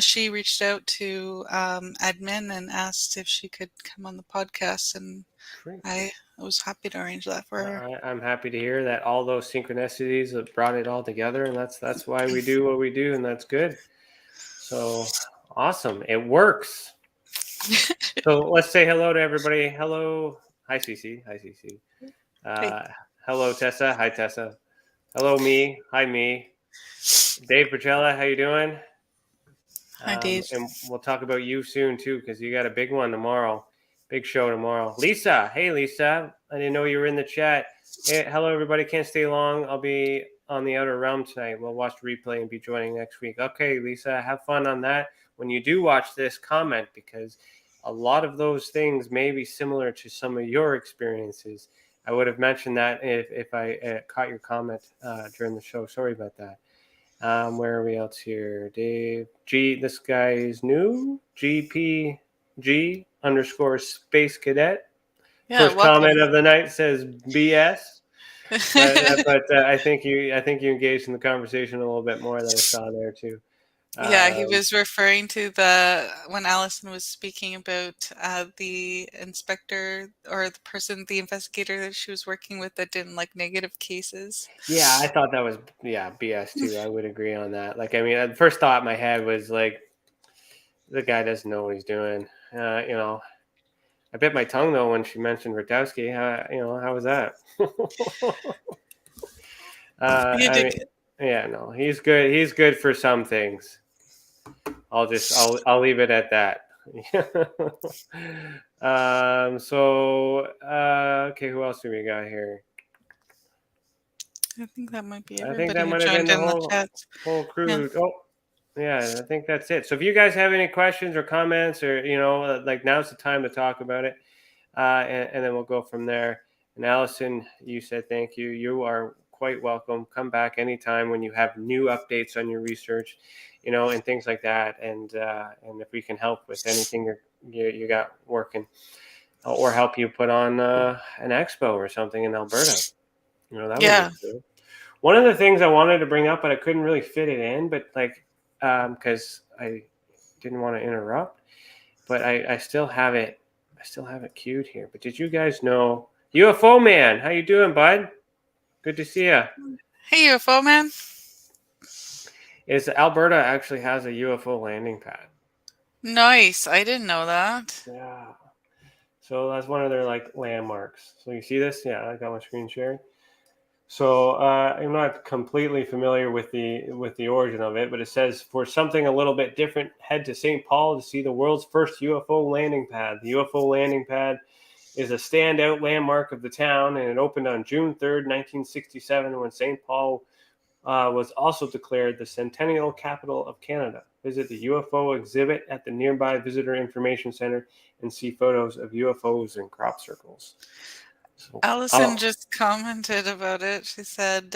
she reached out to admin and asked if she could come on the podcast, and I was happy to arrange that for her.
I'm happy to hear that all those synchronicities have brought it all together, and that's why we do what we do, and that's good. So awesome. It works. So let's say hello to everybody. Hello. Hi, Cece. Hi, Cece. Hello, Tessa. Hi, Tessa. Hello, me. Hi, me. Dave Percella, how you doing?
Hi, Dave.
And we'll talk about you soon, too, because you got a big one tomorrow. Big show tomorrow. Lisa. Hey, Lisa. I didn't know you were in the chat. Hey, hello, everybody. Can't stay long. I'll be on the Outer Realm tonight. We'll watch the replay and be joining next week. Okay, Lisa, have fun on that. When you do watch this, comment, because a lot of those things may be similar to some of your experiences. I would have mentioned that if I caught your comment during the show. Sorry about that. Where are we else here? Dave G. This guy is new. GPG _ Space Cadet.
Yeah,
First
welcome.
comment of the night says BS. But I think you engaged in the conversation a little bit more that I saw there too.
Yeah, he was referring to the when Allison was speaking about the inspector or the person, the investigator that she was working with that didn't like negative cases.
Yeah, I thought that was BS too. I would agree on that. Like, I mean, the first thought in my head was like, the guy doesn't know what he's doing. I bit my tongue though when she mentioned Rudowski. How was that?
You
I
did
mean,
good.
yeah, no, he's good. He's good for some things. I'll leave it at that. Okay, who else do we got here?
I think that might be
I think
everybody
that
who
might have been
joined
the
in the chat.
whole
Yeah.
crew. Oh, yeah, I think that's it. So if you guys have any questions or comments, or like now's the time to talk about it, and then we'll go from there. And Allison, you said thank you. You are quite welcome. Come back anytime when you have new updates on your research, and things like that. And if we can help with anything you got working, or help you put on an expo or something in Alberta, that would
Yeah.
be cool. One of the things I wanted to bring up, but I couldn't really fit it in, but because I didn't want to interrupt, but I still have it. I still have it queued here. But did you guys know UFO Man? How you doing, bud? Good to see you.
Hey, UFO man.
Is Alberta actually has a UFO landing pad?
Nice. I didn't know that.
Yeah. So that's one of their like landmarks. So you see this? Yeah, I got my screen shared. So I'm not completely familiar with the origin of it, but it says for something a little bit different, head to St. Paul to see the world's first UFO landing pad. The UFO landing pad is a standout landmark of the town, and it opened on June 3rd, 1967, when St. Paul was also declared the Centennial Capital of Canada. Visit the UFO exhibit at the nearby Visitor Information Center and see photos of UFOs in crop circles. So,
Allison just commented about it. She said,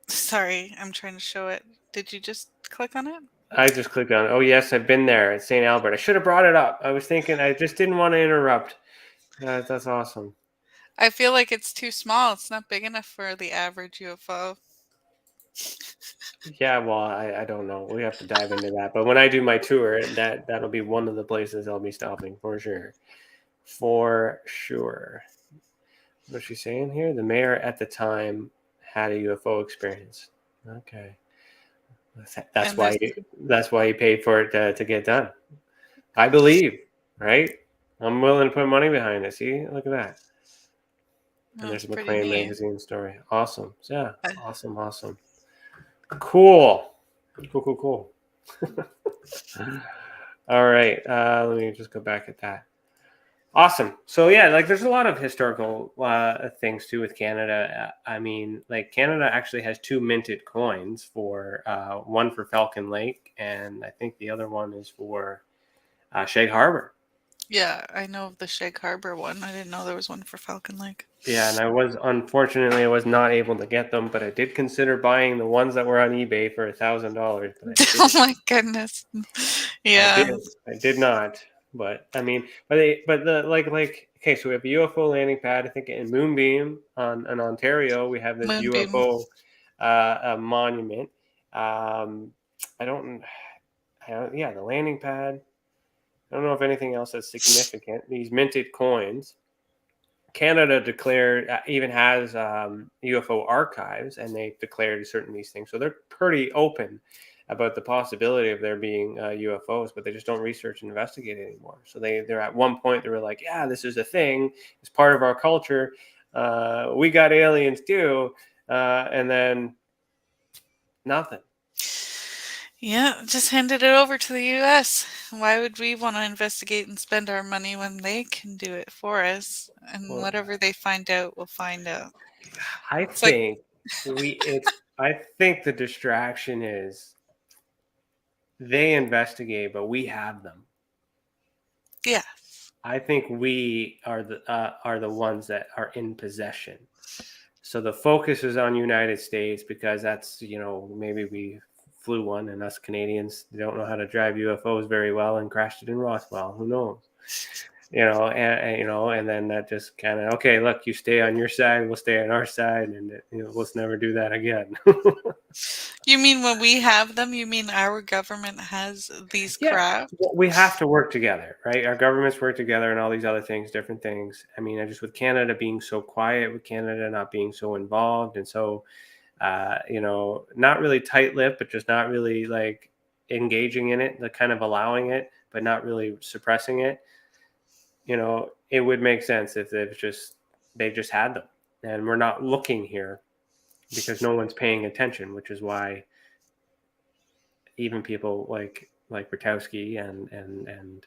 sorry, I'm trying to show it. Did you just click on it?
I just clicked on it. Oh, yes, I've been there at St. Albert. I should have brought it up. I was thinking, I just didn't want to interrupt. That's awesome.
I feel like it's too small. It's not big enough for the average UFO.
Yeah, well, I don't know. We have to dive into that. But when I do my tour, that'll be one of the places I'll be stopping for sure. For sure. What's she saying here? The mayor at the time had a UFO experience. Okay. That's why he paid for it to get done. I believe, right? I'm willing to put money behind it. See, look at that. And there's a McLean magazine story. Awesome. Yeah. Awesome. Cool. All right. Let me just go back at that. Awesome. So yeah, like there's a lot of historical things too with Canada. I mean, like Canada actually has 2 minted coins for one for Falcon Lake, and I think the other one is for Shag Harbor.
Yeah, I know of the Shag Harbor one. I didn't know there was one for Falcon Lake.
Yeah, and I was not able to get them, but I did consider buying the ones that were on eBay for $1,000.
Oh my goodness! Yeah,
I did not. But I mean, okay, so we have a UFO landing pad. I think in Moonbeam in Ontario, we have this UFO monument. The landing pad. I don't know if anything else is significant. These minted coins. Canada declared even has UFO archives, and they've declared certain these things. So they're pretty open about the possibility of there being UFOs, but they just don't research and investigate it anymore. So they're at one point they were like, yeah, this is a thing. It's part of our culture. We got aliens too, and then nothing.
Yeah, just handed it over to the U.S. Why would we want to investigate and spend our money when they can do it for us? And whatever they find out, we'll find out.
I think the distraction is they investigate, but we have them.
Yeah.
I think we are the ones that are in possession. So the focus is on United States because that's, maybe we flew one and us Canadians don't know how to drive UFOs very well and crashed it in Roswell. Who knows? and then that just kind of, okay, look, you stay on your side, we'll stay on our side, and let's never do that again.
You mean when we have them, you mean our government has these
Yeah,
craft?
we have to work together, right? Our governments work together and all these other things, different things. I mean, just with Canada being so quiet, with Canada not being so involved, and so, not really tight-lipped, but just not really like engaging in it, like kind of allowing it, but not really suppressing it. It would make sense if they just had them, and we're not looking here because no one's paying attention, which is why even people like Bertowski and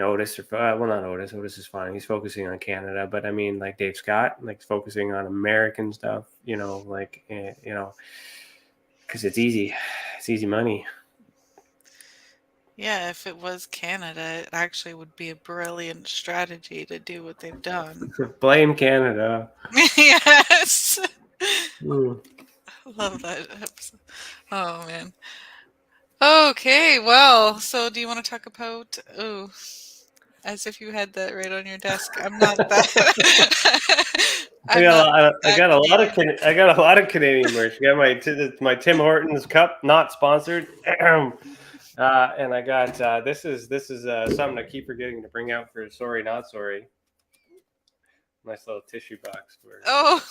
Otis, or well, not Otis. Otis is fine. He's focusing on Canada, but I mean, like Dave Scott, like focusing on American stuff. Because it's easy. It's easy money.
Yeah, if it was Canada, it actually would be a brilliant strategy to do what they've done.
Blame Canada.
Yes.
Mm.
Love that episode. Oh man. Okay, well, so do you want to talk about as if you had that right on your desk. I'm not that
I
I'm not
got
that
a lot of
Canadian.
I got a lot of Canadian merch. I got my Tim Hortons cup, not sponsored. And I got this is something I keep forgetting to bring out for sorry not sorry. Nice little tissue box.
Oh.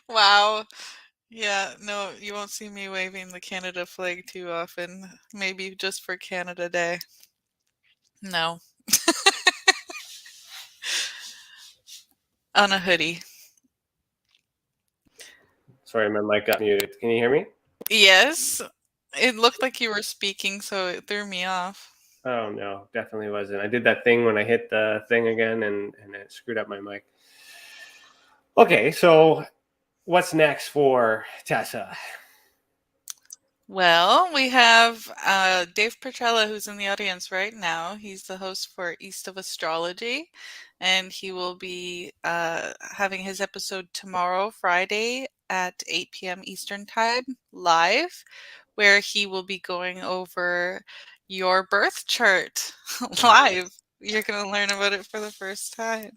Wow. Yeah, no, you won't see me waving the Canada flag too often. Maybe just for Canada Day. No. On a hoodie.
Sorry, my mic got muted. Can you hear me?
Yes. It looked like you were speaking, so it threw me off.
Oh no, definitely wasn't. I did that thing when I hit the thing again and it screwed up my mic. Okay, so what's next for Tessa?
Well, we have Dave Petrella, who's in the audience right now. He's the host for East of Astrology, and he will be having his episode tomorrow, Friday, at 8 p.m. Eastern Time, live, where he will be going over your birth chart live. You're going to learn about it for the first time.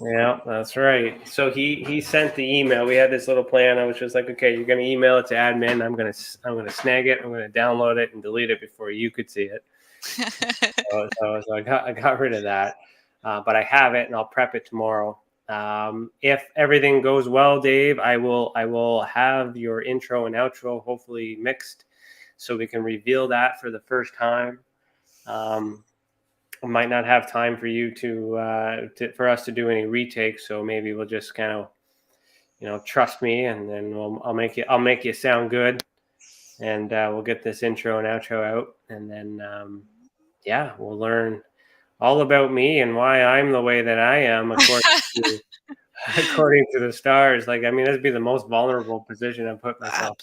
Yeah, that's right. So he sent the email. We had this little plan. I was just like, okay, you're going to email it to admin. I'm going to snag it. I'm going to download it and delete it before you could see it. so I got rid of that. But I have it, and I'll prep it tomorrow. If everything goes well, Dave, I will have your intro and outro hopefully mixed, so we can reveal that for the first time. I might not have time for you for us to do any retakes, so maybe we'll just kind of, trust me, and then I'll make you sound good, and we'll get this intro and outro out, and then we'll learn all about me and why I'm the way that I am according to the stars. Like, I mean, that'd be the most vulnerable position I've put myself.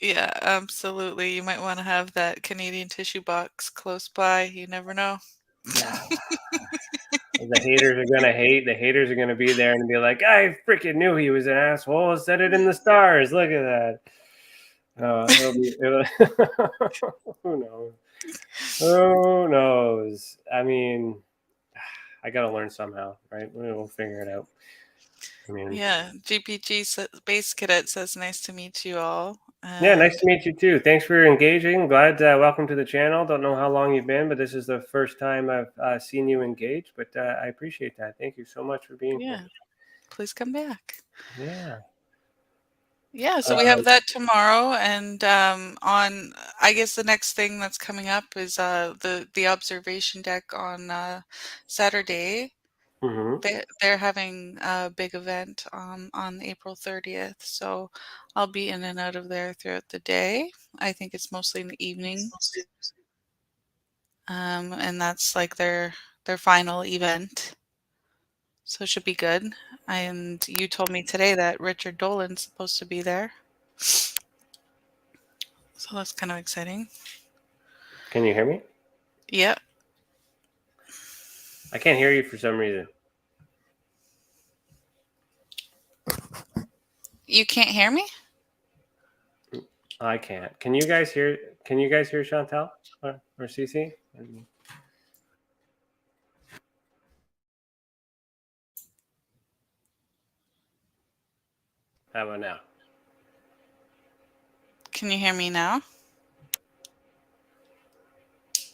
Yeah, absolutely. You might want to have that Canadian tissue box close by. You never know.
Yeah. The haters are gonna hate. The haters are gonna be there and be like, "I freaking knew he was an asshole. Said it in the stars. Look at that." Who knows? Who knows? I mean, I gotta learn somehow, right? We'll figure it out. I mean,
yeah. GPG Space Cadet says, "Nice to meet you all."
Yeah, nice to meet you too. Thanks for engaging. Glad, welcome to the channel. Don't know how long you've been, but this is the first time I've seen you engage. But I appreciate that. Thank you so much for being here.
Please come back.
Yeah.
Yeah, so we have that tomorrow, and on I guess the next thing that's coming up is the observation deck on Saturday.
Mm-hmm.
They're having a big event on April 30th, so I'll be in and out of there throughout the day. I think it's mostly in the evening, and that's like their final event, so it should be good. And you told me today that Richard Dolan's supposed to be there, so that's kind of exciting.
Can you hear me?
Yeah.
I can't hear you for some reason.
You can't hear me?
I can't. Can you guys hear? Can you guys hear Chantal or Cece? How about now?
Can you hear me now?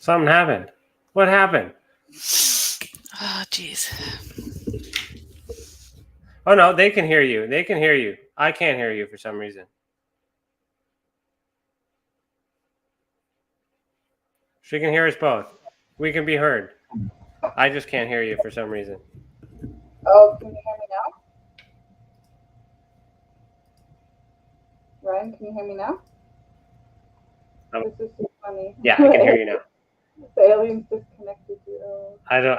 Something happened. What happened?
Oh, jeez.
Oh, no, they can hear you. They can hear you. I can't hear you for some reason. She can hear us both. We can be heard. I just can't hear you for some reason.
Oh, can you hear me now? Ryan, can you hear me now? This is so funny.
Yeah, I can hear you now.
The aliens disconnected you.
I don't.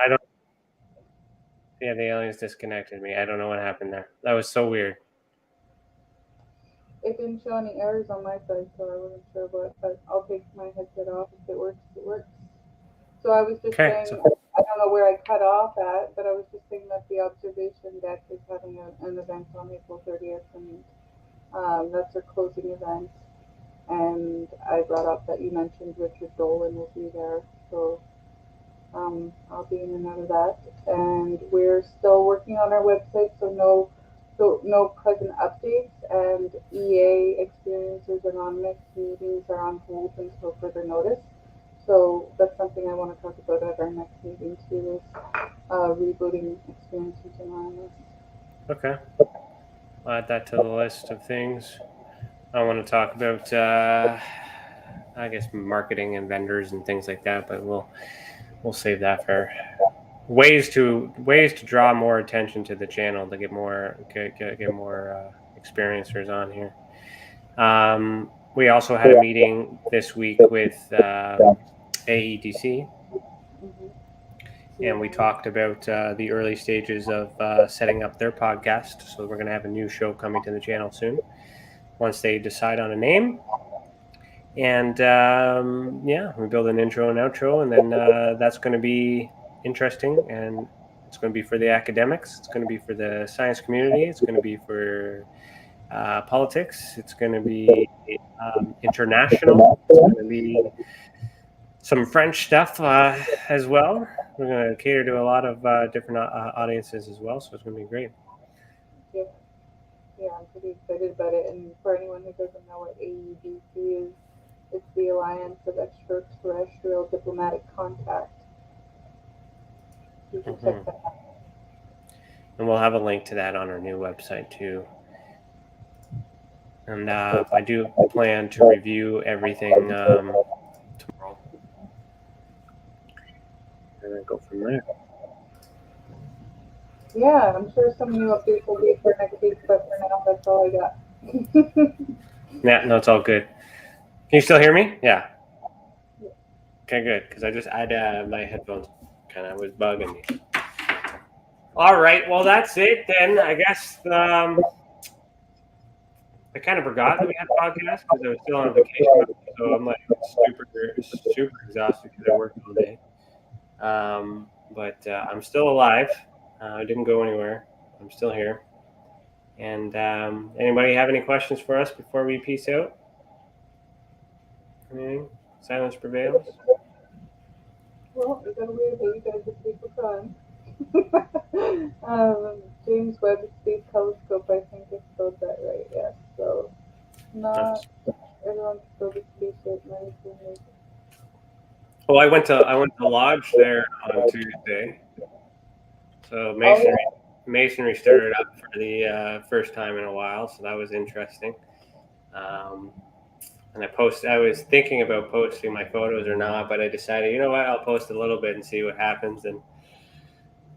Yeah, the aliens disconnected me. I don't know what happened there. That was so weird.
It didn't show any errors on my side, so I wasn't sure what. But I'll take my headset off. If it works, it works. So I was just saying, I don't know where I cut off at, but I was just saying that the observation deck is having an event on April 30th, and that's their closing event. And I brought up that you mentioned Richard Dolan will be there, so I'll be in and out of that. And we're still working on our website, so no present updates. And EA Experiencers Anonymous meetings are on hold until further notice. So that's something I want to talk about at our next meeting too, is rebooting Experiencers Anonymous.
Okay. I'll add that to the list of things. I want to talk about, I guess, marketing and vendors and things like that, but we'll save that for ways to draw more attention to the channel, to get more experiencers on here. We also had a meeting this week with AEDC, and we talked about the early stages of setting up their podcast. So we're going to have a new show coming to the channel soon, once they decide on a name. And we build an intro and outro, and then that's going to be interesting, and it's going to be for the academics, it's going to be for the science community, it's going to be for politics, it's going to be international, it's going to be some French stuff as well. We're going to cater to a lot of different audiences as well, so it's going to be great.
Yeah, I'm pretty excited about it. And for anyone who doesn't know what AEDC is, it's the Alliance of Extraterrestrial Diplomatic Contact. You can check that out.
And we'll have a link to that on our new website too. And I do plan to review everything tomorrow, and then go from there.
Yeah, I'm sure some new updates will be for next week, but for now, that's all I got.
Yeah, no, it's all good. Can you still hear me? Yeah. Okay, good, because I just had my headphones kind of was bugging me. All right, well, that's it then. I guess I kind of forgot that we had a podcast because I was still on vacation, so I'm like super exhausted because I worked all day. But I'm still alive. I didn't go anywhere. I'm still here. And anybody have any questions for us before we peace out? Anything? Silence prevails.
Well, is that weird that you guys just speak for fun? James Webb Space Telescope, I think I spelled that right, yes. So, not everyone can build a spaceship and anything.
Oh, I went to Lodge there on Tuesday. So masonry started up for the first time in a while, so that was interesting. And I was thinking about posting my photos or not, but I decided, you know what, I'll post a little bit and see what happens. And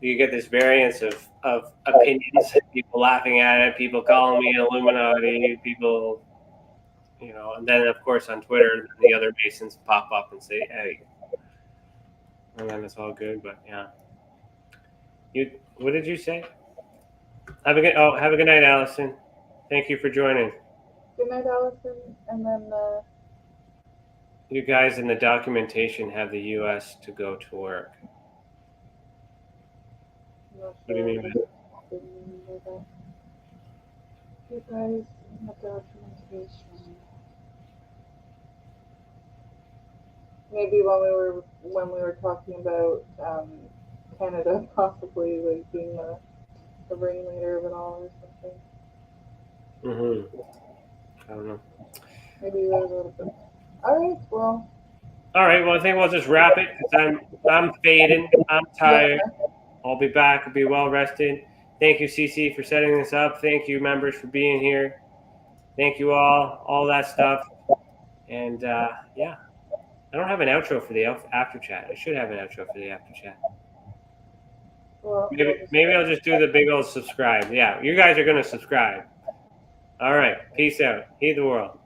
you get this variance of opinions, people laughing at it, people calling me an Illuminati, people, and then of course on Twitter, the other Masons pop up and say, hey, and then it's all good. But yeah, what did you say? Have a good night, Allison. Thank you for joining.
Good night, Allison. And then
you guys in the documentation have the U.S. to go to work. What do you mean by that?
You guys in the documentation. Maybe when we were talking about Canada possibly like being the ringleader of it all or something.
Mm-hmm. I don't know.
Maybe a little bit. All right. Well.
All right. Well, I think we'll just wrap it because I'm fading. I'm tired.
Yeah.
I'll be back. I'll be well rested. Thank you, Cece, for setting this up. Thank you, members, for being here. Thank you all that stuff. And yeah, I don't have an outro for the after chat. I should have an outro for the after chat.
Well,
Maybe I'll just do the big old subscribe. Yeah, you guys are going to subscribe. All right. Peace out. Heed the world.